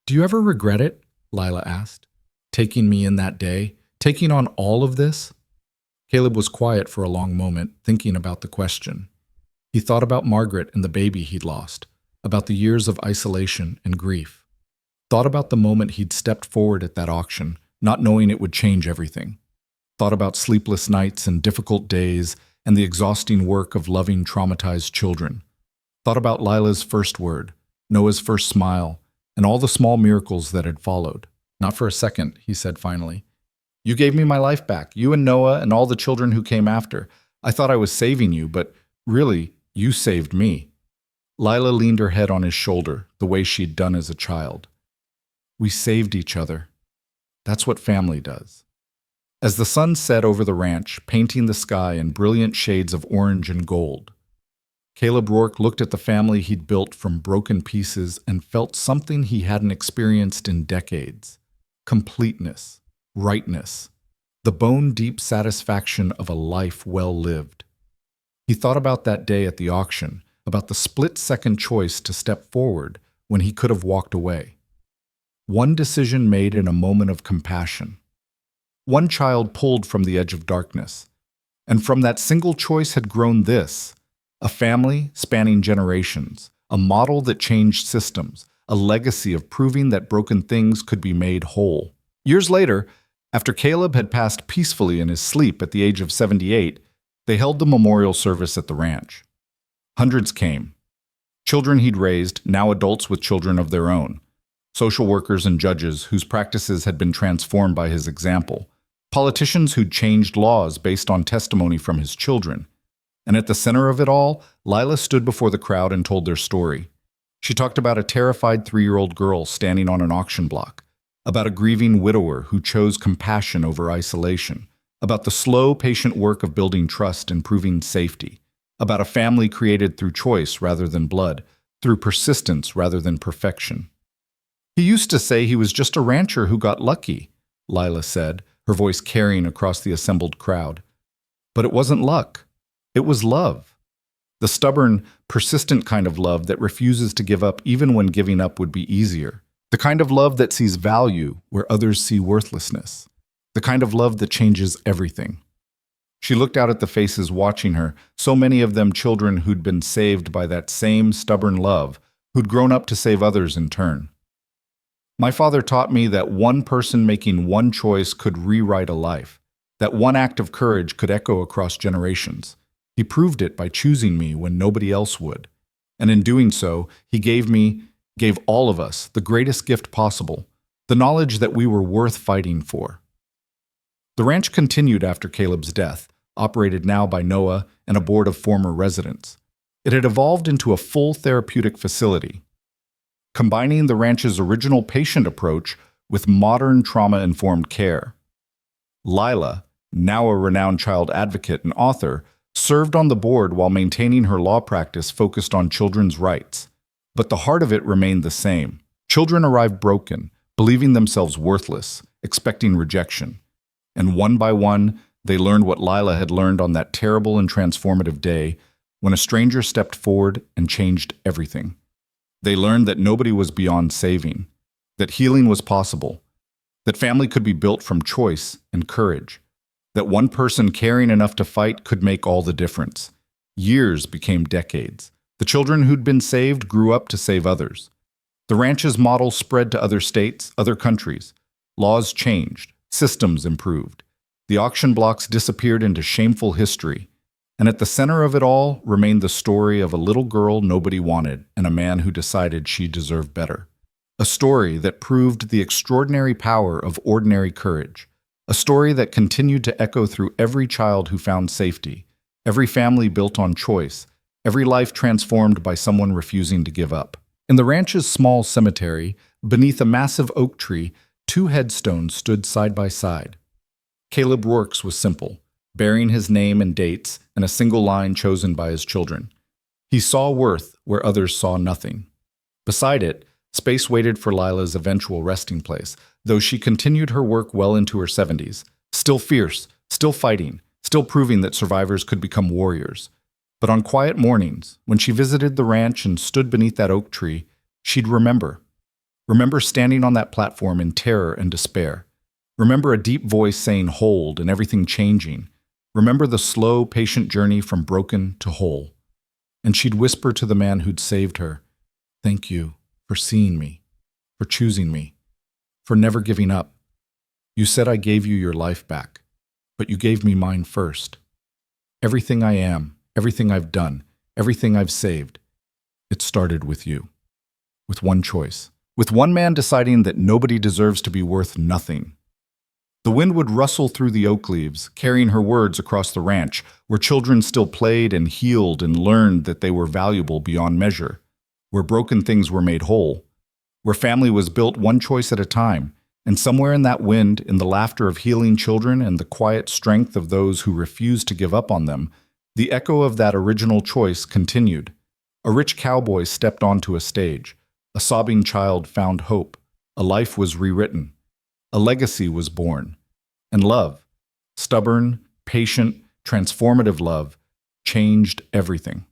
"Do you ever regret it?" Lila asked. "Taking me in that day? Taking on all of this?" Caleb was quiet for a long moment, thinking about the question. He thought about Margaret and the baby he'd lost, about the years of isolation and grief. Thought about the moment he'd stepped forward at that auction, not knowing it would change everything. Thought about sleepless nights and difficult days and the exhausting work of loving traumatized children. Thought about Lila's first word, Noah's first smile, and all the small miracles that had followed. "Not for a second," he said finally. "You gave me my life back, you and Noah and all the children who came after. I thought I was saving you, but really, You saved me. Lila leaned her head on his shoulder, the way she'd done as a child. We saved each other. That's what family does. As the sun set over the ranch, painting the sky in brilliant shades of orange and gold, Caleb Rourke looked at the family he'd built from broken pieces and felt something he hadn't experienced in decades. Completeness, rightness, the bone-deep satisfaction of a life well lived. He thought about that day at the auction, about the split-second choice to step forward when he could have walked away. One decision made in a moment of compassion. One child pulled from the edge of darkness. And from that single choice had grown this, a family spanning generations, a model that changed systems, a legacy of proving that broken things could be made whole. Years later, after Caleb had passed peacefully in his sleep at the age of 78, they held the memorial service at the ranch. Hundreds came. Children he'd raised, now adults with children of their own. Social workers and judges whose practices had been transformed by his example. Politicians who'd changed laws based on testimony from his children. And at the center of it all, Lila stood before the crowd and told their story. She talked about a terrified 3-year-old girl standing on an auction block, about a grieving widower who chose compassion over isolation, about the slow, patient work of building trust and proving safety, about a family created through choice rather than blood, through persistence rather than perfection. He used to say he was just a rancher who got lucky, Lila said, her voice carrying across the assembled crowd. But it wasn't luck. It was love. The stubborn, persistent kind of love that refuses to give up even when giving up would be easier. The kind of love that sees value where others see worthlessness. The kind of love that changes everything. She looked out at the faces watching her, so many of them children who'd been saved by that same stubborn love, who'd grown up to save others in turn. My father taught me that one person making one choice could rewrite a life, that one act of courage could echo across generations. He proved it by choosing me when nobody else would. And in doing so, he gave all of us, the greatest gift possible, the knowledge that we were worth fighting for. The ranch continued after Caleb's death, operated now by Noah and a board of former residents. It had evolved into a full therapeutic facility, combining the ranch's original patient approach with modern trauma-informed care. Lila, now a renowned child advocate and author, served on the board while maintaining her law practice focused on children's rights. But the heart of it remained the same. Children arrived broken, believing themselves worthless, expecting rejection. And one by one, they learned what Lila had learned on that terrible and transformative day when a stranger stepped forward and changed everything. They learned that nobody was beyond saving, that healing was possible, that family could be built from choice and courage, that one person caring enough to fight could make all the difference. Years became decades. The children who'd been saved grew up to save others. The ranch's model spread to other states, other countries. Laws changed, systems improved. The auction blocks disappeared into shameful history. And at the center of it all remained the story of a little girl nobody wanted and a man who decided she deserved better. A story that proved the extraordinary power of ordinary courage. A story that continued to echo through every child who found safety, every family built on choice, every life transformed by someone refusing to give up. In the ranch's small cemetery, beneath a massive oak tree, 2 headstones stood side by side. Caleb Rourke's was simple, bearing his name and dates and a single line chosen by his children. He saw worth where others saw nothing. Beside it, space waited for Lila's eventual resting place, though she continued her work well into her 70s, still fierce, still fighting, still proving that survivors could become warriors. But on quiet mornings, when she visited the ranch and stood beneath that oak tree, she'd remember standing on that platform in terror and despair. Remember a deep voice saying hold and everything changing. Remember the slow, patient journey from broken to whole. And she'd whisper to the man who'd saved her, "Thank you for seeing me, for choosing me, for never giving up. You said I gave you your life back, but you gave me mine first. Everything I am, everything I've done, everything I've saved, it started with you. With one choice. With one man deciding that nobody deserves to be worth nothing. The wind would rustle through the oak leaves, carrying her words across the ranch, where children still played and healed and learned that they were valuable beyond measure, where broken things were made whole, where family was built one choice at a time, and somewhere in that wind, in the laughter of healing children and the quiet strength of those who refused to give up on them, the echo of that original choice continued. A rich cowboy stepped onto a stage. A sobbing child found hope. A life was rewritten. A legacy was born. And love, stubborn, patient, transformative love, changed everything.